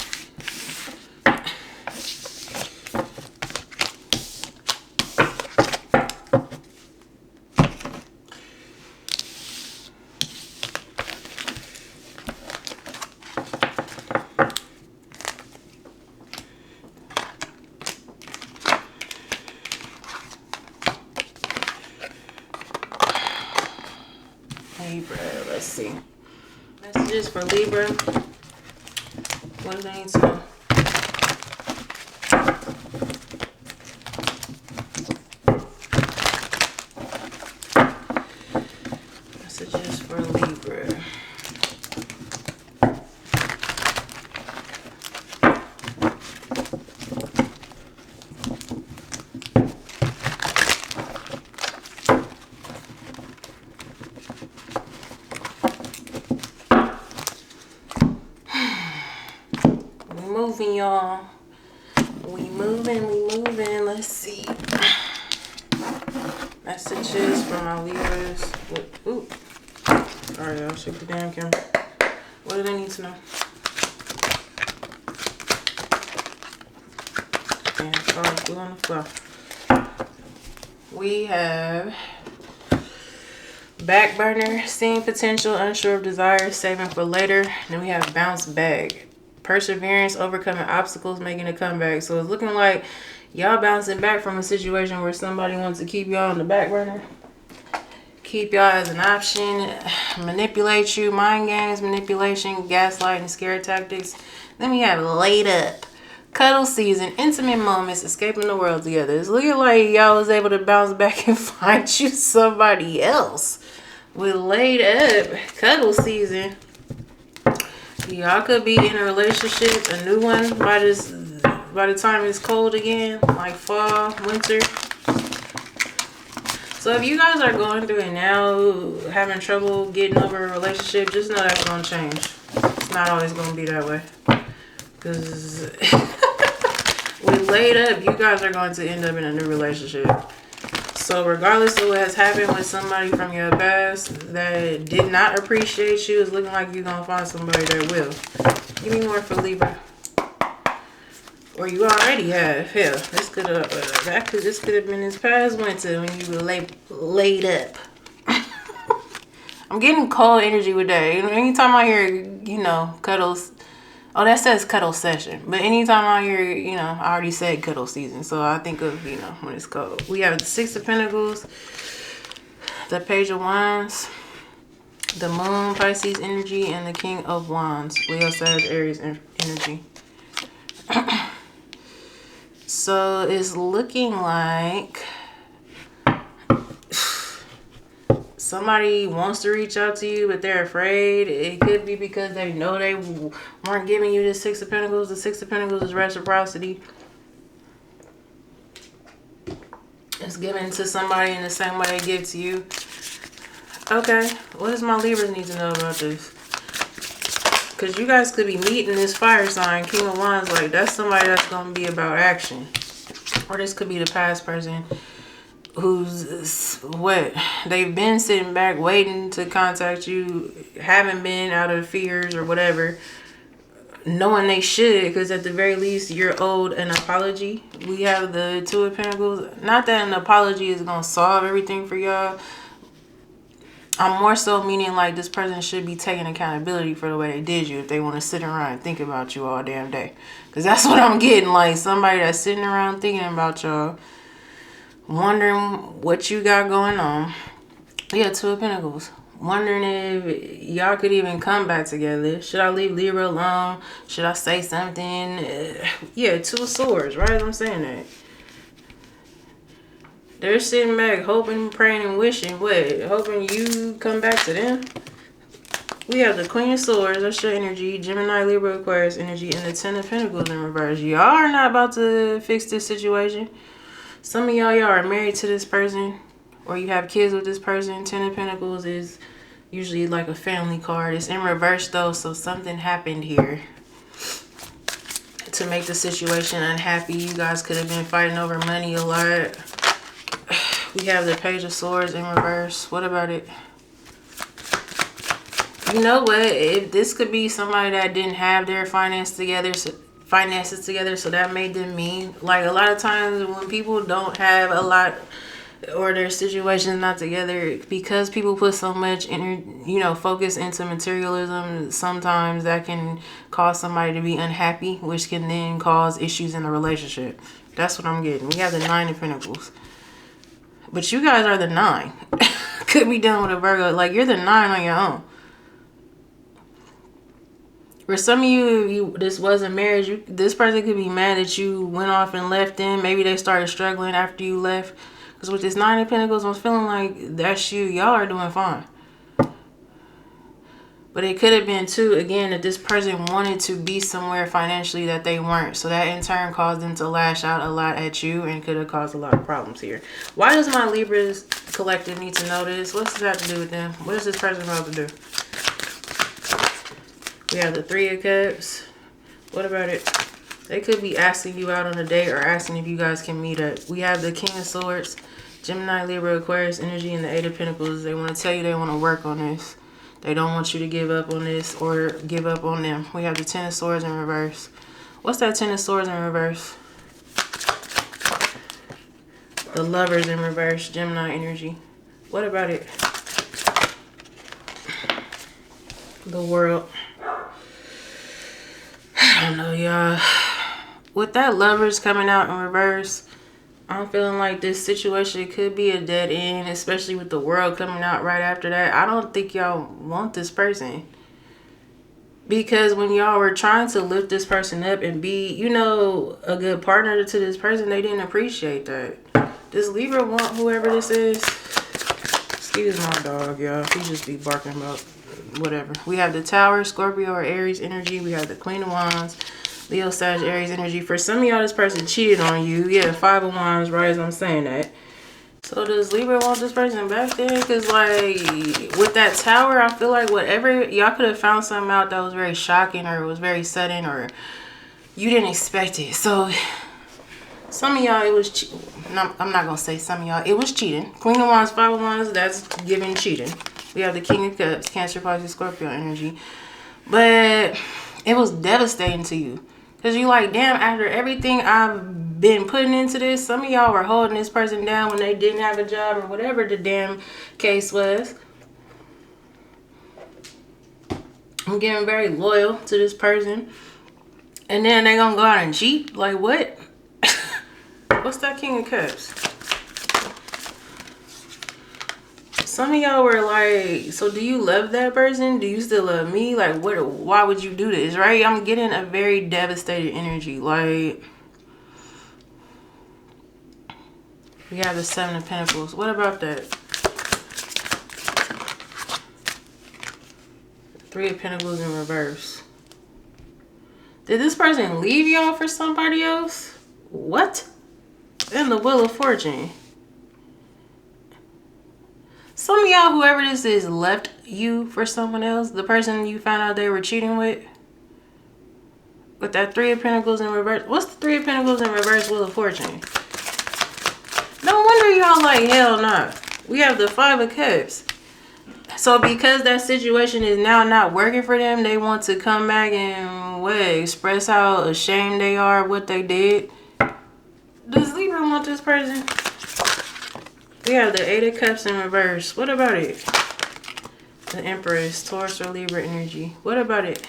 see. Messages for Libra. What do they need to know? Messages for Libra. Y'all, we moving. Let's see. Messages from my Libras. Ooh, sorry, y'all. Shook the damn camera. What do they need to know? And oh, glue on the floor. We have back burner, seeing potential, unsure of desire, saving for later. Then we have bounce back. Perseverance, overcoming obstacles, making a comeback. So it's looking like y'all bouncing back from a situation where somebody wants to keep y'all on the back burner. Keep y'all as an option. Manipulate you. Mind games, manipulation, gaslighting, scare tactics. Then we have laid up. Cuddle season, intimate moments, escaping the world together. It's looking like y'all was able to bounce back and find you somebody else. With laid up. Cuddle season. Y'all could be in a relationship, a new one, by the time it's cold again, like fall, winter. So if you guys are going through it now, having trouble getting over a relationship, just know that's going to change. It's not always going to be that way. Because with laid up, you guys are going to end up in a new relationship. So regardless of what has happened with somebody from your past that did not appreciate you, it's looking like you're going to find somebody that will. Give me more for Libra. Or you already have. Hell, this could have been this past winter when you were laid up. I'm getting cold energy with that. Anytime I hear, cuddles. Oh, that says cuddle session. But anytime I hear, I already said cuddle season. So I think of, when it's cold. We have the Six of Pentacles, the Page of Wands, the Moon, Pisces energy, and the King of Wands, Leo, Sag, Aries energy. So it's looking like somebody wants to reach out to you, but they're afraid. It could be because they know they weren't giving you the Six of Pentacles. The Six of Pentacles is reciprocity. It's given to somebody in the same way they give to you. Okay, what does my Libras need to know about this? Because you guys could be meeting this fire sign, King of Wands, like that's somebody that's going to be about action. Or this could be the past person who's they've been sitting back waiting to contact you, haven't been out of fears or whatever, knowing they should, because at the very least you're owed an apology. We have the Two of Pentacles. Not that an apology is gonna solve everything for y'all. I'm more so meaning like this person should be taking accountability for the way they did you if they want to sit around and think about you all damn day. Because that's what I'm getting, like somebody that's sitting around thinking about y'all, wondering what you got going on. Yeah, Two of Pentacles. Wondering if y'all could even come back together. Should I leave Libra alone? Should I say something? Yeah, Two of Swords, right? I'm saying that. They're sitting back hoping, praying, and wishing. What? Hoping you come back to them? We have the Queen of Swords. That's your energy. Gemini, Libra, Aquarius energy. And the Ten of Pentacles in reverse. Y'all are not about to fix this situation. Some of y'all are married to this person, or you have kids with this person. Ten of Pentacles is usually like a family card. It's in reverse though, so something happened here to make the situation unhappy. You guys could have been fighting over money a lot. We have the Page of Swords in reverse. What about it? You know what? If this could be somebody that didn't have their finances together, so that made them mean. Like a lot of times when people don't have a lot, or their situation's not together, because people put so much focus into materialism, sometimes that can cause somebody to be unhappy, which can then cause issues in the relationship. That's what I'm getting. We have the Nine of Pentacles. But you guys are the 9. Could be dealing with a Virgo. Like, you're the 9 on your own. For some of you, this wasn't marriage. This person could be mad that you went off and left them. Maybe they started struggling after you left. Because with this 9 of Pentacles, I'm feeling like that's you. Y'all are doing fine. But it could have been, too, again, that this person wanted to be somewhere financially that they weren't. So that, in turn, caused them to lash out a lot at you and could have caused a lot of problems here. Why does my Libras collective need to know this? What's this have to do with them? What is this person about to do? We have the 3 of Cups. What about it? They could be asking you out on a date or asking if you guys can meet up. We have the King of Swords, Gemini, Libra, Aquarius energy, and the 8 of Pentacles. They want to tell you they want to work on this. They don't want you to give up on this or give up on them. We have the 10 of Swords in reverse. What's that 10 of Swords in reverse? The Lovers in reverse, Gemini energy. What about it? The World. I don't know, y'all. With that Lovers coming out in reverse, I'm feeling like this situation could be a dead end, especially with the World coming out right after that. I don't think y'all want this person. Because when y'all were trying to lift this person up and be, you know, a good partner to this person, they didn't appreciate that. Does Libra want whoever this is? Excuse my dog, y'all. He just be barking about whatever. We have the Tower, Scorpio or Aries energy. We have the Queen of Wands, Leo, Sag, Aries energy. For some of y'all, this person cheated on you. Yeah, 5 of Wands, right as I'm saying that. So does Libra want this person back there? Because, like, with that Tower, I feel like whatever, y'all could have found something out that was very shocking or it was very sudden or you didn't expect it. So some of y'all, it was, no, I'm not going to say some of y'all, it was cheating. Queen of Wands, 5 of Wands, that's giving cheating. We have the King of Cups, Cancer, Pisces, Scorpio energy. But it was devastating to you. Because you like, damn, after everything I've been putting into this, some of y'all were holding this person down when they didn't have a job or whatever the damn case was. I'm getting very loyal to this person. And then they gonna go out and cheat? Like, what? What's that King of Cups? Some of y'all were like, so do you love that person? Do you still love me? Like, what? Why would you do this, right? I'm getting a very devastated energy. Like, we have the 7 of Pentacles. What about that? 3 of Pentacles in reverse. Did this person leave y'all for somebody else? What? And the Wheel of Fortune. Some of y'all, whoever this is, left you for someone else. The person you found out they were cheating with. With that 3 of Pentacles in reverse. What's the 3 of Pentacles in reverse, Wheel of Fortune? No wonder y'all like, hell nah. We have the 5 of Cups. So because that situation is now not working for them, they want to come back and what, express how ashamed they are of what they did. Does Libra want this person? We have the 8 of Cups in reverse. What about it? The Empress, Taurus or Libra energy. What about it?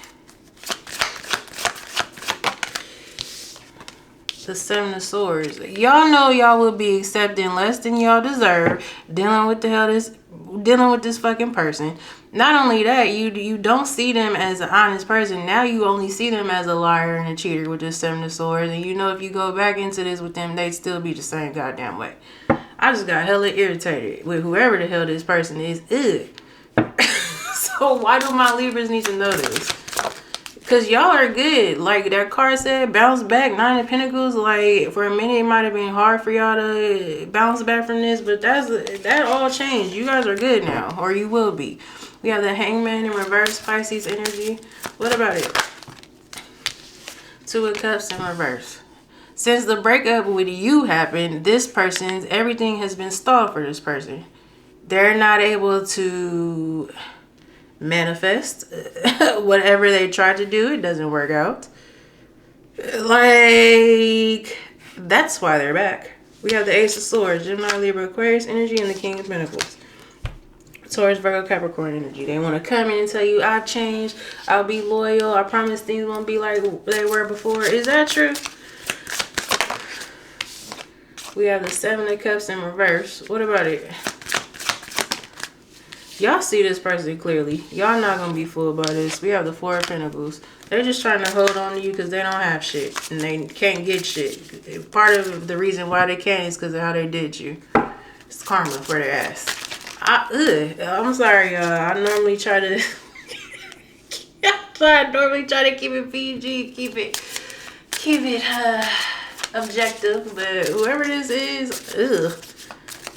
The 7 of Swords. Y'all know y'all will be accepting less than y'all deserve. Dealing with this fucking person. Not only that, you don't see them as an honest person. Now you only see them as a liar and a cheater with this 7 of Swords. And you know if you go back into this with them, they'd still be the same goddamn way. I just got hella irritated with whoever the hell this person is. Ugh. So why do my Libras need to know this? Because y'all are good. Like that card said, bounce back, 9 of Pentacles. Like for a minute, it might have been hard for y'all to bounce back from this. But that all changed. You guys are good now. Or you will be. We have the Hangman in reverse, Pisces energy. What about it? 2 of Cups in reverse. Since the breakup with you happened, everything has been stalled for this person. They're not able to manifest whatever they tried to do. It doesn't work out. Like, that's why they're back. We have the Ace of Swords, Gemini, Libra, Aquarius energy, and the King of Pentacles. Taurus, Virgo, Capricorn energy. They want to come in and tell you, I've changed. I'll be loyal. I promise things won't be like they were before. Is that true? We have the 7 of Cups in reverse. What about it? Y'all see this person clearly. Y'all not gonna be fooled by this. We have the Four of Pentacles. They're just trying to hold on to you because they don't have shit. And they can't get shit. Part of the reason why they can't is because of how they did you. It's karma for their ass. I'm sorry, y'all. I normally try to... I normally try to keep it PG. Keep it objective. But whoever this is,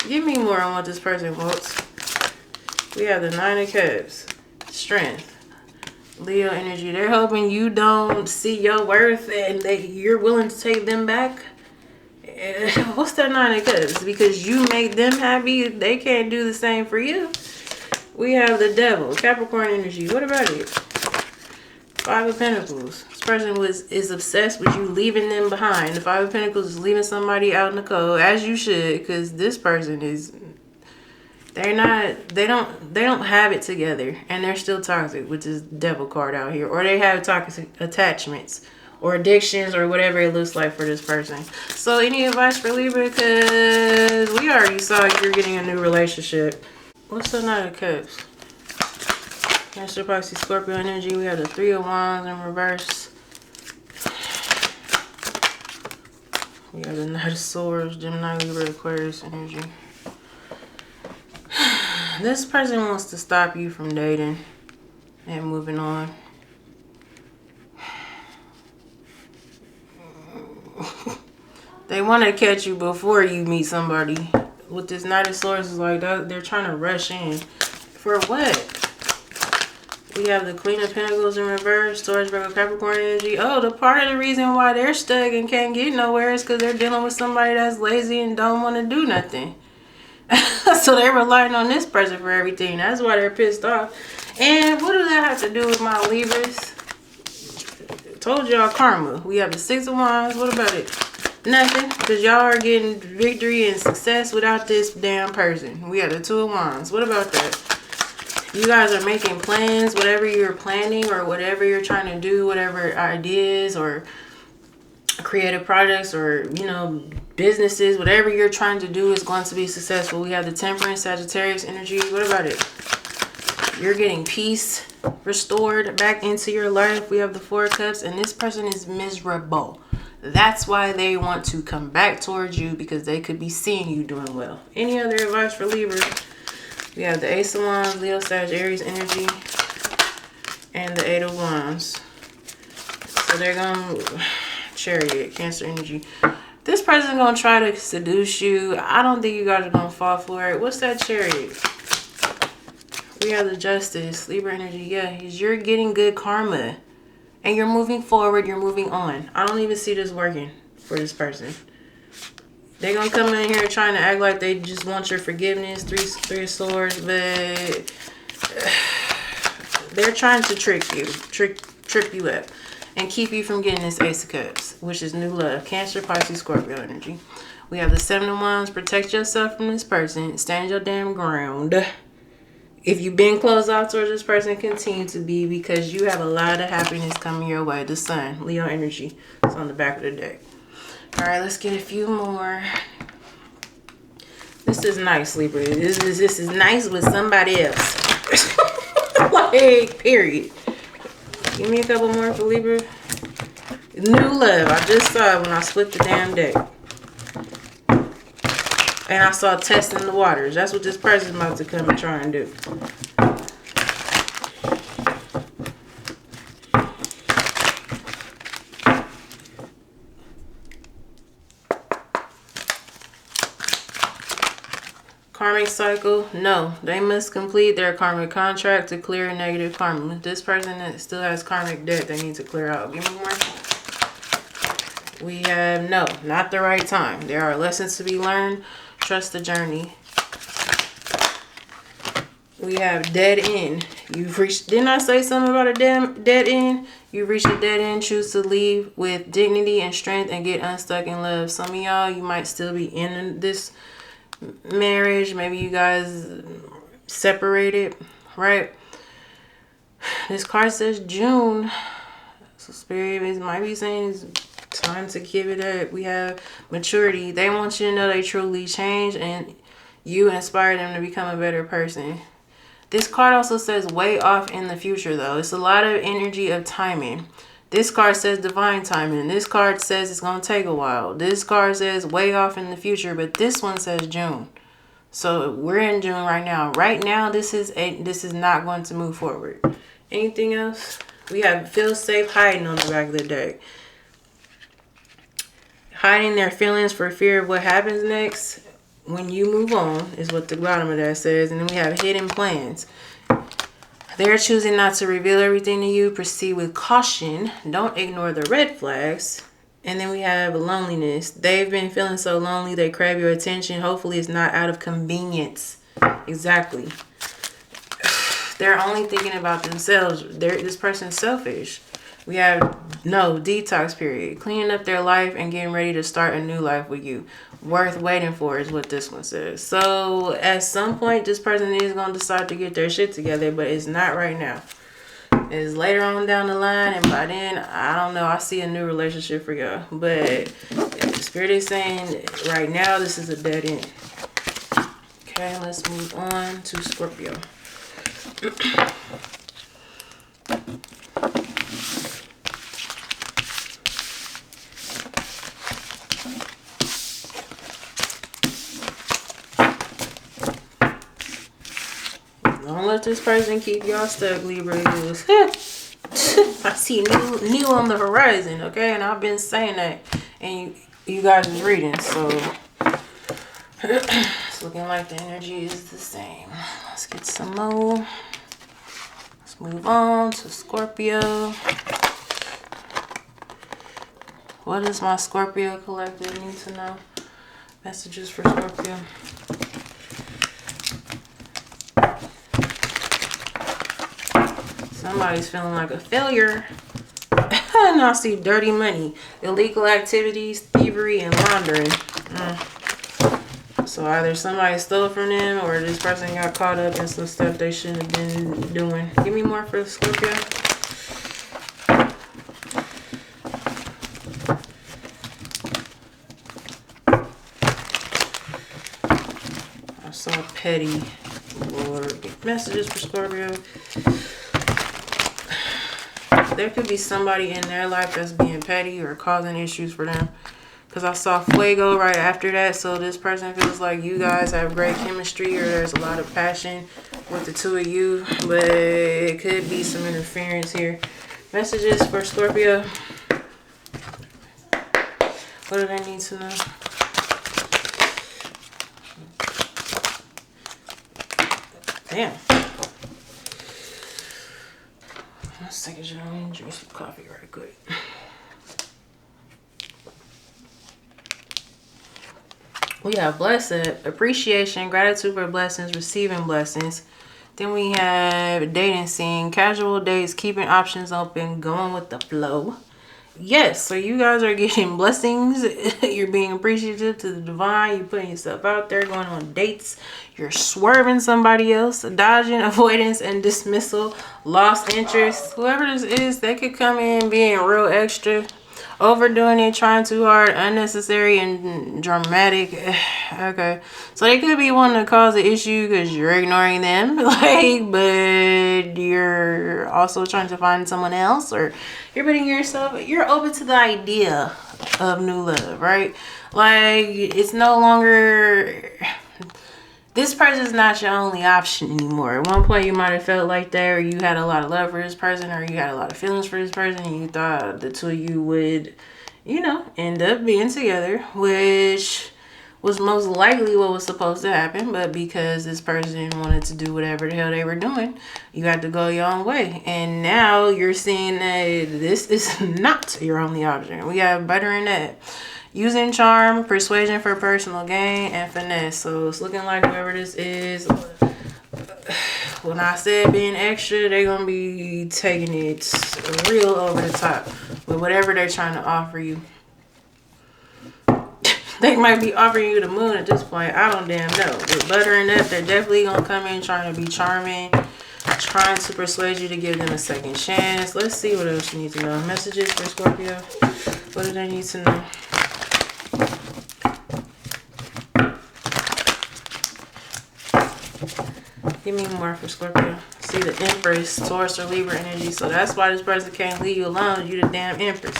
give me more on what this person wants. We have the Nine of Cups. Strength. Leo energy. They're hoping you don't see your worth and you're willing to take them back. What's that Nine of Cups? Because you make them happy, they can't do the same for you. We have the Devil. Capricorn energy. What about it? Five of Pentacles. This person is obsessed with you leaving them behind. The Five of Pentacles is leaving somebody out in the cold, as you should, because this person is... They don't have it together, and they're still toxic with this Devil card out here, or they have toxic attachments or addictions or whatever it looks like for this person. So any advice for Libra? Because we already saw you're getting a new relationship. What's the Knight of Cups? Cancer, Pisces, Scorpio energy. We have the Three of Wands in reverse. We have the Knight of Swords, Gemini, Libra, Aquarius energy. This person wants to stop you from dating and moving on. They want to catch you before you meet somebody. With this Knight of Swords, is like that, they're trying to rush in. For what? We have the Queen of Pentacles in reverse, Taurus, Virgo, Capricorn energy. Oh, the part of the reason why they're stuck and can't get nowhere is because they're dealing with somebody that's lazy and don't want to do nothing. So they're relying on this person for everything. That's why they're pissed off. And what does that have to do with my Libras? Told y'all karma. We have the Six of Wands. What about it? Nothing. Because y'all are getting victory and success without this damn person. We have the Two of Wands. What about that? You guys are making plans. Whatever you're planning or whatever you're trying to do, whatever ideas or creative projects or, you know, businesses, whatever you're trying to do is going to be successful. We have the Temperance, Sagittarius energy. What about it? You're getting peace restored back into your life. We have the Four of Cups, and this person is miserable. That's why they want to come back towards you, because they could be seeing you doing well. Any other advice for Libra? We have the Ace of Wands, Leo, Sag, Aries energy, and the Eight of Wands. So they're going to... Chariot, Cancer energy. This person's going to try to seduce you. I don't think you guys are going to fall for it. What's that Chariot? We have the Justice, Libra energy. Yeah, you're getting good karma. And you're moving forward. You're moving on. I don't even see this working for this person. They're going to come in here trying to act like they just want your forgiveness. Three of Swords. But they're trying to trick you. Trip you up. And keep you from getting this Ace of Cups, which is new love. Cancer, Pisces, Scorpio energy. We have the Seven of Wands. Protect yourself from this person. Stand your damn ground. If you've been closed off towards this person, continue to be, because you have a lot of happiness coming your way. The Sun, Leo energy. It's on the back of the deck. All right, let's get a few more. This is nice, Libra. This is nice with somebody else. Like, period. Give me a couple more for Libra. New love. I just saw it when I split the damn deck. And I saw testing the waters. That's what this person's about to come and try and do. Karmic cycle. No, they must complete their karmic contract to clear negative karma. This person that still has karmic debt, they need to clear out. Give me more. We have no, not the right time. There are lessons to be learned. Trust the journey. We have dead end. You've reached, didn't I say something about a dead end? You've reached a dead end. Choose to leave with dignity and strength and get unstuck in love. Some of y'all, you might still be in this marriage. Maybe you guys separated, right? This card says June. So Spirit might be saying it's time to give it up. We have maturity. They want you to know they truly changed and you inspire them to become a better person. This card also says way off in the future, though. It's a lot of energy of timing. This card says divine timing. This card says it's going to take a while. This card says way off in the future, but this one says June. So we're in June right now. Right now, this is not going to move forward. Anything else? We have feel safe hiding on the back of the deck. Hiding their feelings for fear of what happens next when you move on is what the bottom of that says. And then we have hidden plans. They're choosing not to reveal everything to you. Proceed with caution. Don't ignore the red flags. And then we have loneliness. They've been feeling so lonely. They crave your attention. Hopefully it's not out of convenience. Exactly. They're only thinking about themselves. This person's selfish. We have no detox period. Cleaning up their life and getting ready to start a new life with you. Worth waiting for is what this one says. So at some point, this person is going to decide to get their shit together, but it's not right now. It's later on down the line, and by then, I don't know. I see a new relationship for y'all. But the Spirit is saying right now, this is a dead end. Okay, let's move on to Scorpio. Don't let this person keep y'all stuck, Libra. I see new on the horizon, okay? And I've been saying that, and you guys is reading, so it's looking like the energy is the same. Let's get some more. Let's move on to Scorpio. What does my Scorpio collective need to know? Messages for Scorpio. Somebody's feeling like a failure. And I see dirty money, illegal activities, thievery, and laundering. So either somebody stole from them or this person got caught up in some stuff they shouldn't have been doing. Give me more for Scorpio. I saw petty. Lord, messages for Scorpio. There could be somebody in their life that's being petty or causing issues for them. Because I saw Fuego right after that. So this person feels like you guys have great chemistry or there's a lot of passion with the two of you. But it could be some interference here. Messages for Scorpio. What do they need to know? Damn. Let's take a shot and drink some coffee right quick. We have blessed, appreciation, gratitude for blessings, receiving blessings. Then we have dating scene, casual dates, keeping options open, going with the flow. Yes, so you guys are getting blessings. You're being appreciative to the divine. You're putting yourself out there, going on dates. You're swerving somebody else, dodging, avoidance, and dismissal, lost interest. Whoever this is, they could come in being real extra, overdoing it, trying too hard, unnecessary and dramatic. Okay, so they could be wanting to cause an issue because you're ignoring them, but you're also trying to find someone else, or you're putting yourself, you're open to the idea of new love, right? Like, it's no longer, this person's not your only option anymore. At one point, you might have felt like that, or you had a lot of love for this person, or you had a lot of feelings for this person, and you thought the two of you would, end up being together, which was most likely what was supposed to happen. But because this person wanted to do whatever the hell they were doing, you had to go your own way. And now you're seeing that this is not your only option. We have better than that. Using charm, persuasion for personal gain, and finesse. So it's looking like whoever this is, when I said being extra, they're going to be taking it real over the top with whatever they're trying to offer you. They might be offering you the moon at this point. I don't damn know. With buttering up, they're definitely going to come in trying to be charming, trying to persuade you to give them a second chance. Let's see what else you need to know. Messages for Scorpio. What do they need to know? Give me more for Scorpio. See the Empress, Taurus or Libra energy. So that's why this person can't leave you alone. You the damn Empress.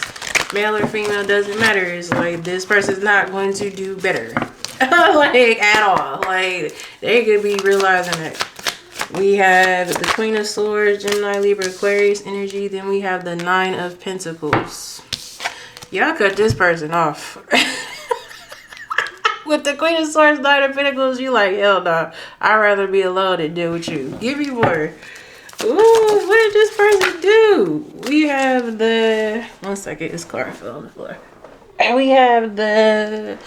Male or female, doesn't matter. It's like this person's not going to do better. Like at all. Like they could be realizing that. We have the Queen of Swords, Gemini, Libra, Aquarius energy. Then we have the Nine of Pentacles. Y'all cut this person off. With the Queen of Swords, Nine of Pentacles, you like, hell no. I'd rather be alone than deal with you. Give me more. Ooh, what did this person do? We have the... One second, this card fell on the floor. And we have the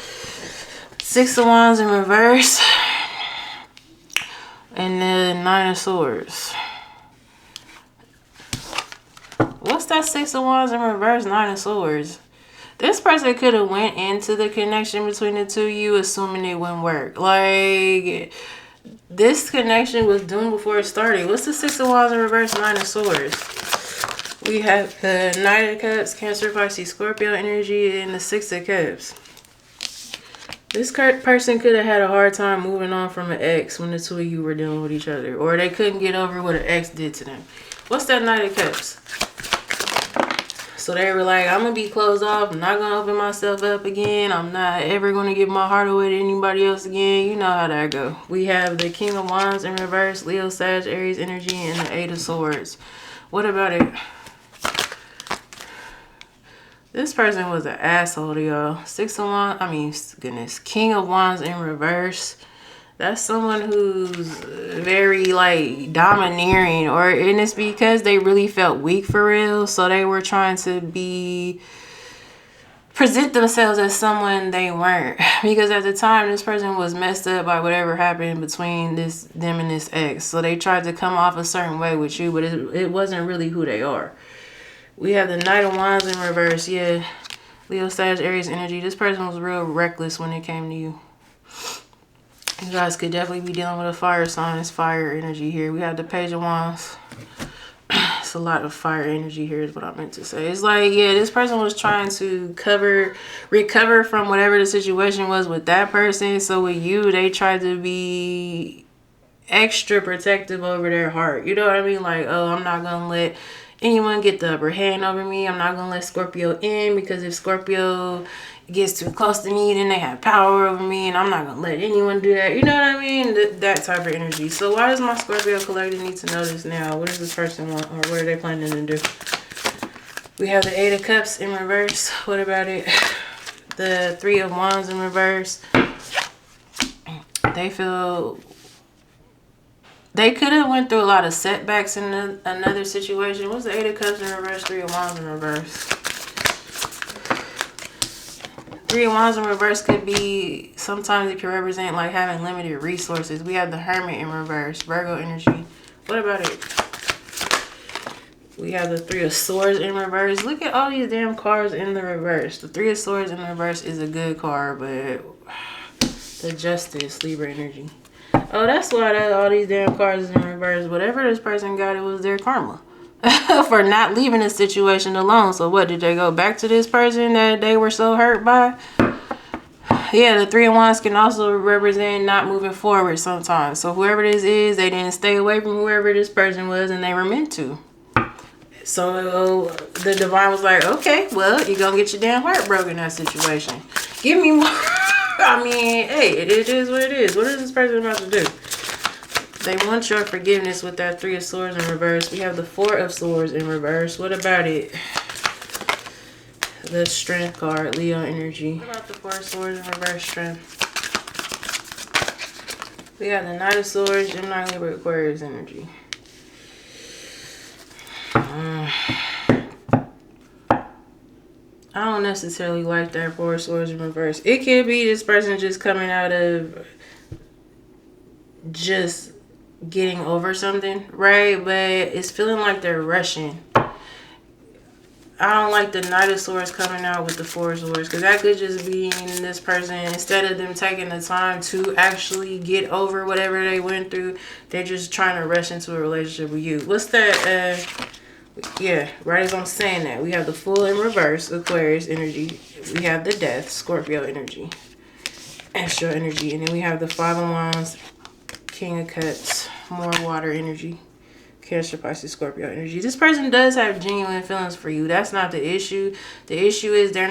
Six of Wands in reverse. And the Nine of Swords. What's that Six of Wands in reverse, Nine of Swords? This person could have went into the connection between the two of you assuming it wouldn't work. Like, this connection was doomed before it started. What's the Six of Wands in reverse, Nine of Swords? We have the Knight of Cups, Cancer, Pisces, Scorpio energy, and the Six of Cups. This person could have had a hard time moving on from an ex when the two of you were dealing with each other. Or they couldn't get over what an ex did to them. What's that Knight of Cups? So they were like, I'm going to be closed off. I'm not going to open myself up again. I'm not ever going to give my heart away to anybody else again. You know how that go. We have the King of Wands in reverse, Leo, Sag, Aries energy, and the Eight of Swords. What about it? This person was an asshole to y'all. Six of Wands, I mean, goodness. King of Wands in reverse. That's someone who's very, like, domineering. And it's because they really felt weak for real. So they were trying to present themselves as someone they weren't. Because at the time, this person was messed up by whatever happened between them and this ex. So they tried to come off a certain way with you. But it wasn't really who they are. We have the Knight of Wands in reverse. Yeah. Leo, Sag, Aries energy. This person was real reckless when it came to you. You guys could definitely be dealing with a fire sign. It's fire energy here. We have the Page of Wands. It's a lot of fire energy here is what I meant to say. It's like, yeah, this person was trying to recover from whatever the situation was with that person. So with you, they tried to be extra protective over their heart. You know what I mean? Like, oh, I'm not going to let anyone get the upper hand over me. I'm not going to let Scorpio in because if Scorpio gets too close to me, then they have power over me, and I'm not going to let anyone do that. You know what I mean? That type of energy. So why does my Scorpio collective need to know this now? What does this person want, or what are they planning to do? We have the Eight of Cups in reverse. What about it? The Three of Wands in reverse. They feel... They could have went through a lot of setbacks in another situation. What's the Eight of Cups in reverse? Three of Wands in reverse. Three of Wands in reverse could be, sometimes it can represent like having limited resources. We have the Hermit in reverse, Virgo energy. What about it? We have the Three of Swords in reverse. Look at all these damn cards in the reverse. The Three of Swords in reverse is a good card, but the Justice, Libra energy. Oh, that's why all these damn cards is in reverse. Whatever this person got, it was their karma. For not leaving the situation alone. So what, did they go back to this person that they were so hurt by? Yeah, the Three of Wands can also represent not moving forward sometimes. So whoever this is, they didn't stay away from whoever this person was and they were meant to. So the divine was like, okay, well, you're going to get your damn heart broken in that situation. Give me more. I mean, hey, it is what it is. What is this person about to do? They want your forgiveness with that Three of Swords in reverse. We have the Four of Swords in reverse. What about it? The Strength card, Leo energy. What about the Four of Swords in reverse, Strength? We have the Knight of Swords, Gemini, Libra, Aquarius energy. I don't necessarily like that Four of Swords in reverse. It could be this person just coming out of just getting over something, right? But it's feeling like they're rushing. I don't like the Knight of Swords coming out with the Four of Swords, because that could just be this person, instead of them taking the time to actually get over whatever they went through, they're just trying to rush into a relationship with you. What's that? Yeah, right as I'm saying that, we have the Fool in reverse, Aquarius energy. We have the Death, Scorpio energy, Astro energy, and then we have the Five of Wands, King of Cups. more water energy. Cancer, Pisces, Scorpio energy. This person does have genuine feelings for you. That's not the issue. The issue is they're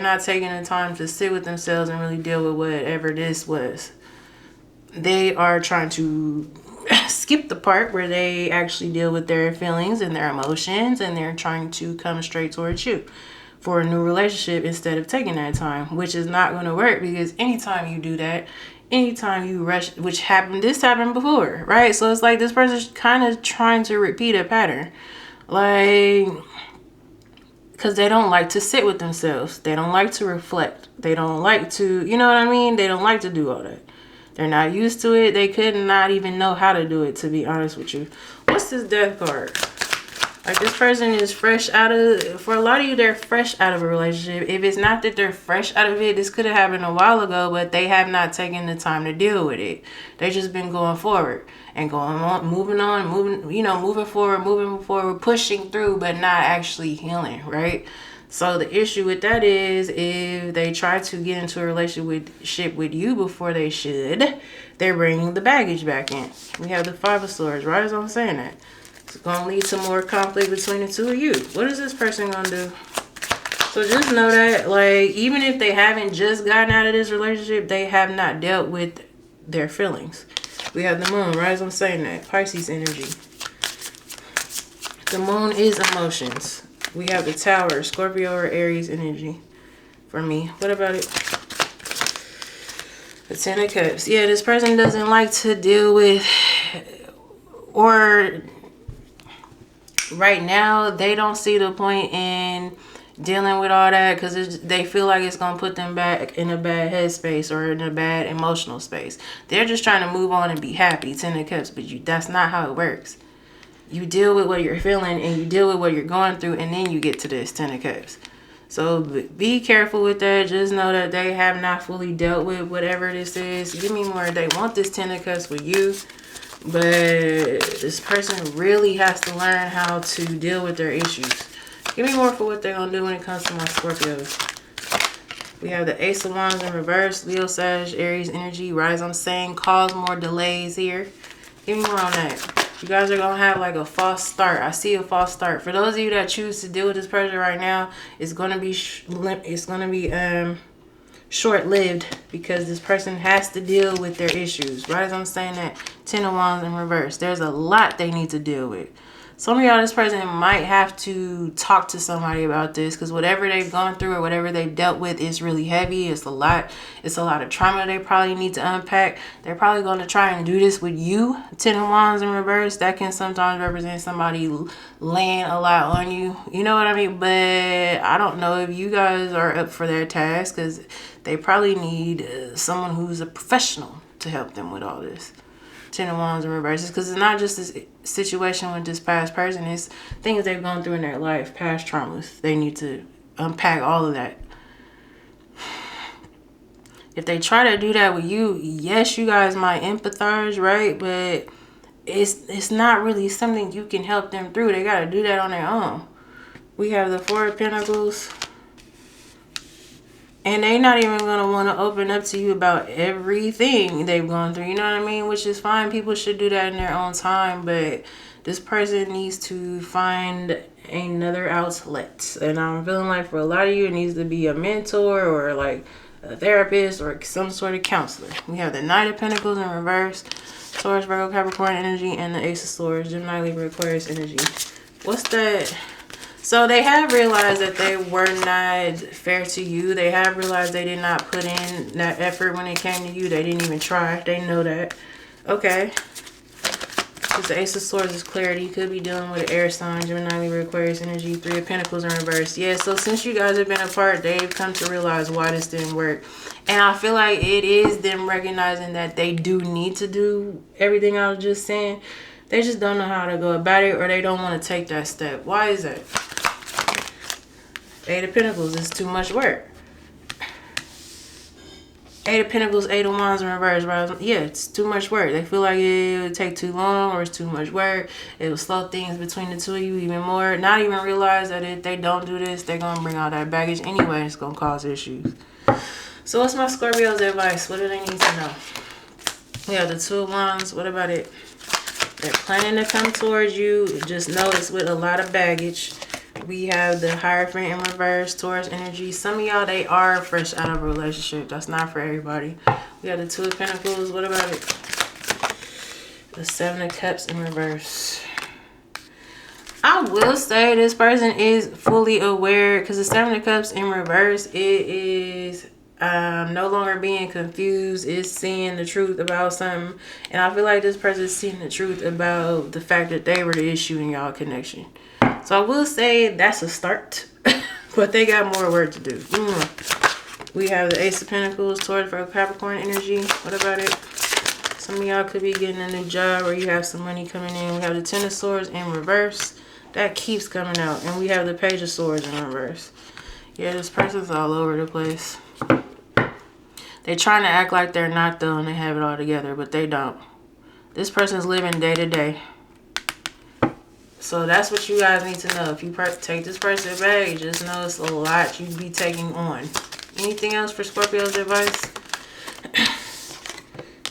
not taking the time to sit with themselves and really deal with whatever this was. They are trying to skip the part where they actually deal with their feelings and their emotions, and they're trying to come straight towards you for a new relationship instead of taking that time, which is not going to work, because anytime you do that, anytime you rush, this happened before, right? So it's like this person's kind of trying to repeat a pattern, like, because they don't like to sit with themselves. They don't like to reflect. They don't like to, you know what I mean? They don't like to do all that. They're not used to it. They could not even know how to do it, to be honest with you. What's this Death card? Like, this person is fresh out of, for a lot of you, they're fresh out of a relationship. If it's not that they're fresh out of it, this could have happened a while ago, but they have not taken the time to deal with it. They just been going forward and going on, moving forward, pushing through, but not actually healing, right? So the issue with that is, if they try to get into a relationship with you before they should, they're bringing the baggage back in. We have the Five of Swords, right? As I'm saying that. It's going to lead to more conflict between the two of you. What is this person going to do? So just know that, like, even if they haven't just gotten out of this relationship, they have not dealt with their feelings. We have the Moon, right? As I'm saying that. Pisces energy. The Moon is emotions. We have the Tower, Scorpio or Aries energy for me. What about it? The Ten of Cups. Yeah, this person doesn't like to deal with, or right now, they don't see the point in dealing with all that, because they feel like it's going to put them back in a bad headspace or in a bad emotional space. They're just trying to move on and be happy, Ten of Cups, but that's not how it works. You deal with what you're feeling and you deal with what you're going through, and then you get to this Ten of Cups. So be careful with that. Just know that they have not fully dealt with whatever this is. Give me more. They want this Ten of Cups with you. But this person really has to learn how to deal with their issues. Give me more for what they're going to do when it comes to my Scorpios. We have the Ace of Wands in reverse. Leo, Sag, Aries energy. Rise, I'm saying, cause more delays here. Give me more on that. You guys are going to have like a false start. I see a false start. For those of you that choose to deal with this person right now, it's going to be short-lived, because this person has to deal with their issues. Right as I'm saying that, Ten of Wands in reverse. There's a lot they need to deal with. Some of y'all, this person might have to talk to somebody about this, because whatever they've gone through or whatever they've dealt with is really heavy. It's a lot. It's a lot of trauma they probably need to unpack. They're probably going to try and do this with you. Ten of Wands in reverse. That can sometimes represent somebody laying a lot on you. You know what I mean? But I don't know if you guys are up for their task, because they probably need someone who's a professional to help them with all this. Ten of Wands in reverse, because it's not just this situation with this past person. It's things they've gone through in their life, past traumas. They need to unpack all of that. If they try to do that with you, yes, you guys might empathize, right? But it's not really something you can help them through. They got to do that on their own. We have the Four of Pentacles. And they're not even going to want to open up to you about everything they've gone through. You know what I mean? Which is fine. People should do that in their own time. But this person needs to find another outlet. And I'm feeling like for a lot of you, it needs to be a mentor or like a therapist or some sort of counselor. We have the Knight of Pentacles in reverse. Taurus, Virgo, Capricorn energy. And the Ace of Swords, Gemini, Libra, Aquarius energy. What's that? So they have realized that they were not fair to you. They have realized they did not put in that effort when it came to you. They didn't even try. They know that. Okay. Because the Ace of Swords is clarity. You could be dealing with an air sign, Gemini, Libra, Aquarius energy. Three of Pentacles in reverse. Yeah, so since you guys have been apart, they've come to realize why this didn't work. And I feel like it is them recognizing that they do need to do everything I was just saying. They just don't know how to go about it, or they don't want to take that step. Why is that? Eight of Pentacles is too much work. Eight of Pentacles, Eight of Wands in reverse, right? Yeah, it's too much work. They feel like it would take too long, or it's too much work. It will slow things between the two of you even more. Not even realize that if they don't do this, they're going to bring all that baggage anyway. It's going to cause issues. So what's my Scorpio's advice? What do they need to know? We have the Two of Wands. What about it? They're planning to come towards you. Just know it's with a lot of baggage. We have the Hierophant in reverse, Taurus energy. Some of y'all, they are fresh out of a relationship. That's not for everybody. We have the Two of Pentacles. What about it? The Seven of Cups in reverse. I will say this person is fully aware, because the Seven of Cups in reverse, it is no longer being confused. It's seeing the truth about something. And I feel like this person is seeing the truth about the fact that they were the issue in y'all connection. So I will say that's a start, but they got more work to do. We have the Ace of Pentacles, Taurus, Virgo, Capricorn energy. What about it? Some of y'all could be getting a new job, or you have some money coming in. We have the Ten of Swords in reverse. That keeps coming out. And we have the Page of Swords in reverse. Yeah, this person's all over the place. They're trying to act like they're not, though, and they have it all together, but they don't. This person's living day to day. So that's what you guys need to know. If you take this person back, just know it's a lot you'd be taking on. Anything else for Scorpio's advice?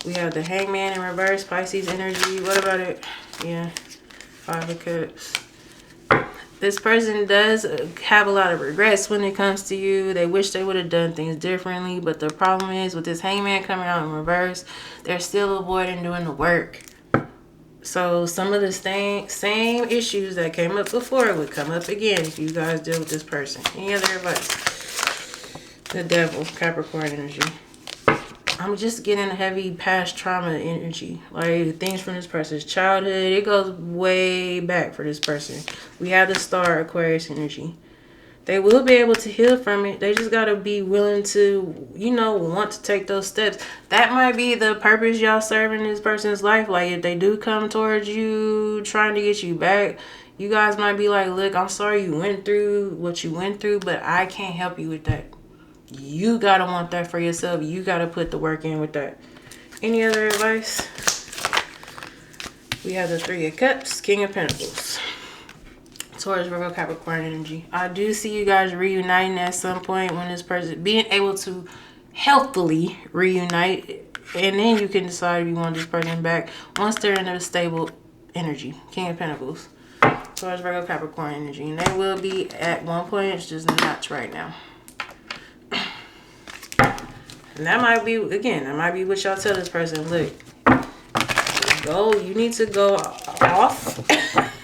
We have the Hangman in reverse, Pisces energy. What about it? Yeah, Five of Cups. This person does have a lot of regrets when it comes to you. They wish they would have done things differently. But the problem is, with this Hangman coming out in reverse, they're still avoiding doing the work. So some of the same issues that came up before would come up again if you guys deal with this person. Any other advice? The Devil, Capricorn energy. I'm just getting a heavy past trauma energy. Like things from this person's childhood. It goes way back for this person. We have the Star, Aquarius energy. They will be able to heal from it. They just got to be willing to, you know, want to take those steps. That might be the purpose y'all serving this person's life. Like, if they do come towards you, trying to get you back, you guys might be like, look, I'm sorry you went through what you went through, but I can't help you with that. You got to want that for yourself. You got to put the work in with that. Any other advice? We have the Three of Cups, King of Pentacles. Taurus, Virgo, Capricorn energy. I do see you guys reuniting at some point, when this person being able to healthily reunite, and then you can decide if you want this person back once they're in a stable energy. King of Pentacles, Taurus, Virgo, Capricorn energy, and they will be at one point. It's just not right now. And that might be, again, that might be what y'all tell this person. Look, you need to go off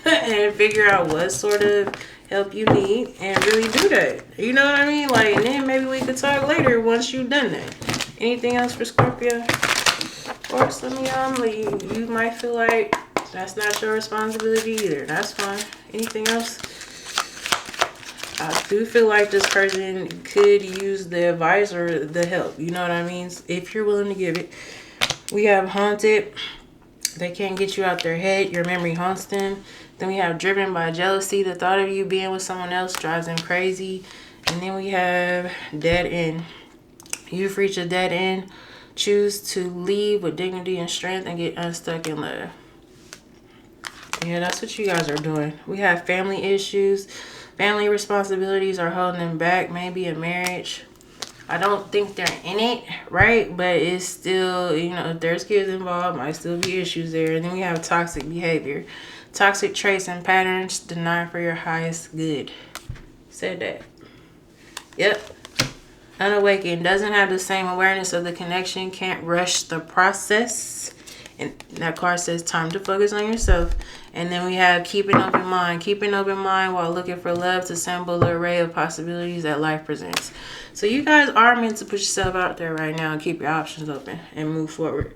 and figure out what sort of help you need and really do that. You know what I mean? Like, and then maybe we could talk later once you've done that. Anything else for Scorpio? Or some of y'all, you might feel like that's not your responsibility either. That's fine. Anything else? I do feel like this person could use the advice or the help. You know what I mean? If you're willing to give it. We have Haunted. They can't get you out their head. Your memory haunts them. Then we have Driven by Jealousy. The thought of you being with someone else drives them crazy. And then we have Dead End. You've reached a dead end. Choose to leave with dignity and strength and get unstuck in love. Yeah, that's what you guys are doing. We have family issues. Family responsibilities are holding them back. Maybe a marriage. I don't think they're in it, right? But it's still, you know, if there's kids involved, might still be issues there. And then we have toxic behavior. Toxic traits and patterns denied for your highest good. Said that. Yep. Unawakened. Doesn't have the same awareness of the connection. Can't rush the process. And that card says time to focus on yourself. And then we have keep an open mind. Keep an open mind while looking for love to assemble the array of possibilities that life presents. So you guys are meant to put yourself out there right now and keep your options open and move forward.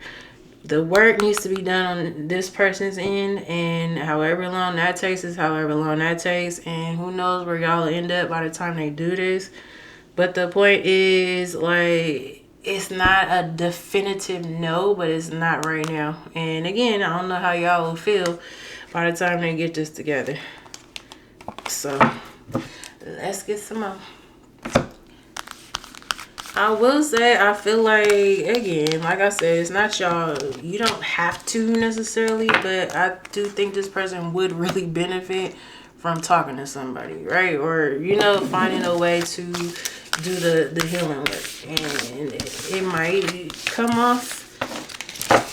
The work needs to be done on this person's end, and however long that takes is however long that takes. And who knows where y'all end up by the time they do this. But the point is, like, it's not a definitive no, but it's not right now. And again, I don't know how y'all will feel by the time they get this together. So let's get some more. I will say, I feel like, again, like I said, it's not y'all. You don't have to necessarily, but I do think this person would really benefit from talking to somebody, right? Or, you know, finding a way to do the healing work. And it might come off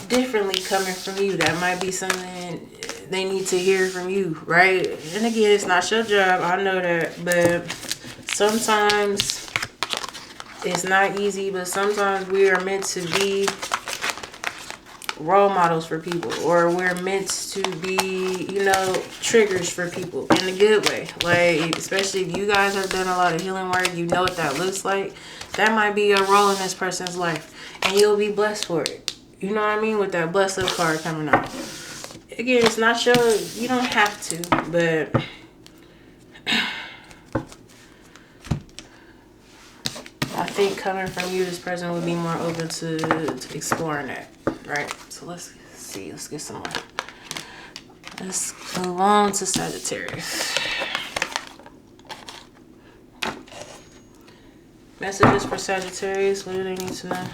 differently coming from you. That might be something they need to hear from you, right? And again, it's not your job, I know that, but sometimes it's not easy, but sometimes we are meant to be role models for people, or we're meant to be, you know, triggers for people in a good way. Like, especially if you guys have done a lot of healing work, you know what that looks like. That might be a role in this person's life, and you'll be blessed for it. You know what I mean? With that blessed up card coming out. Again, it's not your, you don't have to, but I think coming from you, this person would be more open to exploring that, right? So let's see. Let's get some more. Let's move on to Sagittarius. Messages for Sagittarius. What do they need to know?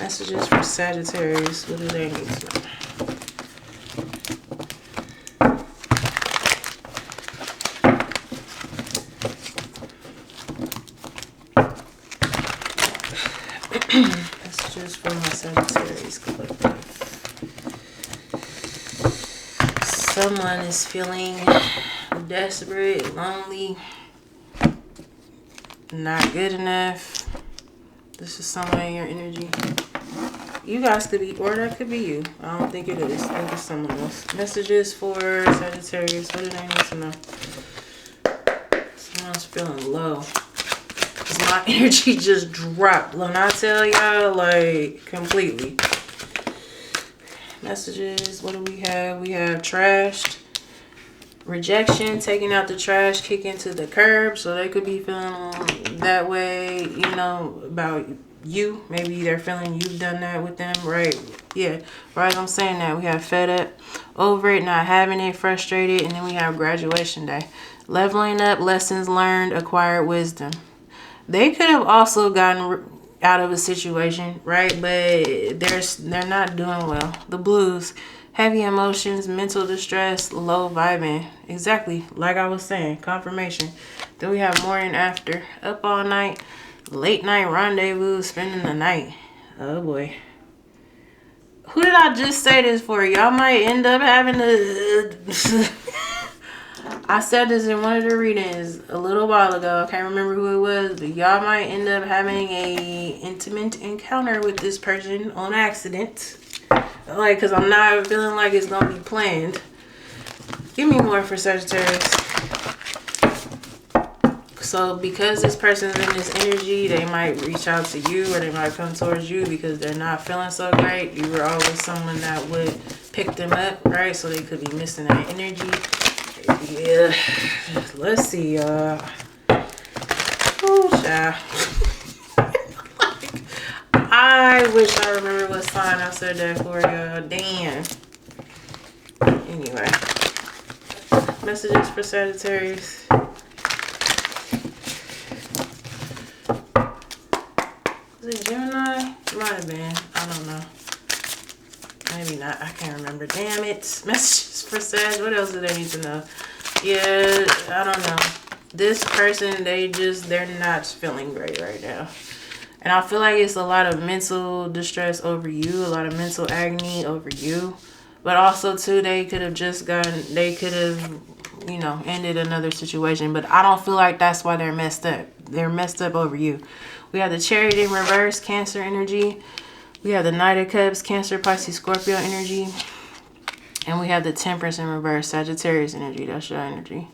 Messages for Sagittarius. What do they need to know? Messages for my Sagittarius collective. Someone is feeling desperate, lonely, not good enough. This is someone in your energy. You guys could be, or that could be you. I don't think it is. I think it's someone else. Messages for Sagittarius. What do they need to know? Someone's feeling low. Because my energy just dropped. When I tell y'all, like, completely. Messages. What do we have? We have trashed. Rejection. Taking out the trash. Kicking to the curb. So they could be feeling that way, you know, about you. Maybe they're feeling you've done that with them, right? Yeah, right. I'm saying that. We have fed up, over it, not having it, frustrated, and then we have graduation day. Leveling up, lessons learned, acquired wisdom. They could have also gotten out of a situation, right? But they're not doing well. The blues, heavy emotions, mental distress, low vibing. Exactly, like I was saying, confirmation. Then we have morning after, up all night, late night rendezvous, spending the night. Oh boy. Who did I just say this for? Y'all might end up having to... I said this in one of the readings a little while ago. I can't remember who it was, but y'all might end up having a intimate encounter with this person on accident. Like, because I'm not feeling like it's going to be planned. Give me more for Sagittarius. So because this person's in this energy, they might reach out to you, or they might come towards you because they're not feeling so great. You were always someone that would pick them up, right? So they could be missing that energy. Yeah. Let's see, y'all. Oh, child. I wish I remember what sign I said that for, y'all. Damn. Anyway. Messages for Sagittarius. Was it Gemini? It might have been. I don't know. Maybe not. I can't remember. Damn it. Messages for Sag. What else do they need to know? Yeah, I don't know. This person, they're not feeling great right now. And I feel like it's a lot of mental distress over you, a lot of mental agony over you. But also, too, they could have, you know, ended another situation. But I don't feel like that's why they're messed up. They're messed up over you. We have the Chariot in reverse, Cancer energy. We have the Knight of Cups, Cancer, Pisces, Scorpio energy. And we have the Temperance in reverse, Sagittarius energy. That's your energy.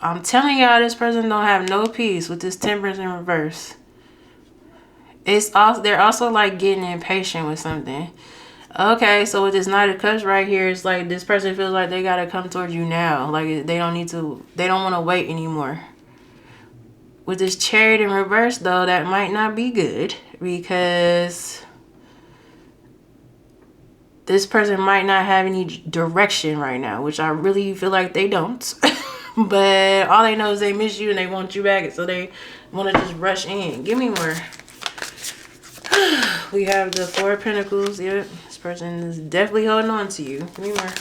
I'm telling y'all, this person don't have no peace with this Temperance in reverse. They're also like getting impatient with something. Okay, so with this Knight of Cups right here, it's like this person feels like they gotta come towards you now. Like they don't want to wait anymore. With this Chariot in reverse, though, that might not be good, because this person might not have any direction right now, which I really feel like they don't. But all they know is they miss you and they want you back, so they want to just rush in. Give me more. We have the Four of Pentacles. Yep, this person is definitely holding on to you. Give me more.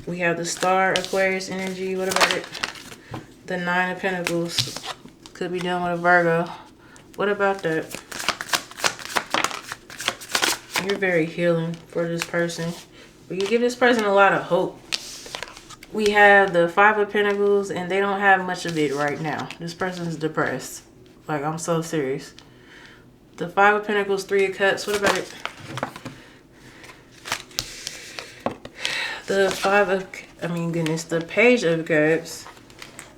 We have the Star, Aquarius energy. What about it? The Nine of Pentacles. Could be dealing with a Virgo. What about that? You're very healing for this person. But you give this person a lot of hope. We have the Five of Pentacles, and they don't have much of it right now. This person's depressed. Like, I'm so serious. The Five of Pentacles, Three of Cups. What about it? The the Page of Cups.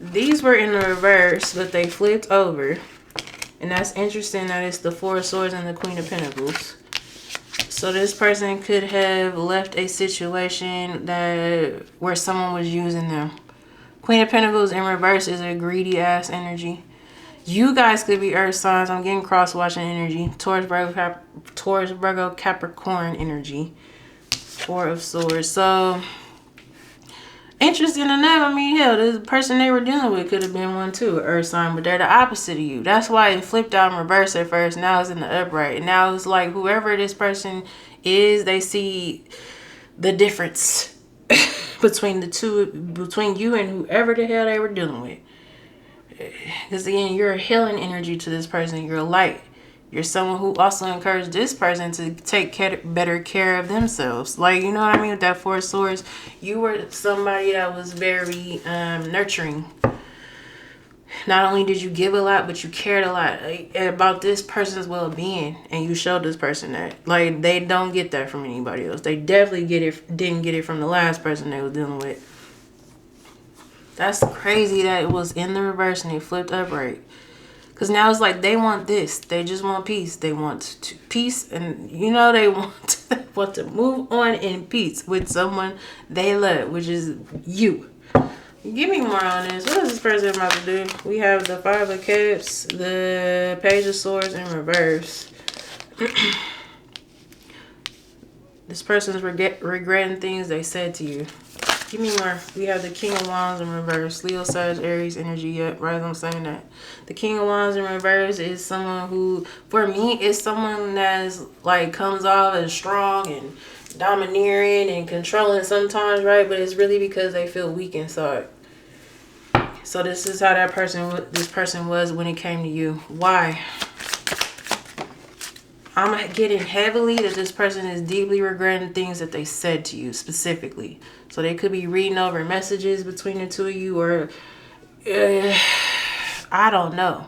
These were in the reverse, but they flipped over. And that's interesting that it's the Four of Swords and the Queen of Pentacles. So this person could have left a situation where someone was using them. Queen of Pentacles in reverse is a greedy ass energy. You guys could be earth signs. I'm getting cross-watching energy. Taurus, Virgo, Capricorn energy. Four of Swords. So, interesting enough, I mean, hell, the person they were dealing with could have been one too, an earth sign, but they're the opposite of you. That's why it flipped out in reverse at first. Now it's in the upright. And now it's like whoever this person is, they see the difference between the two, between you and whoever the hell they were dealing with. Because again, you're a healing energy to this person. You're a light. You're someone who also encouraged this person to take better care of themselves. Like, you know what I mean? With that Four of Swords, you were somebody that was very nurturing. Not only did you give a lot, but you cared a lot about this person's well-being. And you showed this person that. Like, they don't get that from anybody else. They definitely didn't get it from the last person they was dealing with. That's crazy that it was in the reverse and it flipped upright. Because now it's like they want this. They just want peace. They want peace. And, you know, they want to move on in peace with someone they love, which is you. Give me more on this. What is this person about to do? We have the Five of Cups, the Page of Swords in reverse. This person's regretting things they said to you. Give me more. We have the King of Wands in reverse. Leo, Sag, Aries energy. Yep, right as I'm saying that. The King of Wands in reverse is someone who, for me, is someone that's like comes off as strong and domineering and controlling sometimes, right? But it's really because they feel weak inside. So this is how this person was when it came to you. Why? I'm getting heavily that this person is deeply regretting things that they said to you specifically. So they could be reading over messages between the two of you, or I don't know,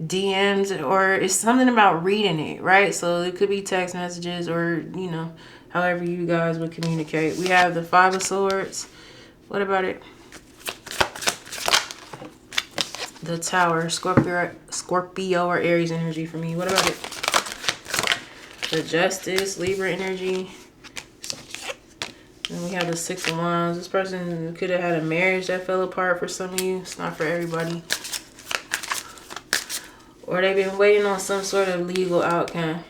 DMs, or it's something about reading it, right? So it could be text messages or, you know, however you guys would communicate. We have the Five of Swords. What about it? The Tower, Scorpio or Aries energy for me. What about it? The Justice, Libra energy. And we have the Six of Wands. This person could have had a marriage that fell apart for some of you. It's not for everybody. Or they've been waiting on some sort of legal outcome.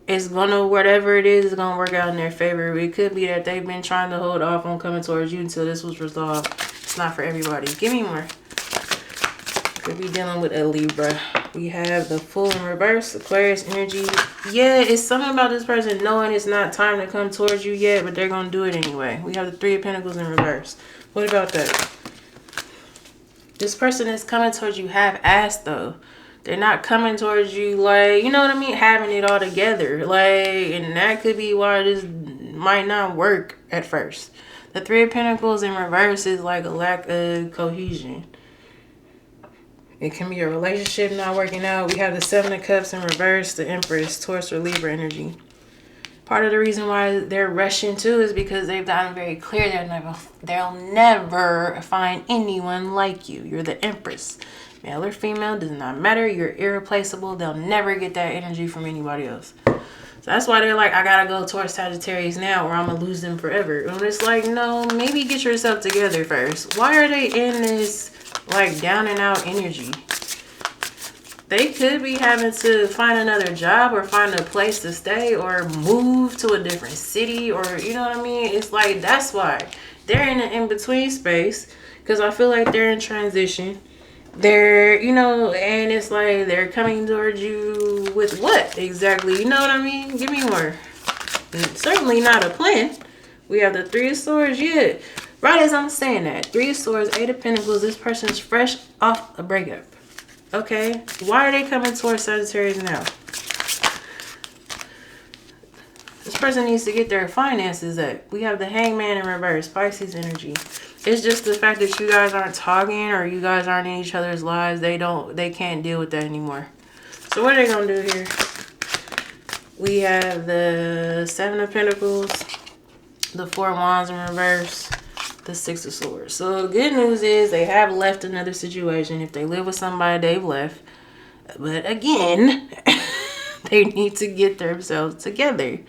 It's gonna, whatever it is gonna work out in their favor. It could be that they've been trying to hold off on coming towards you until this was resolved. It's not for everybody. Give me more. Could be dealing with a Libra. We have the Fool in reverse, Aquarius energy. Yeah, it's something about this person knowing it's not time to come towards you yet, but they're going to do it anyway. We have the Three of Pentacles in reverse. What about that? This person is coming towards you half-assed, though. They're not coming towards you like, you know what I mean, having it all together. Like, and that could be why this might not work at first. The Three of Pentacles in reverse is like a lack of cohesion. It can be a relationship not working out. We have the Seven of Cups in reverse, the Empress, Taurus or Libra energy. Part of the reason why they're rushing too is because they've gotten very clear that they'll never find anyone like you. You're the Empress. Male or female, does not matter. You're irreplaceable. They'll never get that energy from anybody else. So that's why they're like, I gotta go towards Sagittarius now or I'm gonna lose them forever. And it's like, no, maybe get yourself together first. Why are they in this like down and out energy? They could be having to find another job or find a place to stay or move to a different city, or you know what I mean? It's like, that's why they're in an in-between space, because I feel like they're in transition. they're, you know, and it's like they're coming towards you with what exactly? You know what I mean? Give me more. Certainly not a plan. We have the Three of Swords. Yeah. Right as I'm saying that. Three of Swords, Eight of Pentacles. This person's fresh off a breakup. Okay? Why are they coming towards Sagittarius now? This person needs to get their finances up. We have the Hangman in reverse. Pisces energy. It's just the fact that you guys aren't talking or you guys aren't in each other's lives. They can't deal with that anymore. So what are they going to do here? We have the Seven of Pentacles, the Four of Wands in reverse, the Six of Swords. So the good news is they have left another situation. If they live with somebody, they've left. But again, they need to get themselves together.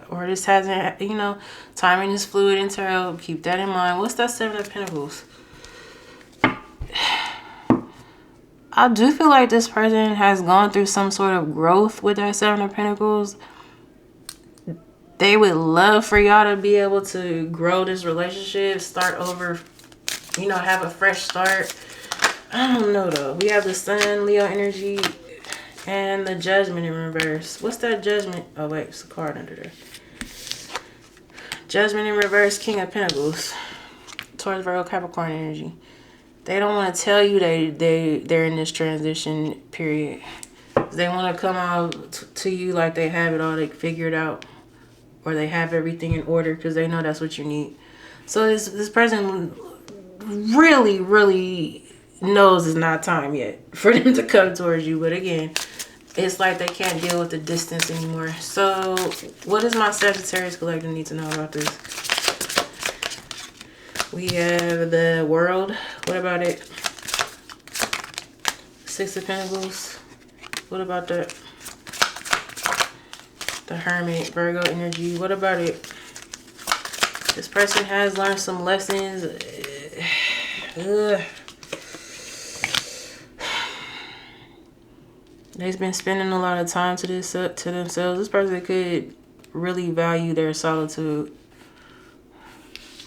Or this hasn't, you know, timing is fluid and tarot. Keep that in mind. What's that Seven of Pentacles? I do feel like this person has gone through some sort of growth with that Seven of Pentacles. They would love for y'all to be able to grow this relationship, start over, you know, have a fresh start. I don't know though. We have the Sun, Leo energy, and the Judgment in reverse. What's that Judgment? Oh wait, it's a card under there. Judgment in reverse, King of Pentacles. Taurus, Virgo, Capricorn energy. They don't want to tell you they're in this transition period. They want to come out to you like they have it all they figured out, or they have everything in order because they know that's what you need. So this person really, really knows it's not time yet for them to come towards you. But again, it's like they can't deal with the distance anymore. So what does my Sagittarius collective need to know about this? We have the World. What about it? Six of Pentacles. What about that? The Hermit, Virgo energy. What about it? This person has learned some lessons. They've been spending a lot of time to themselves. This person could really value their solitude.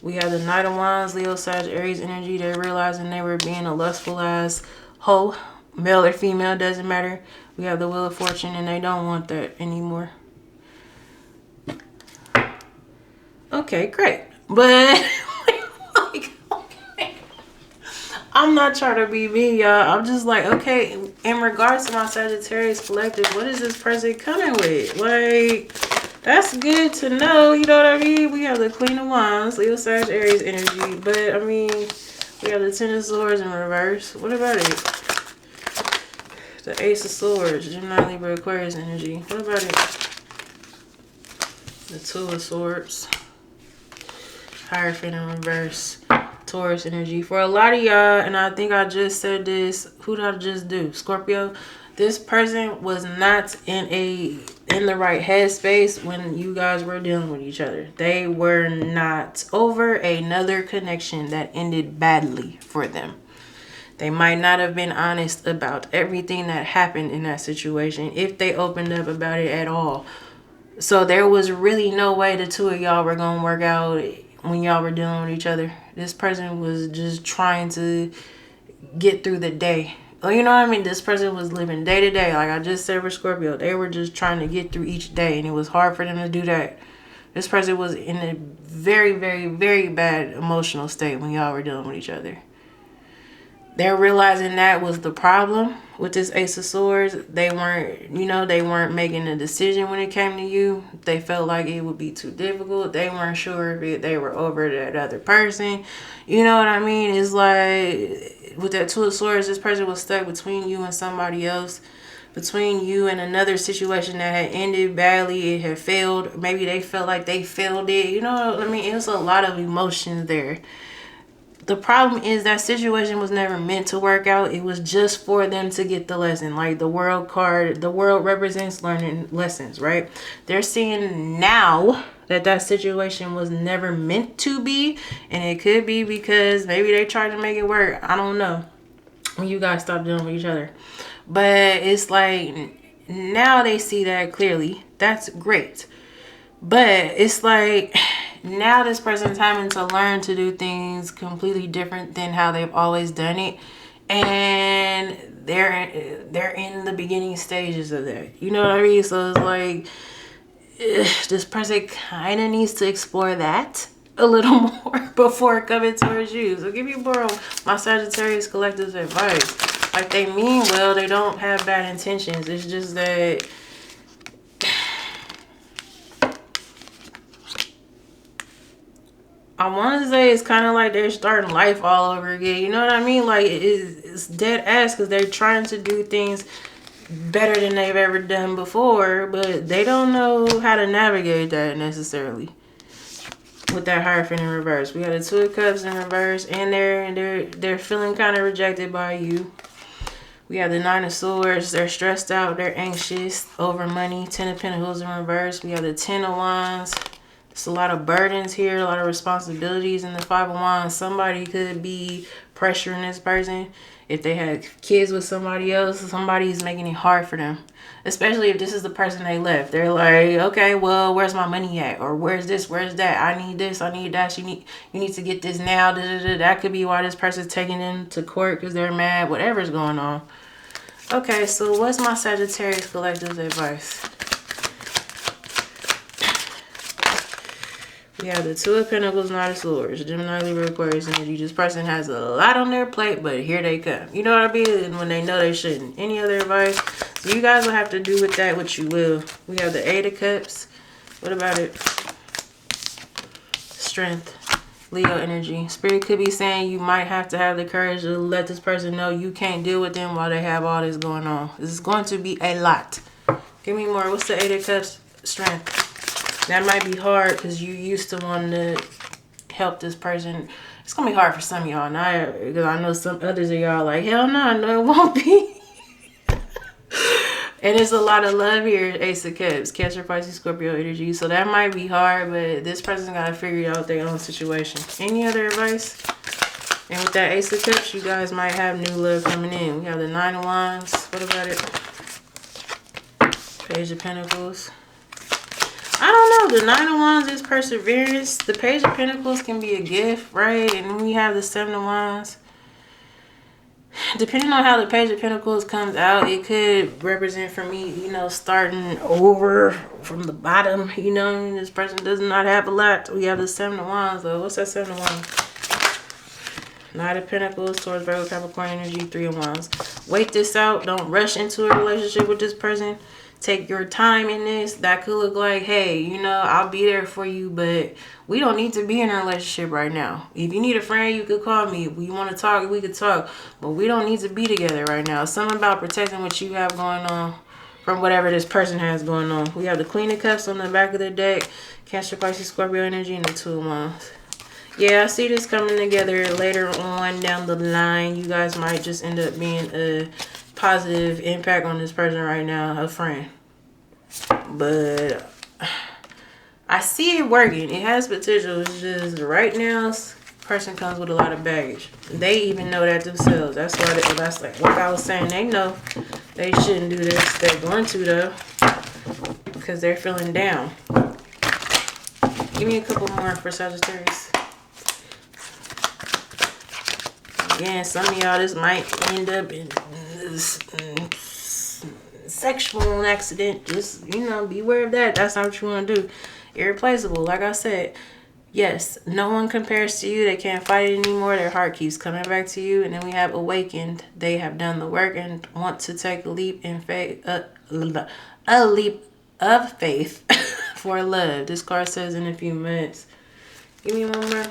We have the Knight of Wands, Leo, Sag, Aries energy. They're realizing they were being a lustful ass hoe. Male or female, doesn't matter. We have the Wheel of Fortune, and they don't want that anymore. Okay, great. But okay. I'm not trying to be mean, y'all. I'm just like, okay, in regards to my Sagittarius collective, what is this person coming with? Like, that's good to know, you know what I mean? We have the Queen of Wands, Leo, Sag, Aries energy. But, I mean, we have the Ten of Swords in reverse. What about it? The Ace of Swords, Gemini, Libra, Aquarius energy. What about it? The Two of Swords. Hierophant in reverse. Taurus energy. For a lot of y'all, and I think I just said this, who did I just do? Scorpio. This person was not in the right headspace when you guys were dealing with each other. They were not over another connection that ended badly for them. They might not have been honest about everything that happened in that situation, if they opened up about it at all. So there was really no way the two of y'all were going to work out when y'all were dealing with each other. This person was just trying to get through the day. You know what I mean? This person was living day to day. Like I just said for Scorpio, they were just trying to get through each day, and it was hard for them to do that. This person was in a very, very, very bad emotional state when y'all were dealing with each other. They're realizing that was the problem with this Ace of Swords. They weren't making a decision when it came to you. They felt like it would be too difficult. They weren't sure if they were over that other person. You know what I mean? It's like with that Two of Swords, this person was stuck between you and somebody else. Between you and another situation that had ended badly. It had failed. Maybe they felt like they failed it. You know what I mean? It was a lot of emotions there. The problem is that situation was never meant to work out. It was just for them to get the lesson. Like the World card, the World represents learning lessons, right? They're seeing now that situation was never meant to be. And it could be because maybe they tried to make it work. I don't know. When you guys stop dealing with each other. But it's like now they see that clearly. That's great. But it's like Now this person's having to learn to do things completely different than how they've always done it. And they're in the beginning stages of that. You know what I mean? So it's like, this person kind of needs to explore that a little more before coming towards you. So give me more of my Sagittarius collective's advice. Like, they mean well, they don't have bad intentions. It's just that I want to say it's kind of like they're starting life all over again. You know what I mean? Like, it's dead ass because they're trying to do things better than they've ever done before, but they don't know how to navigate that necessarily. With that Hierophant in reverse, we got the Two of Cups in reverse, and they're feeling kind of rejected by you. We have the Nine of Swords. They're stressed out. They're anxious over money. Ten of Pentacles in reverse. We have the Ten of Wands. There's a lot of burdens here, a lot of responsibilities in the Five of Wands. Somebody could be pressuring this person. If they had kids with somebody else, somebody's making it hard for them. Especially if this is the person they left. They're like, okay, well, where's my money at? Or where's this? Where's that? I need this. I need that. You need to get this now. That could be why this person's taking them to court because they're mad. Whatever's going on. Okay, so what's my Sagittarius collective's advice? We have the Two of Pentacles, Knight of Swords, Gemini, Libra, Aquarius energy. This person has a lot on their plate, but here they come. You know what I mean? And when they know they shouldn't. Any other advice? So you guys will have to do with that what you will. We have the Eight of Cups. What about it? Strength. Leo energy. Spirit could be saying you might have to have the courage to let this person know you can't deal with them while they have all this going on. This is going to be a lot. Give me more. What's the Eight of Cups? Strength. That might be hard because you used to want to help this person. It's going to be hard for some of y'all. Now, because I know some others of y'all like, hell no, it won't be. And there's a lot of love here, Ace of Cups, Cancer, Pisces, Scorpio energy. So that might be hard, but this person's got to figure out their own situation. Any other advice? And with that Ace of Cups, you guys might have new love coming in. We have the Nine of Wands. What about it? Page of Pentacles. I don't know. The Nine of Wands is perseverance. The Page of Pentacles can be a gift, right? And then we have the Seven of Wands. Depending on how the Page of Pentacles comes out, it could represent for me, you know, starting over from the bottom. You know, this person does not have a lot. We have the Seven of Wands, though. What's that Seven of Wands? Knight of Pentacles, Taurus, Virgo, Capricorn energy, Three of Wands. Wait this out. Don't rush into a relationship with this person. Take your time in this. That could look like, hey, you know, I'll be there for you, but we don't need to be in a relationship right now. If you need a friend, you could call me. If we want to talk, we could talk, but we don't need to be together right now. Something about protecting what you have going on from whatever this person has going on. We have the Queen of Cups on the back of the deck, Cancer, Pisces, Scorpio energy, and the Two of Wands. Yeah, I see this coming together later on down the line. You guys might just end up being a positive impact on this person right now, a friend. But I see it working. It has potential. It's just right now, this person comes with a lot of baggage. They even know that themselves. That's why that's like I was saying, they know they shouldn't do this. They're going to though, because they're feeling down. Give me a couple more for Sagittarius. Again, some of y'all, this might end up in this sexual accident. Just, you know, beware of that. That's not what you want to do. Irreplaceable. Like I said, yes, no one compares to you. They can't fight it anymore. Their heart keeps coming back to you. And then we have awakened. They have done the work and want to take a leap in faith, a leap of faith for love. This card says in a few minutes. Give me one more.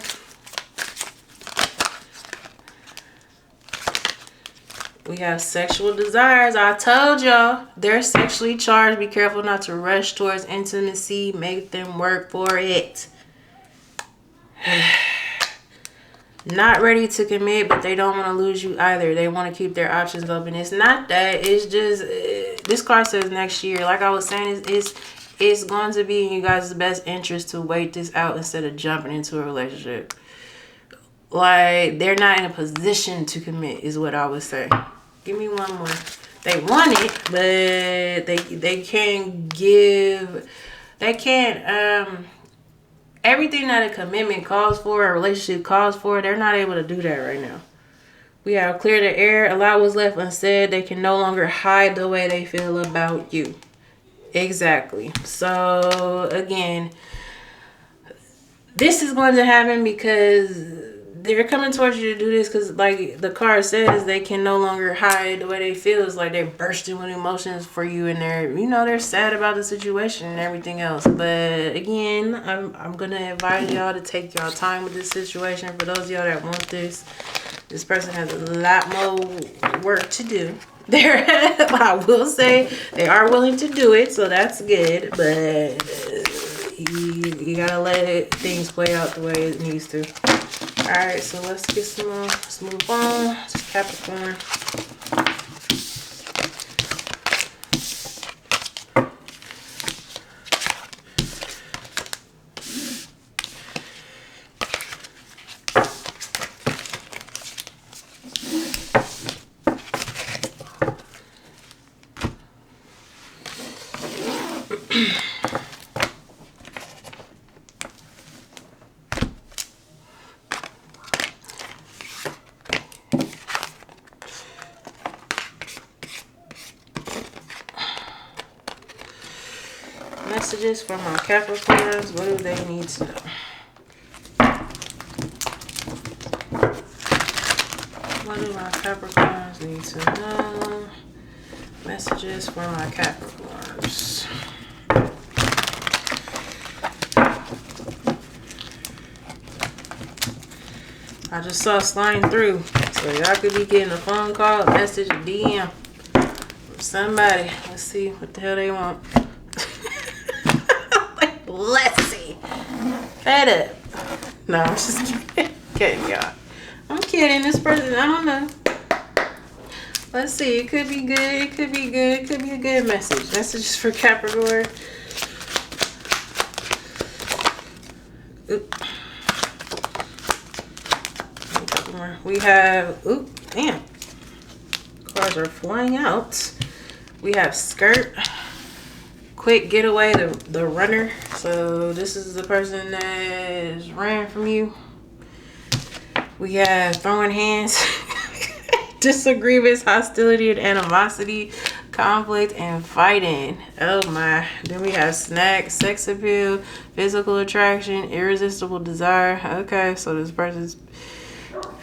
We have sexual desires. I told y'all, they're sexually charged. Be careful not to rush towards intimacy. Make them work for it. Not ready to commit, but they don't want to lose you either. They want to keep their options open. It's not that. It's just, this card says next year. Like I was saying, it's going to be in you guys' best interest to wait this out instead of jumping into a relationship. Like, they're not in a position to commit is what I would say. Give me one more. They want it, but they can't give, they can't Everything that a commitment calls for, a relationship calls for, they're not able to do that right now. We have clear the air, allow what's left unsaid. They can no longer hide the way they feel about you. Exactly. So again, this is going to happen because they're coming towards you to do this because, like the card says, they can no longer hide the way they feel. It's like they're bursting with emotions for you, and they're sad about the situation and everything else. But again, I'm gonna advise y'all to take y'all time with this situation. For those of y'all that want this person has a lot more work to do. I will say they are willing to do it, so that's good. But you gotta let things play out the way it needs to. Alright, so let's get some more. Let's move on to Capricorn. Messages for my Capricorns. What do they need to know? What do my Capricorns need to know? Messages for my Capricorns. I just saw sliding through. So y'all could be getting a phone call, a message, a DM from somebody. Let's see what the hell they want. Let's see. Fed up. No, I'm just kidding, y'all. I'm kidding. This person, I don't know. Let's see. It could be good. It could be good. It could be a good message. Messages for Capricorn. Oop. A couple more. We have, oop, damn. Cards are flying out. We have skirt. Quick getaway, the runner. So this is the person that is ran from you. We have throwing hands, disagreements, hostility and animosity, conflict and fighting. Oh my. Then we have snack, sex appeal, physical attraction, irresistible desire. Okay, so this person's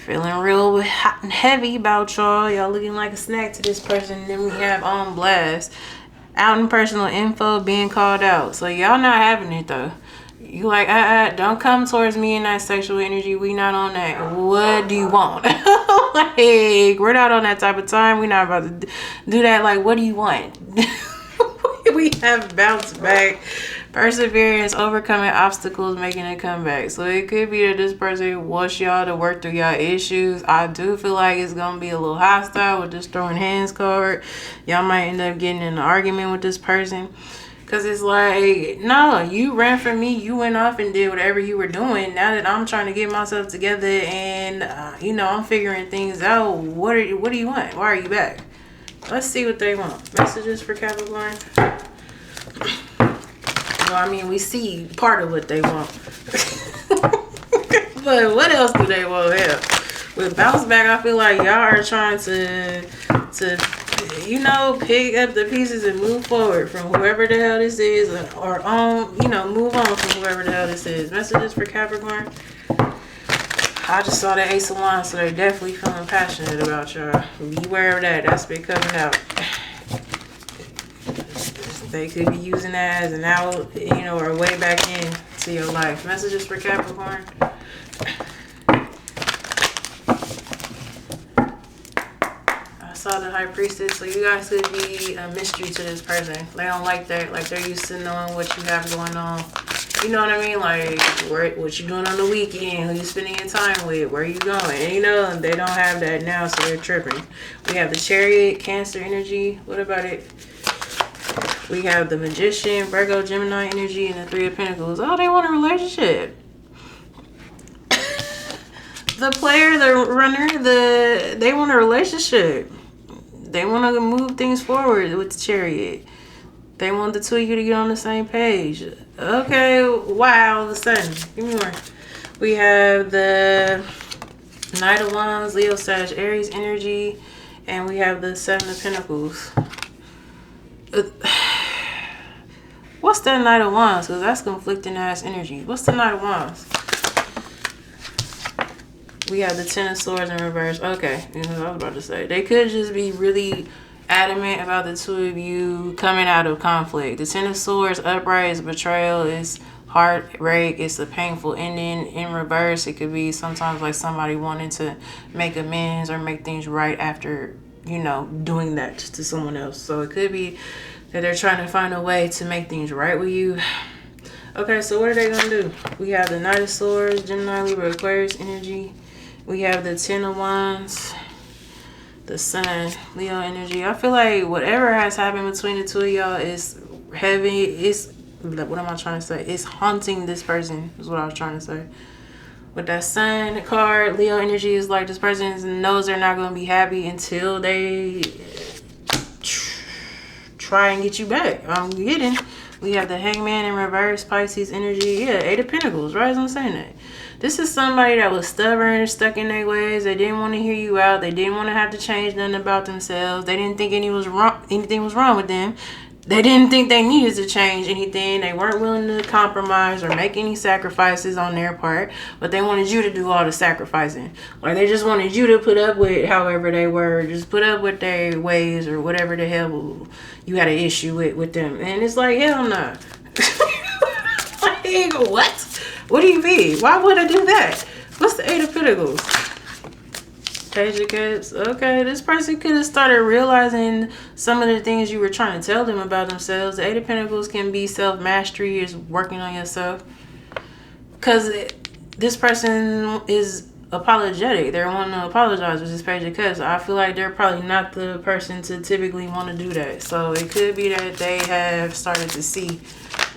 feeling real hot and heavy about y'all. Y'all looking like a snack to this person. Then we have on blast. Out in personal info, being called out. So y'all not having it though. You like, don't come towards me in that sexual energy. We not on that. What do you want? Like, we're not on that type of time. We're not about to do that. Like, what do you want? We have bounce back, perseverance, overcoming obstacles, making a comeback. So it could be that this person wants y'all to work through y'all issues. I do feel like it's gonna be a little hostile with this throwing hands card. Y'all might end up getting in an argument with this person. Cause it's like, no, you ran from me. You went off and did whatever you were doing. Now that I'm trying to get myself together and I'm figuring things out. What do you want? Why are you back? Let's see what they want. Messages for Capricorn. Well, I mean, we see part of what they want. But what else do they want here? With bounce back, I feel like y'all are trying to pick up the pieces and move forward from whoever the hell this is, or move on from whoever the hell this is. Messages for Capricorn. I just saw the Ace of Wands, so they're definitely feeling passionate about y'all. Beware of that. That's been coming out. They could be using that as an out, or way back in to your life. Messages for Capricorn. I saw the High Priestess, so you guys could be a mystery to this person. They don't like that. Like, they're used to knowing what you have going on. You know what I mean? Like, what you doing on the weekend? Who you spending your time with? Where you going? And they don't have that now, so they're tripping. We have the Chariot, Cancer energy. What about it? We have the Magician, Virgo, Gemini energy, and the Three of Pentacles. Oh, they want a relationship. The player, the runner, they want a relationship. They want to move things forward with the Chariot. They want the two of you to get on the same page. Okay, wow, the sun. Give me more. We have the Knight of Wands, Leo, Sag, Aries energy, and we have the Seven of Pentacles. What's that Knight of Wands? Because that's conflicting ass energy. What's the Knight of Wands? We have the Ten of Swords in reverse. Okay, you know what I was about to say. They could just be really adamant about the two of you coming out of conflict. The Ten of Swords upright is betrayal, is heartbreak, it's a painful ending. In reverse, it could be sometimes like somebody wanting to make amends or make things right after, you know, doing that to someone else. So it could be that they're trying to find a way to make things right with you. Okay, so what are they gonna do? We have the Knight of Swords, Gemini, Libra, Aquarius energy. We have the Ten of Wands, the Sun, Leo energy. I feel like whatever has happened between the two of y'all is heavy. It's, what am I trying to say? It's haunting this person, is what I was trying to say. With that Sun card, Leo energy is like this person knows they're not going to be happy until they try and get you back. I'm getting. We have the Hangman in reverse, Pisces energy. Yeah, Eight of Pentacles, right? As I'm saying that. This is somebody that was stubborn, stuck in their ways. They didn't want to hear you out. They didn't want to have to change nothing about themselves. They didn't think anything was wrong with them. They didn't think they needed to change anything. They weren't willing to compromise or make any sacrifices on their part. But they wanted you to do all the sacrificing. Or they just wanted you to put up with however they were. Just put up with their ways or whatever the hell you had an issue with them. And it's like, hell no. Like, what? What do you mean? Why would I do that? What's the Eight of Pentacles? Page of Cups. Okay, this person could have started realizing some of the things you were trying to tell them about themselves. The Eight of Pentacles can be self-mastery, is working on yourself. Because this person is apologetic. They're wanting to apologize with this Page of Cups. I feel like they're probably not the person to typically want to do that. So it could be that they have started to see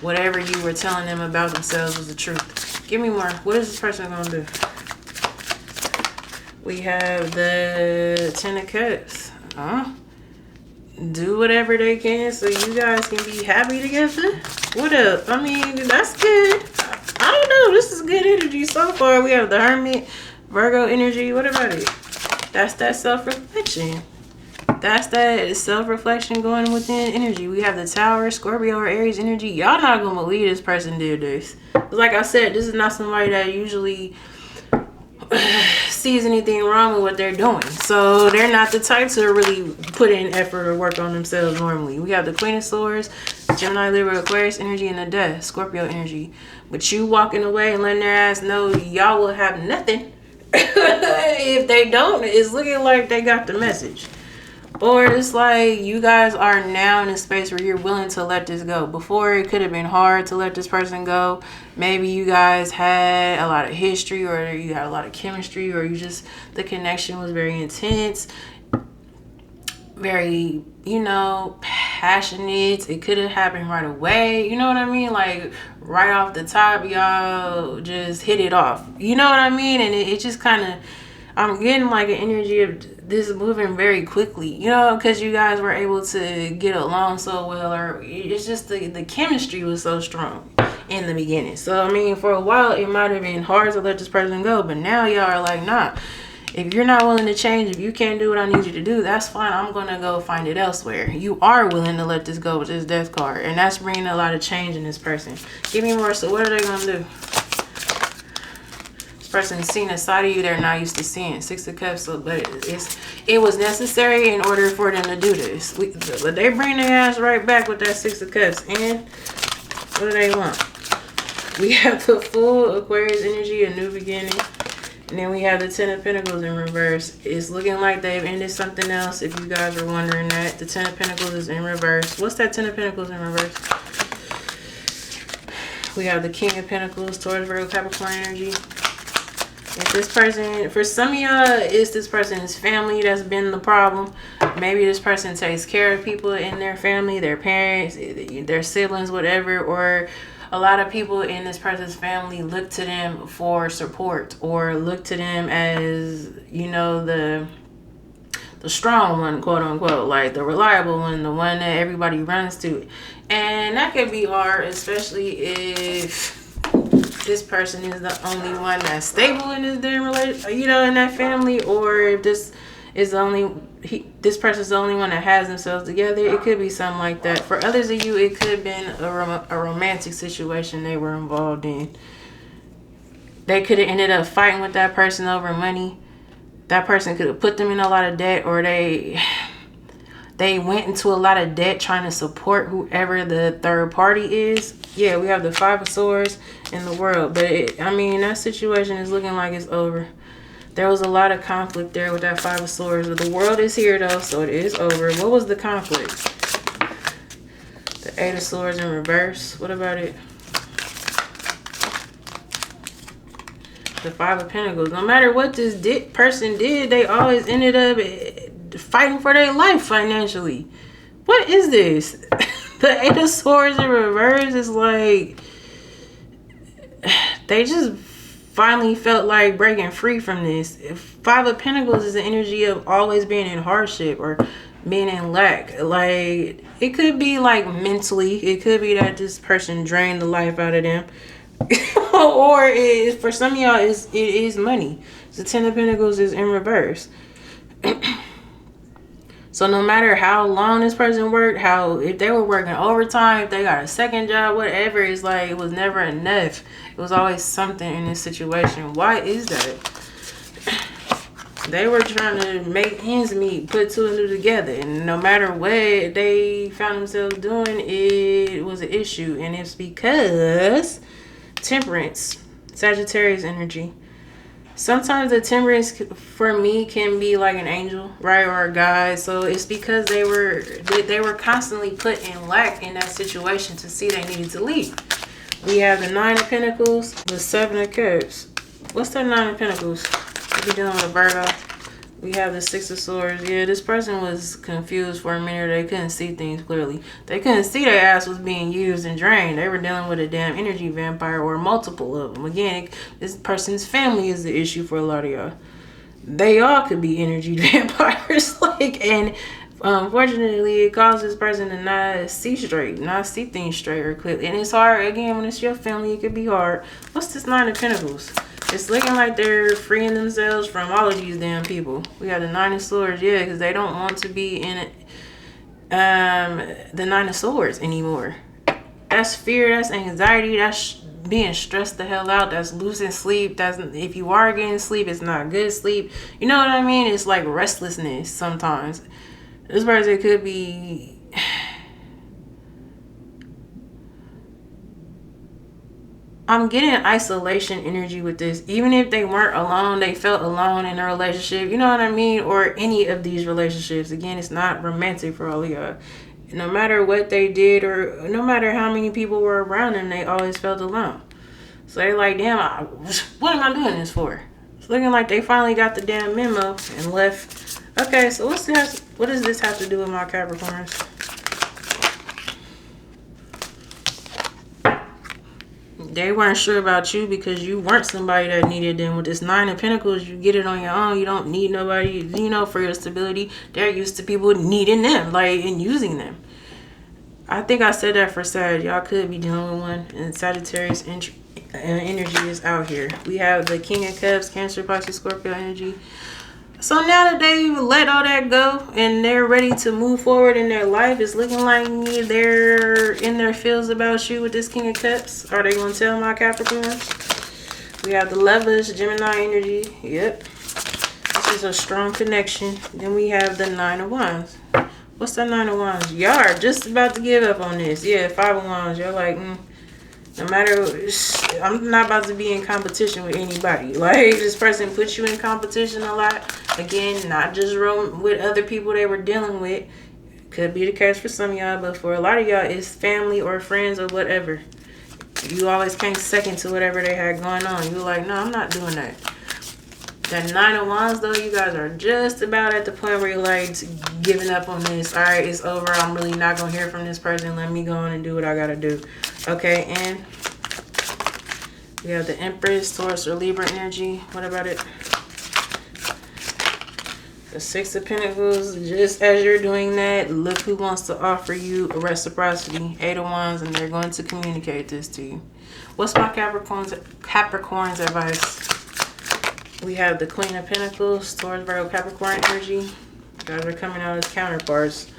whatever you were telling them about themselves was the truth. Give me more. What is this person going to do? We have the Ten of Cups. Do whatever they can so you guys can be happy together. What up? I mean, that's good. I don't know. This is good energy so far. We have the Hermit, Virgo energy. What about it? That's that self-reflection. That's that self-reflection going within energy. We have the Tower, Scorpio, or Aries energy. Y'all not going to believe this person did this. Like I said, this is not somebody that usually sees anything wrong with what they're doing. So they're not the type to really put in effort or work on themselves normally. We have the Queen of Swords, Gemini, Libra, Aquarius energy, and the Death, Scorpio energy. But you walking away and letting their ass know y'all will have nothing. If they don't, it's looking like they got the message. Or it's like you guys are now in a space where you're willing to let this go. Before, it could have been hard to let this person go. Maybe you guys had a lot of history, or you had a lot of chemistry, or you just, the connection was very intense, very, you know, passionate. It could have happened right away. You know what I mean? Like right off the top, y'all just hit it off. You know what I mean? And it just kind of, I'm getting like an energy of this moving very quickly, you know, because you guys were able to get along so well, or it's just the chemistry was so strong in the beginning. So, I mean, for a while, it might have been hard to let this person go, but now y'all are like, nah, if you're not willing to change, if you can't do what I need you to do, that's fine. I'm going to go find it elsewhere. You are willing to let this go with this Death card, and that's bringing a lot of change in this person. Give me more. So what are they going to do? Person seeing a side of you they're not used to seeing. Six of Cups. So, but it was necessary in order for them to do this. But they bring their ass right back with that Six of Cups. And what do they want? We have the Full, Aquarius energy, a new beginning. And then we have the Ten of Pentacles in reverse. It's looking like they've ended something else, if you guys are wondering that. The Ten of Pentacles is in reverse. What's that Ten of Pentacles in reverse? We have the King of Pentacles, Taurus, Virgo, Capricorn energy. If this person, for some of y'all, it's this person's family that's been the problem. Maybe this person takes care of people in their family, their parents, their siblings, whatever. Or a lot of people in this person's family look to them for support, or look to them as, you know, the the strong one, quote unquote, like the reliable one, the one that everybody runs to. And that could be hard, especially if this person is the only one that's stable in this damn relationship, you know, in that family, or if this is the only this person's the only one that has themselves together. It could be something like that. For others of you, it could have been a romantic situation they were involved in. They could have ended up fighting with that person over money. That person could have put them in a lot of debt, or they went into a lot of debt trying to support whoever the third party is. Yeah, we have the Five of Swords in the world, but I mean, that situation is looking like it's over. There was a lot of conflict there with that Five of Swords. The world is here though, so it is over. What was the conflict? The Eight of Swords in reverse. What about it? The Five of Pentacles. No matter what this person did, they always ended up fighting for their life financially. What is this? The Eight of Swords in reverse is like they just finally felt like breaking free from this. Five of Pentacles is the energy of always being in hardship or being in lack. Like, it could be like mentally, it could be that this person drained the life out of them. Or for some of y'all, it is money. The Ten of Pentacles is in reverse. So no matter how long this person worked, if they were working overtime, if they got a second job, whatever, it's like it was never enough. It was always something in this situation. Why is that? They were trying to make ends meet, put two and two together. And no matter what they found themselves doing, it was an issue. And it's because Temperance, Sagittarius energy. Sometimes the Temperance for me can be like an angel, right, or a guide. So it's because they were constantly put in lack in that situation to see they needed to leave. We have the Nine of Pentacles, the Seven of Cups. What's that Nine of Pentacles? We're dealing with a Virgo. We have the Six of Swords. Yeah, this person was confused for a minute. They couldn't see things clearly. They couldn't see their ass was being used and drained. They were dealing with a damn energy vampire or multiple of them. Again, this person's family is the issue for a lot of y'all. They all could be energy vampires. And unfortunately, it causes this person to not see things straight or clearly. And it's hard, again, when it's your family, it could be hard. What's this Nine of Pentacles? It's looking like they're freeing themselves from all of these damn people. We got the Nine of Swords, yeah, because they don't want to be in the Nine of Swords anymore. That's fear, that's anxiety, that's being stressed the hell out, that's losing sleep. That's, if you are getting sleep, it's not good sleep. You know what I mean? It's like restlessness sometimes. This person could be... I'm getting isolation energy with this. Even if they weren't alone, they felt alone in a relationship. You know what I mean? Or any of these relationships. Again, it's not romantic for all of y'all. No matter what they did or no matter how many people were around them, they always felt alone. So they're like, damn, what am I doing this for? It's looking like they finally got the damn memo and left. Okay, so what does this have to do with my Capricorns? They weren't sure about you because you weren't somebody that needed them. With this Nine of Pentacles, you get it on your own. You don't need nobody, you know, for your stability. They're used to people needing them, like, and using them. I think I said that for Sag. Y'all could be dealing with one. And Sagittarius energy is out here. We have the King of Cups, Cancer, Pisces, Scorpio energy. So now that they've let all that go and they're ready to move forward in their life, it's looking like they're in their feels about you with this King of Cups. Are they going to tell my Capricorns? We have the Lovers, Gemini energy. Yep. This is a strong connection. Then we have the Nine of Wands. What's that Nine of Wands? Y'all are just about to give up on this. Yeah, Five of Wands. You're like, no matter, I'm not about to be in competition with anybody. Like, this person puts you in competition a lot. Again, not just with other people they were dealing with. Could be the case for some of y'all, but for a lot of y'all, it's family or friends or whatever. You always came second to whatever they had going on. You were like, no, I'm not doing that. That Nine of Wands, though, you guys are just about at the point where you're like giving up on this. All right, it's over. I'm really not going to hear from this person. Let me go on and do what I got to do. Okay, and we have the Empress, Taurus, or Libra energy. What about it? The Six of Pentacles, just as you're doing that, look who wants to offer you a reciprocity. Eight of Wands, and they're going to communicate this to you. What's my Capricorn's advice? We have the Queen of Pentacles, Taurus, Virgo, Capricorn energy. You guys are coming out as counterparts.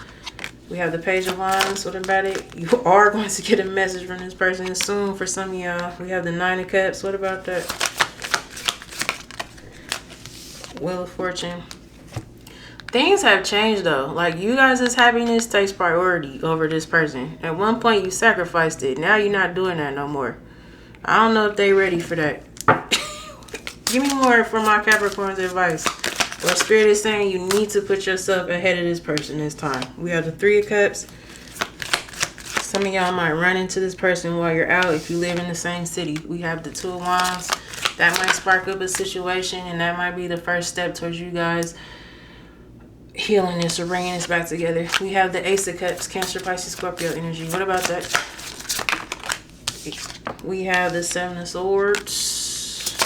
We have the Page of Wands. What about it? You are going to get a message from this person soon for some of y'all. We have the Nine of Cups. What about that? Wheel of Fortune. Things have changed though. Like, you guys' happiness takes priority over this person. At one point you sacrificed it. Now you're not doing that no more. I don't know if they ready for that. Give me more for my Capricorn's advice. Well, Spirit is saying you need to put yourself ahead of this person this time. We have the Three of Cups. Some of y'all might run into this person while you're out if you live in the same city. We have the Two of Wands. That might spark up a situation, and that might be the first step towards you guys healing this or bringing this back together. We have the Ace of Cups, Cancer, Pisces, Scorpio energy. What about that? We have the Seven of Swords,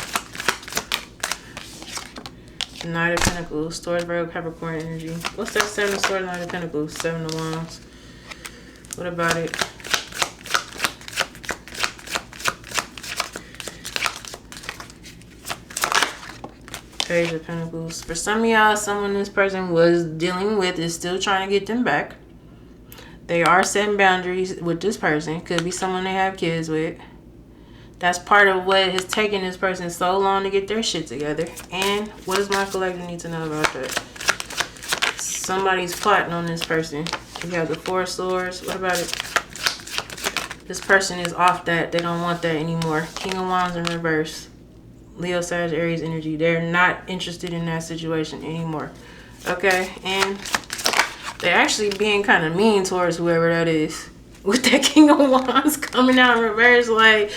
Knight of Pentacles, Taurus, Virgo, Capricorn energy. What's that Seven of Swords, Knight of Pentacles, Seven of Wands? What about it? Page of Pentacles. For some of y'all, someone this person was dealing with is still trying to get them back. They are setting boundaries with this person. Could be someone they have kids with. That's part of what has taken this person so long to get their shit together. And what does my collective need to know about that? Somebody's plotting on this person. We have the Four of Swords. What about it? This person is off that. They don't want that anymore. King of Wands in reverse. Leo, Sag, Aries energy. They're not interested in that situation anymore. Okay, and they're actually being kind of mean towards whoever that is. With that King of Wands coming out in reverse, like,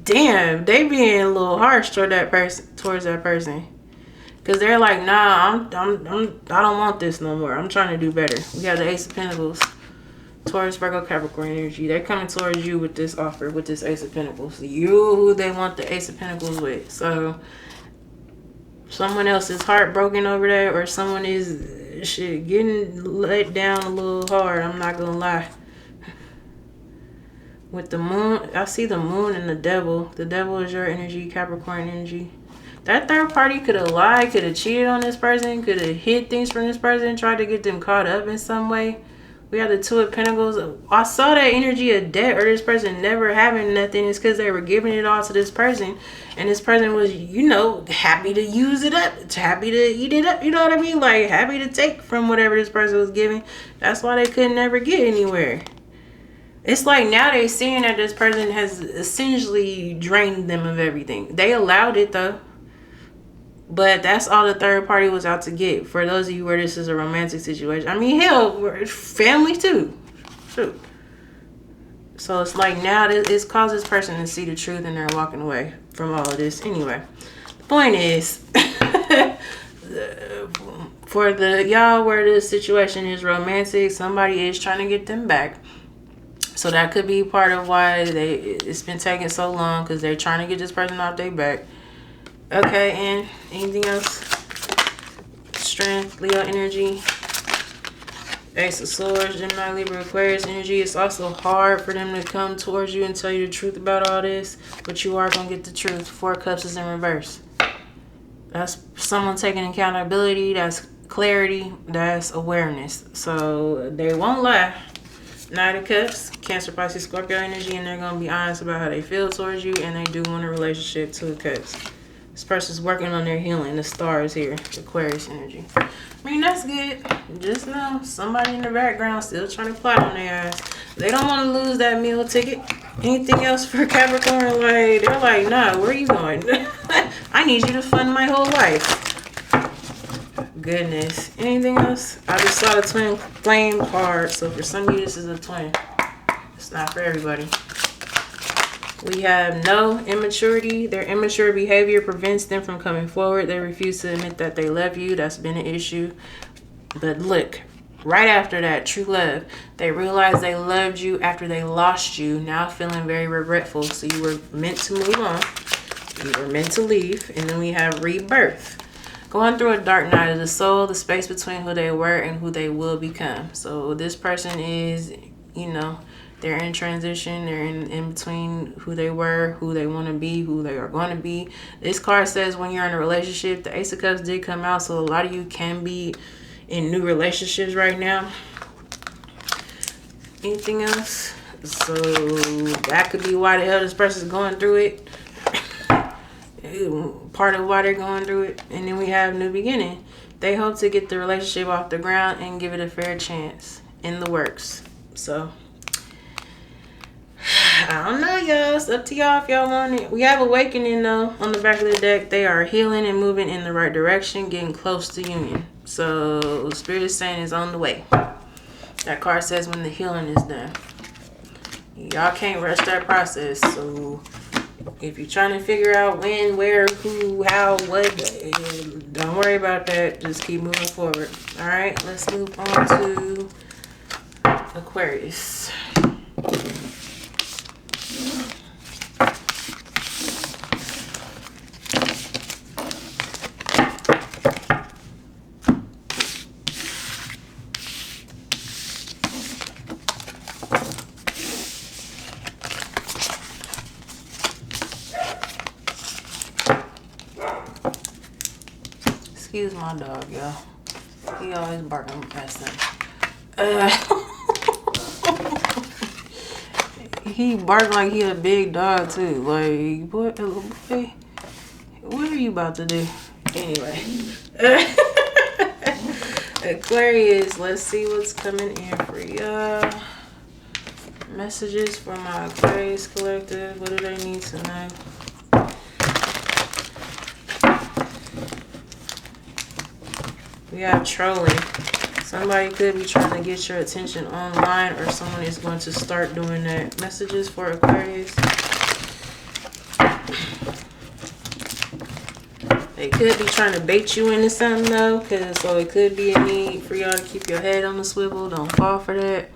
damn, they being a little harsh toward that person, Cause they're like, nah, I don't want this no more. I'm trying to do better. We have the Ace of Pentacles. Taurus, Virgo, Capricorn energy. They're coming towards you with this offer, with this Ace of Pentacles. You who they want the Ace of Pentacles with. So someone else is heartbroken over that, or someone is getting let down a little hard. I'm not gonna lie. With the moon, I see the moon and the devil. The devil is your energy, Capricorn energy. That third party could have lied, could have cheated on this person, could have hid things from this person, tried to get them caught up in some way. We have the Two of Pentacles. I saw that energy of debt, or this person never having nothing. It's because they were giving it all to this person. And this person was, you know, happy to use it up. Happy to eat it up. You know what I mean? Like, happy to take from whatever this person was giving. That's why they could never get anywhere. It's like now they're seeing that this person has essentially drained them of everything. They allowed it, though. But that's all the third party was out to get. For those of you where this is a romantic situation. I mean, hell, we're family too. Shoot. So it's like now it's caused this person to see the truth, and they're walking away from all of this. Anyway, the point is, for the y'all where the situation is romantic, somebody is trying to get them back. So that could be part of why it's been taking so long, because they're trying to get this person off their back. Okay, and anything else? Strength, Leo energy, Ace of Swords, Gemini, Libra, Aquarius energy. It's also hard for them to come towards you and tell you the truth about all this, but you are going to get the truth. Four of Cups is in reverse. That's someone taking accountability. That's clarity. That's awareness. So they won't lie. Knight of Cups, Cancer, Pisces, Scorpio energy, and they're going to be honest about how they feel towards you, and they do want a relationship. Two of Cups. This person's working on their healing. The star is here. Aquarius energy. I mean, that's good. Just know somebody in the background still trying to plot on their ass. They don't want to lose that meal ticket. Anything else for Capricorn? Like, they're like, nah, where are you going? I need you to fund my whole life. Goodness. Anything else? I just saw the twin flame card. So for some of you, this is a twin. It's not for everybody. We have no immaturity. Their immature behavior prevents them from coming forward. They refuse to admit that they love you. That's been an issue. But look, right after that, true love. They realized they loved you after they lost you. Now feeling very regretful. So you were meant to move on. You were meant to leave. And then we have rebirth. Going through a dark night of the soul, the space between who they were and who they will become. So this person is, you know, they're in transition. They're in between who they were, who they want to be, who they are going to be. This card says when you're in a relationship, the Ace of Cups did come out. So a lot of you can be in new relationships right now. Anything else? So that could be why the hell this person's going through it. Part of why they're going through it. And then we have new beginning. They hope to get the relationship off the ground and give it a fair chance in the works. So I don't know, y'all. It's up to y'all if y'all want it. We have awakening though on the back of the deck. They are healing and moving in the right direction, getting close to union. So Spirit is saying it's on the way. That card says when the healing is done. Y'all can't rush that process. So if you're trying to figure out when, where, who, how, what, don't worry about that. Just keep moving forward. All right, let's move on to Aquarius. Excuse my dog, y'all. He always barking past them. He bark like he a big dog too. Like, boy, what are you about to do? Anyway. Aquarius, let's see what's coming in for y'all. Messages for my Aquarius collective. What do they need to know? We have trolling. Somebody could be trying to get your attention online, or someone is going to start doing that. Messages for Aquarius. They could be trying to bait you into something though, so it could be a need for y'all to keep your head on the swivel. Don't fall for that.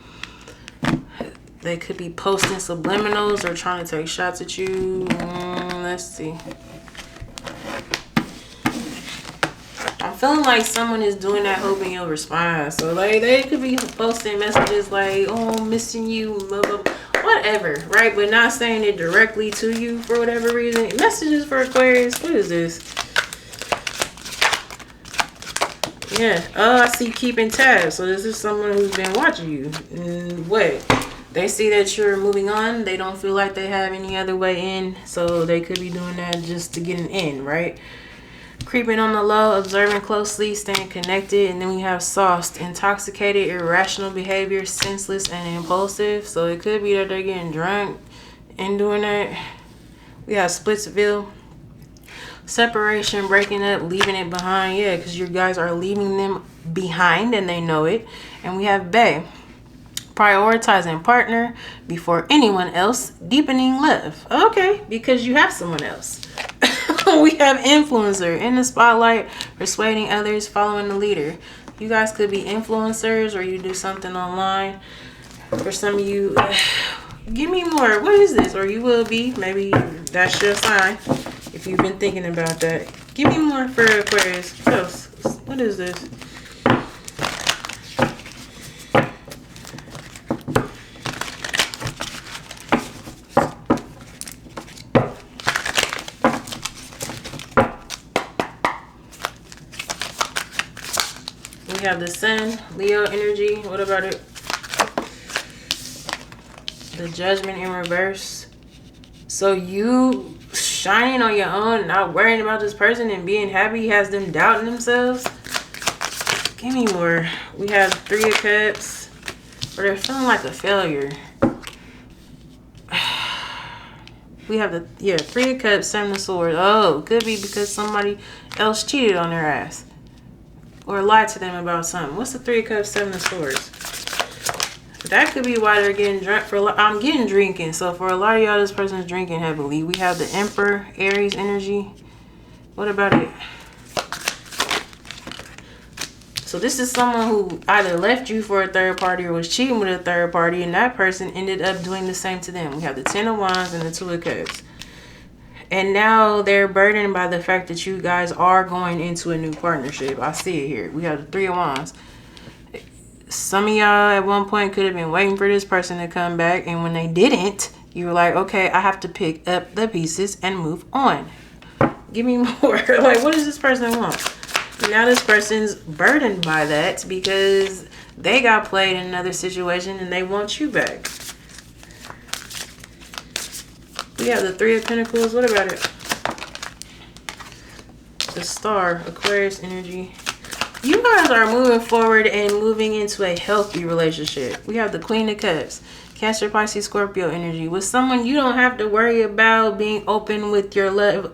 They could be posting subliminals or trying to take shots at you. Let's see. I'm feeling like someone is doing that hoping you'll respond. So like they could be posting messages like, oh, I'm missing you, blah, blah, blah. Whatever, right? But not saying it directly to you for whatever reason. Messages for Aquarius. What is this? Yeah. Oh, I see keeping tabs. So this is someone who's been watching you. And what? They see that you're moving on. They don't feel like they have any other way in. So they could be doing that just to get an in, right? Creeping on the low, observing closely, staying connected. And then we have sauced, intoxicated, irrational behavior, senseless, and impulsive. So it could be that they're getting drunk and doing that. We have Splitsville, separation, breaking up, leaving it behind. Yeah, because you guys are leaving them behind and they know it. And we have Bay, prioritizing partner before anyone else, deepening love. Okay, because you have someone else. We have influencer, in the spotlight, persuading others, following the leader. You guys could be influencers or you do something online. For some of you, give me more. What is this? Or you will be. Maybe that's your sign if you've been thinking about that. Give me more for Aquarius. What else? What is this? We have the Sun, Leo energy. What about it? The Judgment in reverse. So you shining on your own, not worrying about this person and being happy, has them doubting themselves. Give me more. We have Three of Cups. Or they're feeling like a failure. We have the, yeah, Three of Cups, Seven of Swords. Oh, could be because somebody else cheated on their ass. Or lied to them about something. What's the Three of Cups, Seven of Swords? That could be why they're getting drunk. I'm getting drinking. So for a lot of y'all, this person's drinking heavily. We have the Emperor, Aries energy. What about it? So this is someone who either left you for a third party or was cheating with a third party, and that person ended up doing the same to them. We have the Ten of Wands and the Two of Cups. And now they're burdened by the fact that you guys are going into a new partnership. I see it here. We have the Three of Wands. Some of y'all at one point could have been waiting for this person to come back, and when they didn't, you were like, okay, I have to pick up the pieces and move on. Give me more. Like, what does this person want? Now this person's burdened by that because they got played in another situation and they want you back. We have the Three of Pentacles. What about it? The Star, Aquarius energy. You guys are moving forward and moving into a healthy relationship. We have the Queen of Cups, Cancer, Pisces, Scorpio energy. With someone you don't have to worry about being open with your love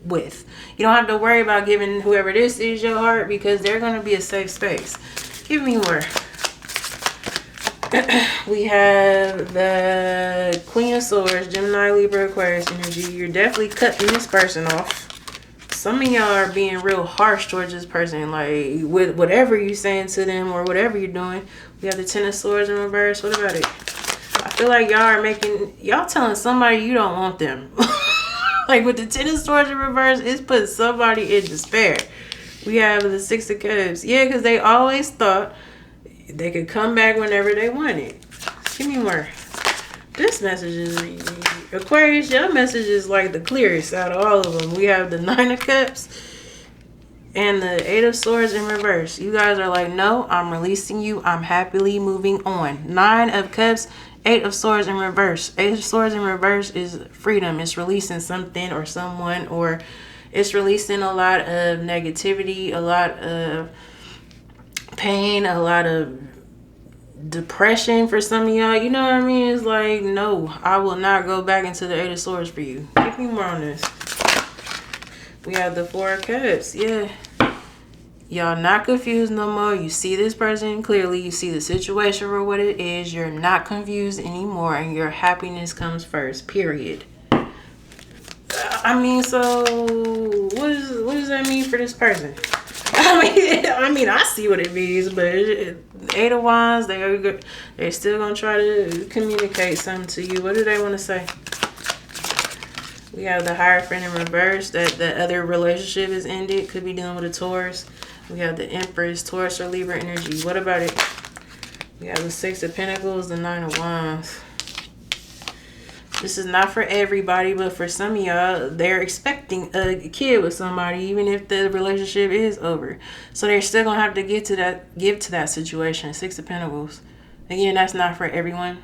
with. You don't have to worry about giving whoever this is your heart because they're going to be a safe space. Give me more. We have the Queen of Swords, Gemini, Libra, Aquarius energy. You're definitely cutting this person off. Some of y'all are being real harsh towards this person, like with whatever you're saying to them or whatever you're doing. We have the Ten of Swords in reverse. What about it? I feel like y'all telling somebody you don't want them. Like with the Ten of Swords in reverse, it's putting somebody in despair. We have the Six of Cups. Yeah, because they always thought they could come back whenever they wanted. Give me more. This message is, Aquarius, your message is like the clearest out of all of them. We have the Nine of Cups and the Eight of Swords in reverse. You guys are like, no, I'm releasing you. I'm happily moving on. Nine of Cups, Eight of Swords in reverse. Eight of Swords in reverse is freedom. It's releasing something or someone, or it's releasing a lot of negativity, a lot of pain, a lot of depression for some of y'all. You know what I mean? It's like, no, I will not go back into the Eight of Swords for you. Give me more on this. We have the Four of Cups. Yeah. Y'all not confused no more. You see this person clearly. You see the situation for what it is. You're not confused anymore, and your happiness comes first, period. I mean, so what does that mean for this person? I mean, I see what it means, but Eight of Wands, they're still gonna try to communicate something to you. What do they want to say? We have the Hierophant in reverse, that the other relationship is ended. Could be dealing with a Taurus. We have the Empress, Taurus or Libra energy. What about it? We have the Six of Pentacles, the Nine of Wands. This is not for everybody, but for some of y'all, they're expecting a kid with somebody, even if the relationship is over. So they're still gonna have to give to that situation. Six of Pentacles. Again, that's not for everyone.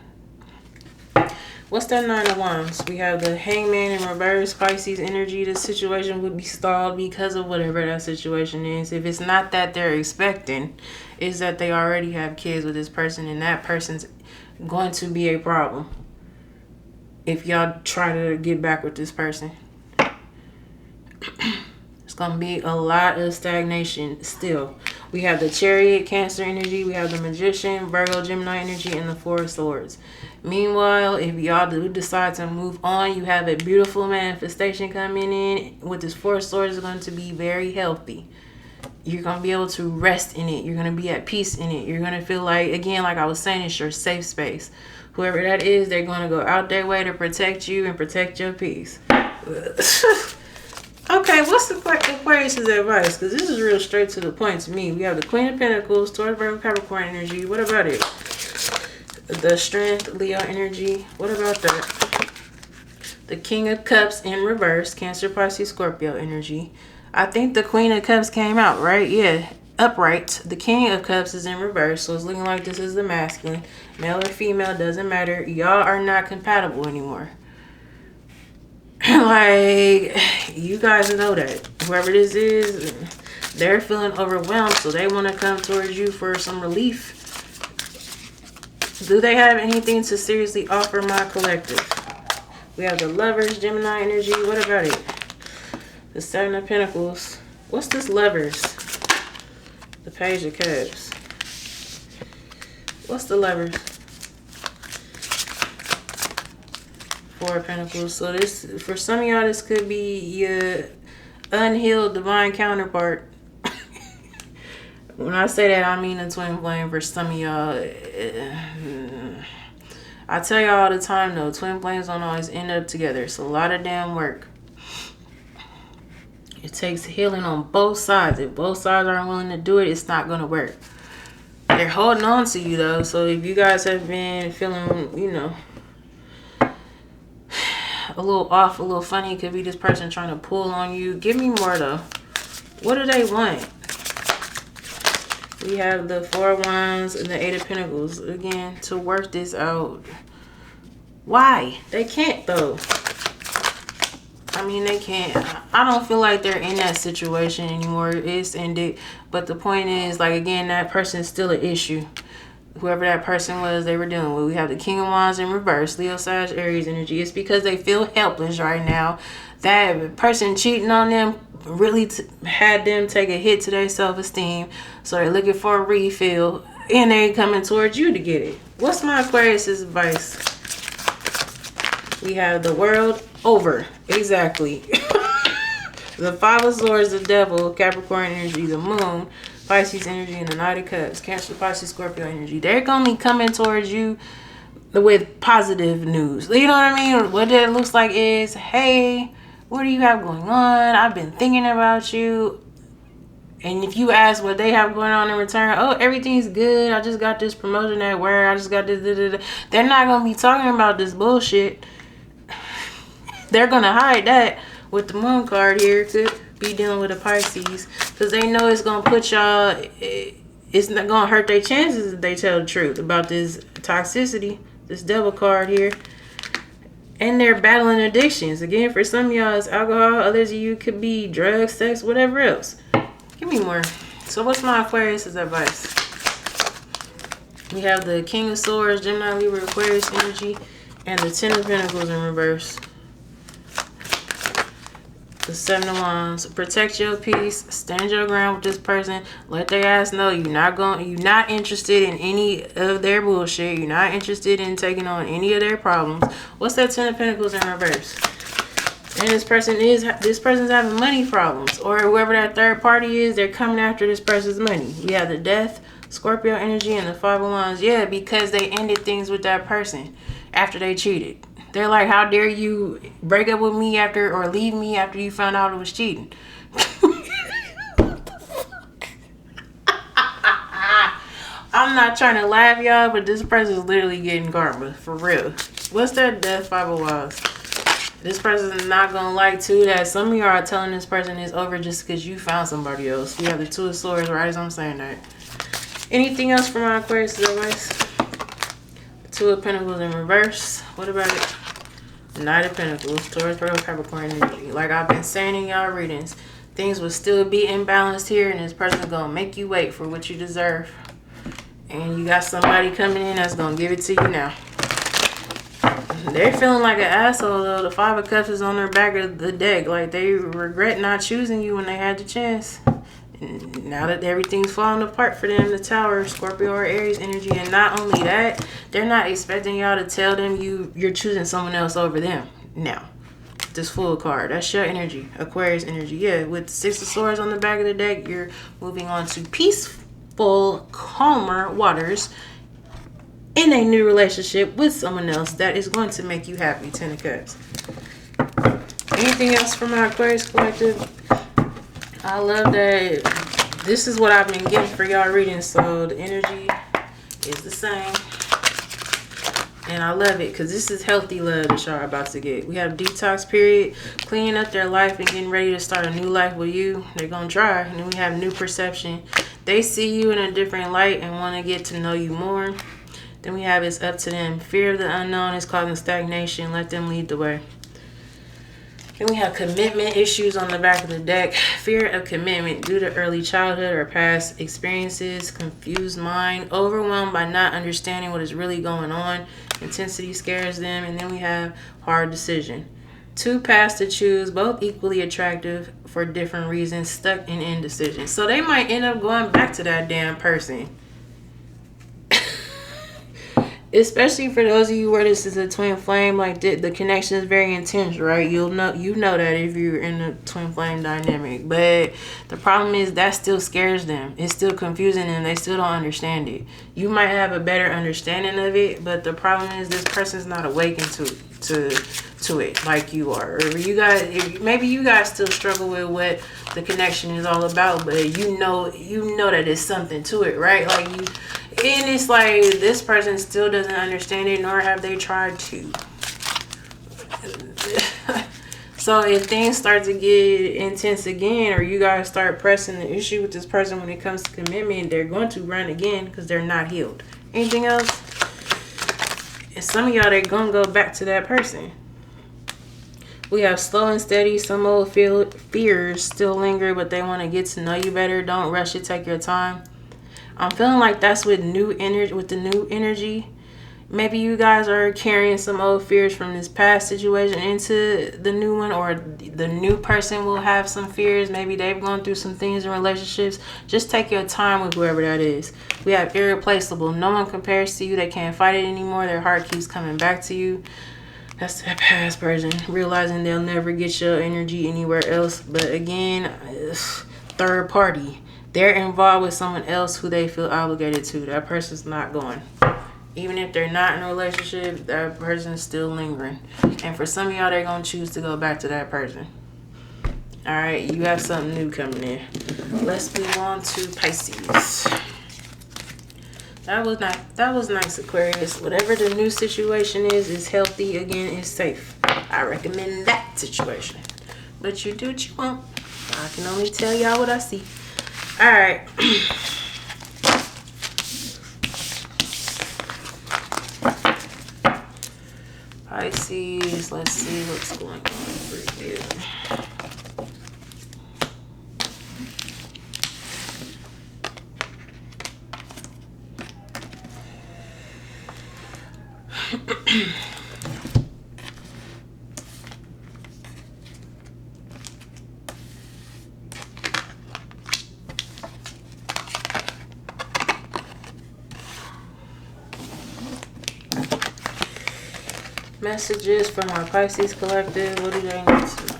What's that Nine of Wands? We have the Hangman in reverse, Pisces energy. The situation would be stalled because of whatever that situation is. If it's not that they're expecting, it's that they already have kids with this person, and that person's going to be a problem if y'all try to get back with this person. It's gonna be a lot of stagnation still. We have the Chariot, Cancer energy. We have the Magician, Virgo, Gemini energy, and the Four of Swords. Meanwhile, if y'all do decide to move on, you have a beautiful manifestation coming in. With this Four of Swords, is going to be very healthy. You're going to be able to rest in it. You're going to be at peace in it. You're going to feel like, again, like I was saying, it's your safe space. Whoever that is, they're going to go out their way to protect you and protect your peace. Okay, what's the Aquarius' advice? Because this is real straight to the point to me. We have the Queen of Pentacles, Taurus, Virgo, Capricorn energy. What about it? The Strength, Leo energy. What about that? The King of Cups in reverse, Cancer, Pisces, Scorpio energy. I think the Queen of Cups came out, right? Yeah, upright. The King of Cups is in reverse, so it's looking like this is the masculine. Male or female, doesn't matter. Y'all are not compatible anymore. Like, you guys know that. Whoever this is, they're feeling overwhelmed, so they want to come towards you for some relief. Do they have anything to seriously offer my collective? We have the Lovers, Gemini energy. What about it? The Seven of Pentacles. What's this Lovers? The Page of Cups. What's the Lovers? Four of Pentacles. So this, for some of y'all, this could be your unhealed divine counterpart. When I say that, I mean a twin flame. For some of y'all, I tell y'all all the time though, twin flames don't always end up together. It's a lot of damn work. It takes healing on both sides. If both sides aren't willing to do it, it's not going to work. They're holding on to you, though. So if you guys have been feeling, you know, a little off, a little funny, could be this person trying to pull on you. Give me more, though. What do they want? We have the Four of Wands and the Eight of Pentacles. Again, to work this out. Why? They can't, though. I mean, they can't. I don't feel like they're in that situation anymore. It's ended. But the point is, like, again, that person is still an issue. Whoever that person was they were dealing with. We have the King of Wands in reverse. Leo, Sag, Aries energy. It's because they feel helpless right now. That person cheating on them really had them take a hit to their self-esteem. So they're looking for a refill. And they coming towards you to get it. What's my Aquarius's advice? We have the World over. Exactly. The Five of Swords, the Devil, Capricorn energy, the Moon, Pisces energy, and the Knight of Cups, Cancer, Pisces, Scorpio energy. They're going to be coming towards you with positive news. You know what I mean? What it looks like is, hey, what do you have going on? I've been thinking about you. And if you ask what they have going on in return, oh, everything's good. I just got this promotion at work. I just got this. They're not going to be talking about this bullshit. They're going to hide that with the Moon card here. Could be dealing with a Pisces. Because they know it's going to put y'all... It's not going to hurt their chances if they tell the truth about this toxicity. This Devil card here. And they're battling addictions. Again, for some of y'all, it's alcohol. Others of you could be drugs, sex, whatever else. Give me more. So what's my Aquarius's advice? We have the King of Swords, Gemini, Libra, Aquarius energy. And the Ten of Pentacles in reverse. The Seven of Wands. Protect your peace. Stand your ground with this person. Let their ass know you're not interested in any of their bullshit. You're not interested in taking on any of their problems. What's that Ten of Pentacles in reverse? And this person's having money problems. Or whoever that third party is, they're coming after this person's money. We have the Death, Scorpio energy, and the Five of Wands. Yeah, because they ended things with that person after they cheated. They're like, how dare you break up with me after or leave me after you found out it was cheating? I'm not trying to laugh, y'all, but this person's literally getting karma. For real. What's that Death, Five of Wands? This person's not going to like, too, that some of y'all are telling this person it's over just because you found somebody else. We have the Two of Swords, right as I'm saying that. Anything else from my Aquarius advice? Two of Pentacles in reverse. What about it? Knight of Pentacles, Taurus, Virgo, Capricorn energy. Like I've been saying in y'all readings, things will still be imbalanced here, and this person's going to make you wait for what you deserve. And you got somebody coming in that's going to give it to you now. They're feeling like an asshole, though. The Five of Cups is on their back of the deck. Like they regret not choosing you when they had the chance. And now that everything's falling apart for them, the Tower, Scorpio or Aries energy. And not only that, they're not expecting y'all to tell them you're choosing someone else over them. Now, this Fool card, that's your energy, Aquarius energy. Yeah, with Six of Swords on the back of the deck, you're moving on to peaceful, calmer waters in a new relationship with someone else that is going to make you happy. Ten of Cups. Anything else from my Aquarius collective? I love that this is what I've been getting for y'all reading, so the energy is the same. And I love it because this is healthy love that y'all are about to get. We have detox period, cleaning up their life and getting ready to start a new life with you. They're going to try. And then we have new perception. They see you in a different light and want to get to know you more. Then we have it's up to them. Fear of the unknown is causing stagnation. Let them lead the way. Then we have commitment issues on the back of the deck. Fear of commitment due to early childhood or past experiences. Confused mind. Overwhelmed by not understanding what is really going on. Intensity scares them. And then we have hard decision. Two paths to choose, both equally attractive for different reasons. Stuck in indecision. So they might end up going back to that damn person. Especially for those of you where this is a twin flame, like the connection is very intense, right? You know that if you're in a twin flame dynamic. But the problem is that still scares them. It's still confusing them. They still don't understand it. You might have a better understanding of it, but the problem is this person's not awakened to to it like you are. Or you guys, maybe you guys still struggle with what the connection is all about, but you know that it's something to it, right? Like you, and it's like this person still doesn't understand it, nor have they tried to. So if things start to get intense again, or you guys start pressing the issue with this person when it comes to commitment, they're going to run again because they're not healed. Anything else? And some of y'all, they're going to go back to that person. We have slow and steady. Some old fears still linger, but they want to get to know you better. Don't rush it. Take your time. I'm feeling like that's with new energy, with the new energy. Maybe you guys are carrying some old fears from this past situation into the new one, or the new person will have some fears. Maybe they've gone through some things in relationships. Just take your time with whoever that is. We have irreplaceable. No one compares to you. They can't fight it anymore. Their heart keeps coming back to you. That's that past person. Realizing they'll never get your energy anywhere else. But again, third party. They're involved with someone else who they feel obligated to. That person's not going. Even if they're not in a relationship, that person's still lingering. And for some of y'all, they're going to choose to go back to that person. All right, you have something new coming in. Let's move on to Pisces. That was nice, Aquarius. Whatever the new situation is healthy. Again, it's safe. I recommend that situation. But you do what you want. I can only tell y'all what I see. All right. Pisces, let's see what's going on for you. Messages from our Pisces collective. What do they need to know?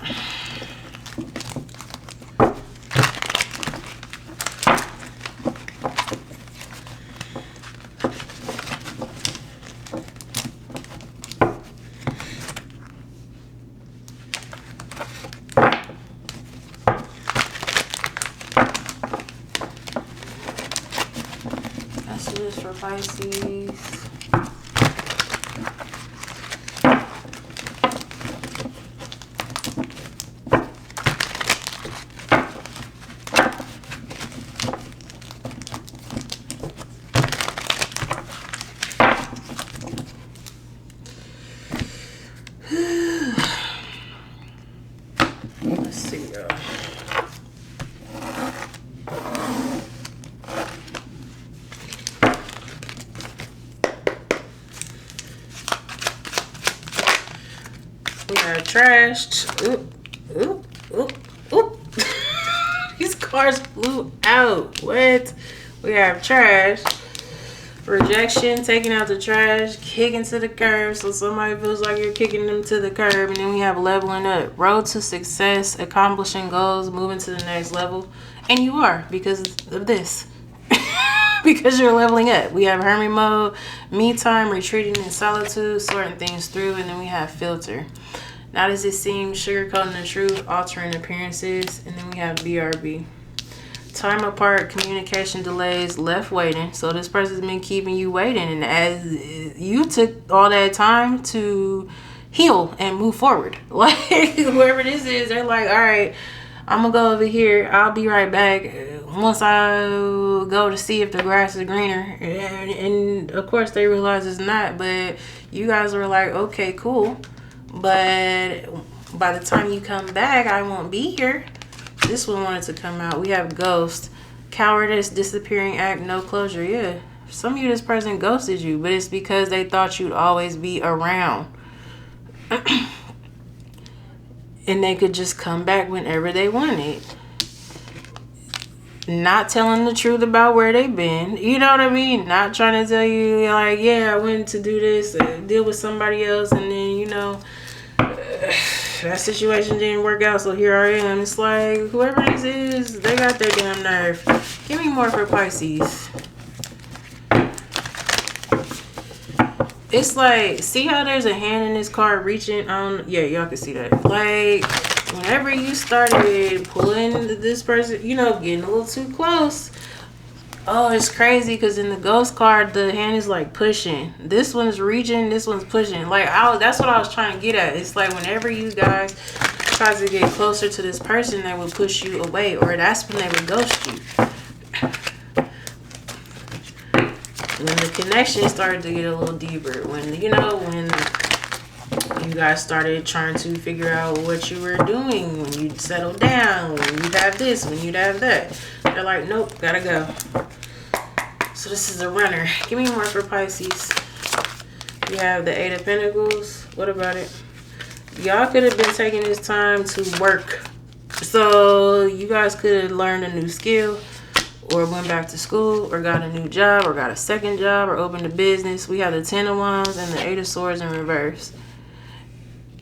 Messages for Pisces. We are trashed. Oop, oop, oop, oop. These cards flew out. What? We have trash. Rejection, taking out the trash, kicking to the curb. So somebody feels like you're kicking them to the curb. And then we have leveling up. Road to success, accomplishing goals, moving to the next level. And you are, because of this. Because you're leveling up. We have hermit mode, me time, retreating in solitude, sorting things through, and then we have filter. Now does it seem sugarcoating the truth, altering appearances, and then we have BRB. Time apart, communication delays, left waiting. So this person's been keeping you waiting, and as you took all that time to heal and move forward. Like whoever this is, they're like, all right, I'm gonna go over here. I'll be right back. Once I go to see if the grass is greener, and of course they realize it's not, but you guys were like, okay, cool, but by the time you come back, I won't be here. This one wanted to come out. We have ghost, cowardice, disappearing act, no closure. Yeah, some of you, this person ghosted you, but it's because they thought you'd always be around. And they could just come back whenever they wanted. Not telling the truth about where they've been. You know what I mean? Not trying to tell you, like, yeah, I went to do this, deal with somebody else, and then, you know, that situation didn't work out, so here I am. It's like, whoever this is, they got their damn nerve. Give me more for Pisces. It's like, see how there's a hand in this card reaching on? Yeah, y'all can see that. Like, whenever you started pulling this person, you know, getting a little too close. Oh, it's crazy because in the ghost card, the hand is like pushing. This one's reaching, this one's pushing. Like, that's what I was trying to get at. It's like whenever you guys try to get closer to this person, they would push you away, or that's when they would ghost you. When the connection started to get a little deeper, when, you know, when you guys started trying to figure out what you were doing, when you settled down, when you'd have this, when you'd have that. They're like, nope, gotta go. So this is a runner. Give me more for Pisces. You have the Eight of Pentacles. What about it? Y'all could have been taking this time to work. So you guys could have learned a new skill, or went back to school, or got a new job, or got a second job, or opened a business. We have the Ten of Wands and the Eight of Swords in reverse.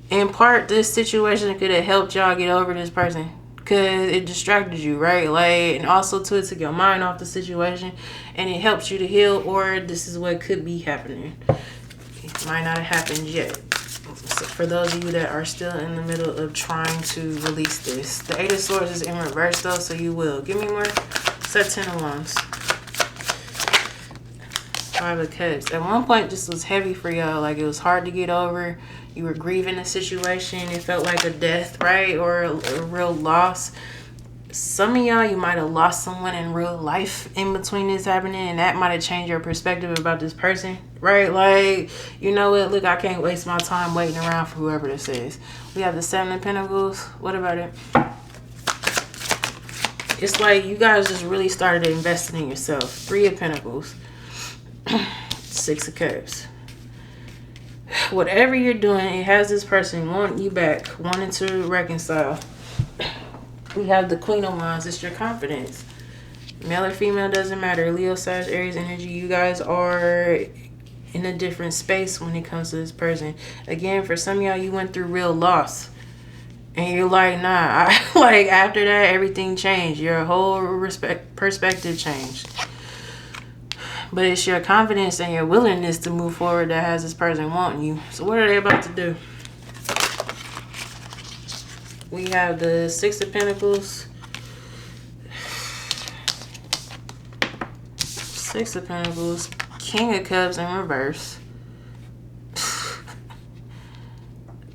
In part, this situation could have helped y'all get over this person, because it distracted you, right? Like, and also too, it took your mind off the situation, and it helped you to heal, or this is what could be happening. It might not have happened yet. So for those of you that are still in the middle of trying to release this. The Eight of Swords is in reverse though, so you will. Give me more. It's that Ten of Wands. Five of Cups. At one point, this was heavy for y'all. Like, it was hard to get over. You were grieving the situation. It felt like a death, right? Or a real loss. Some of y'all, you might have lost someone in real life in between this happening, and that might have changed your perspective about this person, right? Like, you know what? Look, I can't waste my time waiting around for whoever this is. We have the Seven of Pentacles. What about it? It's like you guys just really started investing in yourself. Three of Pentacles. Six of Cups. Whatever you're doing, it has this person wanting you back, wanting to reconcile. We have the Queen of Wands. It's your confidence. Male or female, doesn't matter. Leo, Sag, Aries energy. You guys are in a different space when it comes to this person. Again, for some of y'all, you went through real loss. And you're like, nah. Like, after that, everything changed. Your whole perspective changed. But it's your confidence and your willingness to move forward that has this person wanting you. So what are they about to do? We have the Six of Pentacles. Six of Pentacles. King of Cups in reverse.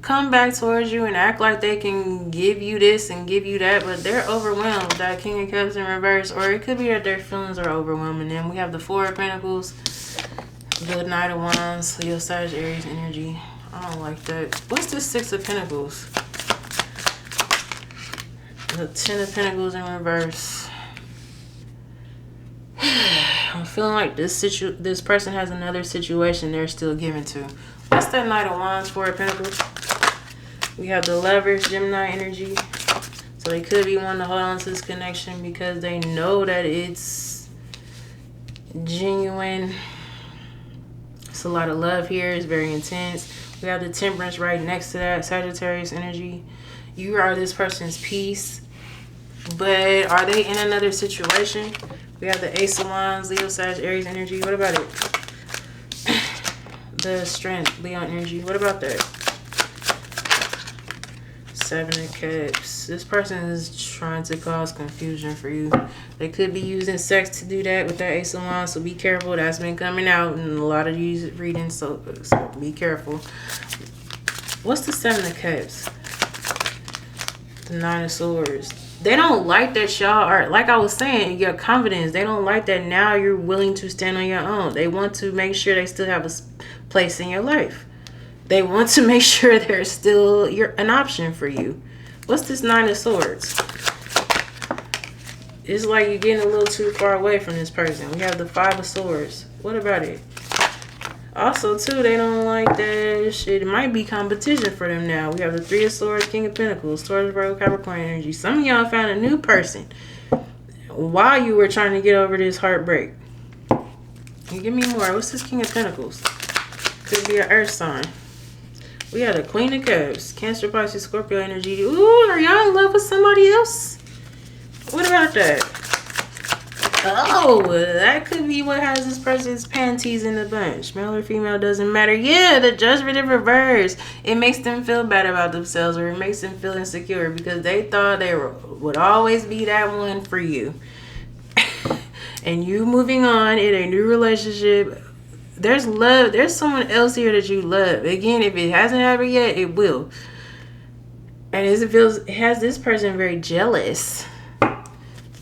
Come back towards you and act like they can give you this and give you that, but they're overwhelmed with that King of Cups in reverse. Or it could be that their feelings are overwhelming them. We have the Four of Pentacles. The Knight of Wands. Leo, Sag, Aries energy. I don't like that. What's the Six of Pentacles? The Ten of Pentacles in reverse. I'm feeling like this person has another situation they're still giving to. What's that Knight of Wands? Four of Pentacles. We have the Lovers, Gemini energy. So they could be wanting to hold on to this connection because they know that it's genuine. It's a lot of love here. It's very intense. We have the Temperance right next to that. Sagittarius energy. You are this person's peace. But are they in another situation? We have the Ace of Wands, Leo, Sag, Aries energy. What about it? The Strength, Leo energy. What about that? Seven of Cups. This person is trying to cause confusion for you. They could be using sex to do that with that Ace of Wands, so be careful. That's been coming out in a lot of these readings, so be careful. What's the Seven of Cups? The Nine of Swords. They don't like that y'all are, like I was saying, your confidence. They don't like that now you're willing to stand on your own. They want to make sure they still have a place in your life. They want to make sure they're still an option for you. What's this Nine of Swords? It's like you're getting a little too far away from this person. We have the Five of Swords. What about it? Also, too, they don't like that shit. It might be competition for them now. We have the Three of Swords, King of Pentacles, Taurus, Virgo, Capricorn energy. Some of y'all found a new person while you were trying to get over this heartbreak. Give me more. What's this King of Pentacles? Could be an earth sign. We have the Queen of Cups, Cancer, Pisces, Scorpio energy. Ooh, are y'all in love with somebody else? What about that? Oh, that could be what has this person's panties in the bunch. Male or female, doesn't matter. Yeah, the judgment in reverse. It makes them feel bad about themselves, or it makes them feel insecure because they thought they would always be that one for you. And you moving on in a new relationship, there's love. There's someone else here that you love. Again, if it hasn't happened yet, it will. And it has this person very jealous,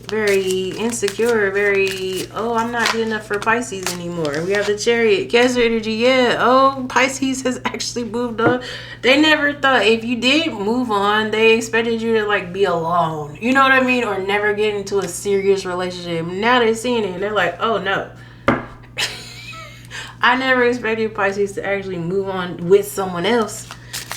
very insecure, very, oh, I'm not good enough for Pisces anymore. We have the Chariot, Cancer energy. Yeah, oh, Pisces has actually moved on. They never thought, if you did move on, they expected you to like be alone, you know what I mean, or never get into a serious relationship. Now they're seeing it and they're like, oh no. I never expected Pisces to actually move on with someone else.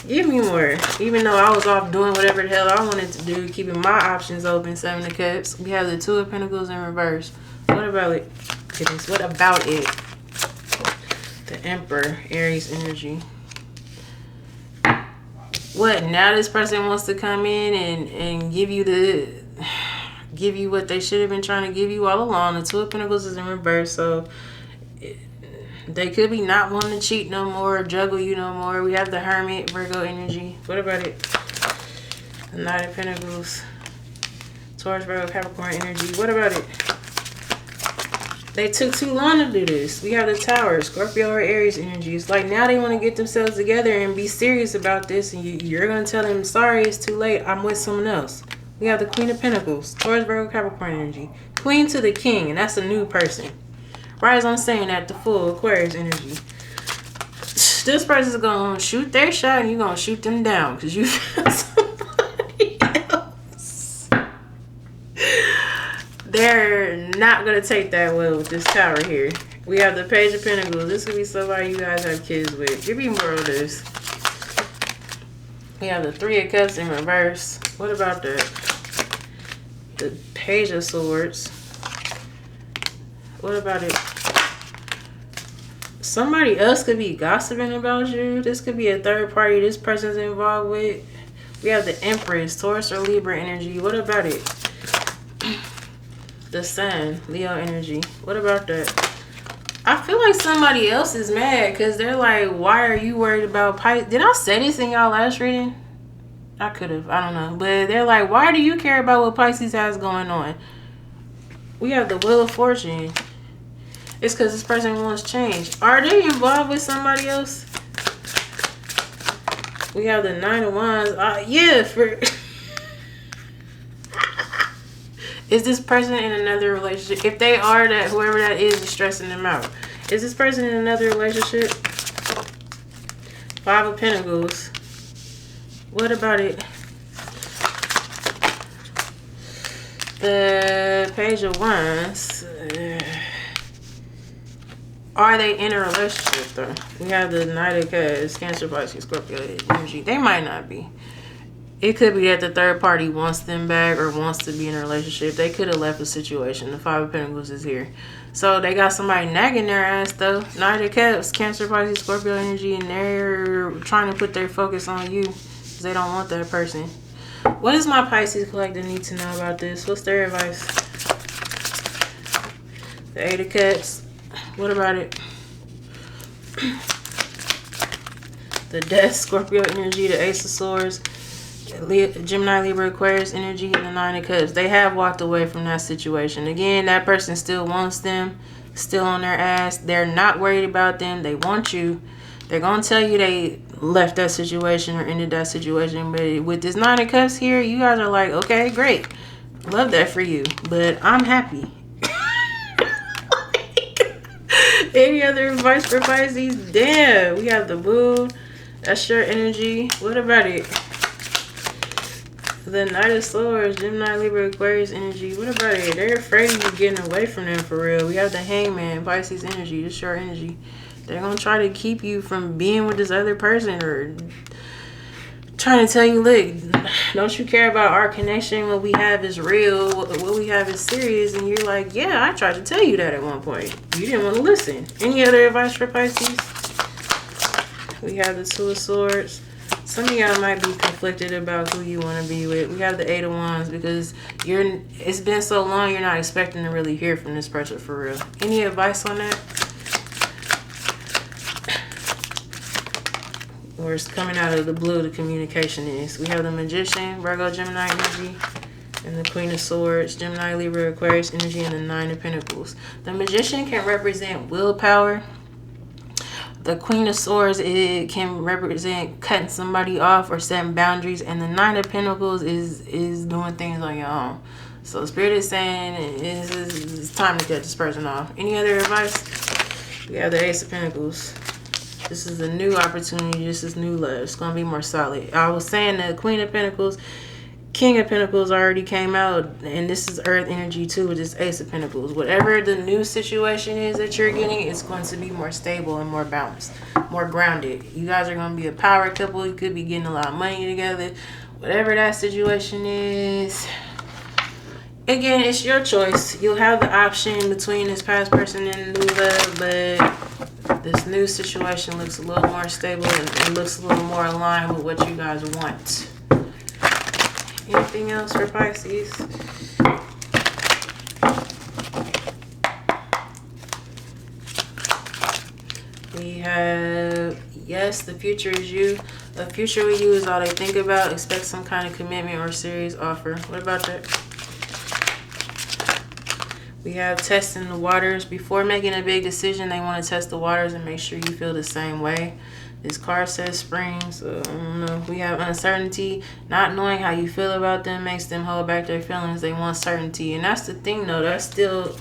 Give me more. Even though I was off doing whatever the hell I wanted to do, keeping my options open. 7 of Cups. We have the 2 of Pentacles in reverse. What about it? What about it? The Emperor, Aries energy. What? Now this person wants to come in and give you what they should have been trying to give you all along. The 2 of Pentacles is in reverse, so they could be not wanting to cheat no more, juggle you no more. We have the Hermit, Virgo energy. What about it? The Knight of Pentacles, Taurus, Virgo, Capricorn energy. What about it? They took too long to do this. We have the Tower, Scorpio or Aries energy. It's like now they want to get themselves together and be serious about this, and you're going to tell them, sorry, it's too late. I'm with someone else. We have the Queen of Pentacles, Taurus, Virgo, Capricorn energy. Queen to the King, and that's a new person. Right as I'm saying that, the Full, Aquarius energy. This person's going to shoot their shot and you're going to shoot them down because you found somebody else. They're not going to take that well with this Tower here. We have the Page of Pentacles. This could be somebody you guys have kids with. Give me more of this. We have the 3 of Cups in reverse. What about the Page of Swords? What about it? Somebody else could be gossiping about you. This could be a third party this person's involved with. We have the Empress, Taurus or Libra energy. What about it? The Sun, Leo energy. What about that? I feel like somebody else is mad because they're like, why are you worried about Pisces? Did I say this in y'all last reading? I could have. I don't know. But they're like, why do you care about what Pisces has going on? We have the Wheel of Fortune. It's because this person wants change. Are they involved with somebody else? We have the 9 of Wands. Yeah, is this person in another relationship? If they are, that whoever that is stressing them out. Is this person in another relationship? 5 of Pentacles. What about it? The Page of Wands. Are they in a relationship though? We have the Knight of Cups, Cancer, Pisces, Scorpio energy. They might not be. It could be that the third party wants them back or wants to be in a relationship. They could have left the situation. The 5 of Pentacles is here. So they got somebody nagging their ass though. Knight of Cups, Cancer, Pisces, Scorpio energy, and they're trying to put their focus on you because they don't want that person. What does my Pisces collective need to know about this? What's their advice? The 8 of Cups. What about it? The Death, Scorpio energy, the Ace of Swords, Gemini, Libra, Aquarius energy, and the 9 of Cups. They have walked away from that situation. Again, that person still wants them, still on their ass. They're not worried about them. They want you. They're going to tell you they left that situation or ended that situation. But with this 9 of Cups here, you guys are like, okay, great. Love that for you. But I'm happy. Any other advice for Pisces? Damn, we have the Moon. That's your energy. What about it? The Knight of Swords, Gemini, Libra, Aquarius energy. What about it? They're afraid of you getting away from them for real. We have the Hangman, Pisces energy. This your energy. They're going to try to keep you from being with this other person or trying to tell you, look, don't you care about our connection? What we have is real. What we have is serious. And you're like, yeah, I tried to tell you that at one point. You didn't want to listen. Any other advice for Pisces? We have the 2 of Swords, Some of y'all might be conflicted about who you want to be with. We have the 8 of Wands because it's been so long you're not expecting to really hear from this person for real. Any advice on that? Or it's coming out of the blue, the communication is. We have the Magician, Virgo, Gemini energy, and the Queen of Swords, Gemini, Libra, Aquarius energy, and the 9 of Pentacles. The Magician can represent willpower. The Queen of Swords, it can represent cutting somebody off or setting boundaries. And the 9 of Pentacles is doing things on your own. So Spirit is saying it's time to cut this person off. Any other advice? We have the Ace of Pentacles. This is a new opportunity. This is new love. It's going to be more solid. I was saying the Queen of Pentacles, King of Pentacles already came out. And this is Earth energy too with this Ace of Pentacles. Whatever the new situation is that you're getting, it's going to be more stable and more balanced, more grounded. You guys are going to be a power couple. You could be getting a lot of money together. Whatever that situation is. Again, it's your choice. You'll have the option between this past person and new love, but this new situation looks a little more stable and it looks a little more aligned with what you guys want. Anything else for Pisces? We have, yes, the future is you. The future with you is all they think about. Expect some kind of commitment or serious offer. What about that? We have testing the waters. Before making a big decision, they want to test the waters and make sure you feel the same way. This card says spring, so I don't know. We have uncertainty. Not knowing how you feel about them makes them hold back their feelings. They want certainty. And that's the thing, though. That's still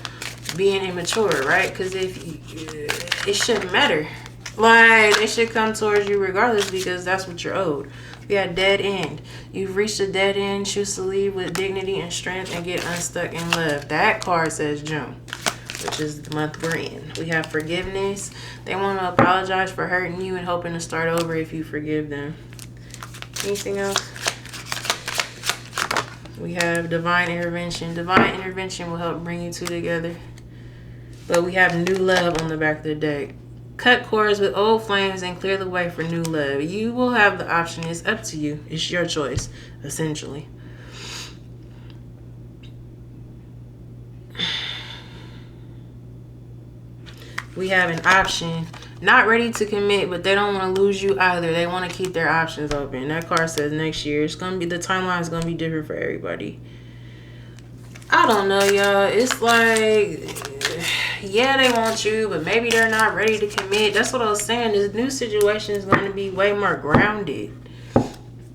being immature, right? Because it shouldn't matter. Like, they should come towards you regardless because that's what you're owed. We had dead end. You've reached a dead end. Choose to leave with dignity and strength and get unstuck in love. That card says June, which is the month we're in. We have forgiveness. They want to apologize for hurting you and hoping to start over if you forgive them. Anything else? We have divine intervention. Divine intervention will help bring you two together. But we have new love on the back of the deck. Cut cords with old flames and clear the way for new love. You will have the option. It's up to you. It's your choice, essentially. We have an option. Not ready to commit, but they don't want to lose you either. They want to keep their options open. That card says next year. It's going to be, the timeline is going to be different for everybody. I don't know, y'all. It's like, yeah, they want you, but maybe they're not ready to commit. That's what I was saying. This new situation is going to be way more grounded.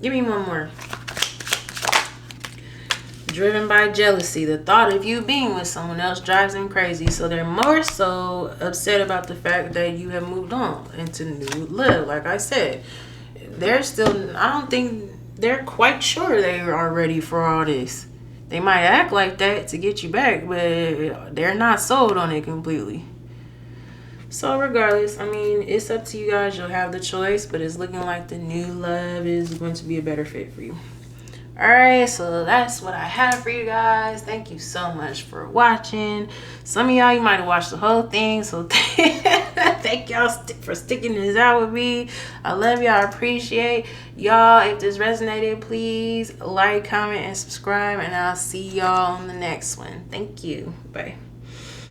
Give me one more. Driven by jealousy. The thought of you being with someone else drives them crazy. So they're more so upset about the fact that you have moved on into new love. Like I said, they're still, I don't think they're quite sure they are ready for all this. They might act like that to get you back, but they're not sold on it completely. So regardless, I mean, it's up to you guys. You'll have the choice, but it's looking like the new love is going to be a better fit for you. All right, so that's what I have for you guys. Thank you so much for watching. Some of y'all, you might have watched the whole thing, so thank y'all for sticking this out with me. I love y'all. I appreciate y'all. If this resonated, please like, comment, and subscribe, and I'll see y'all on the next one. Thank you. Bye.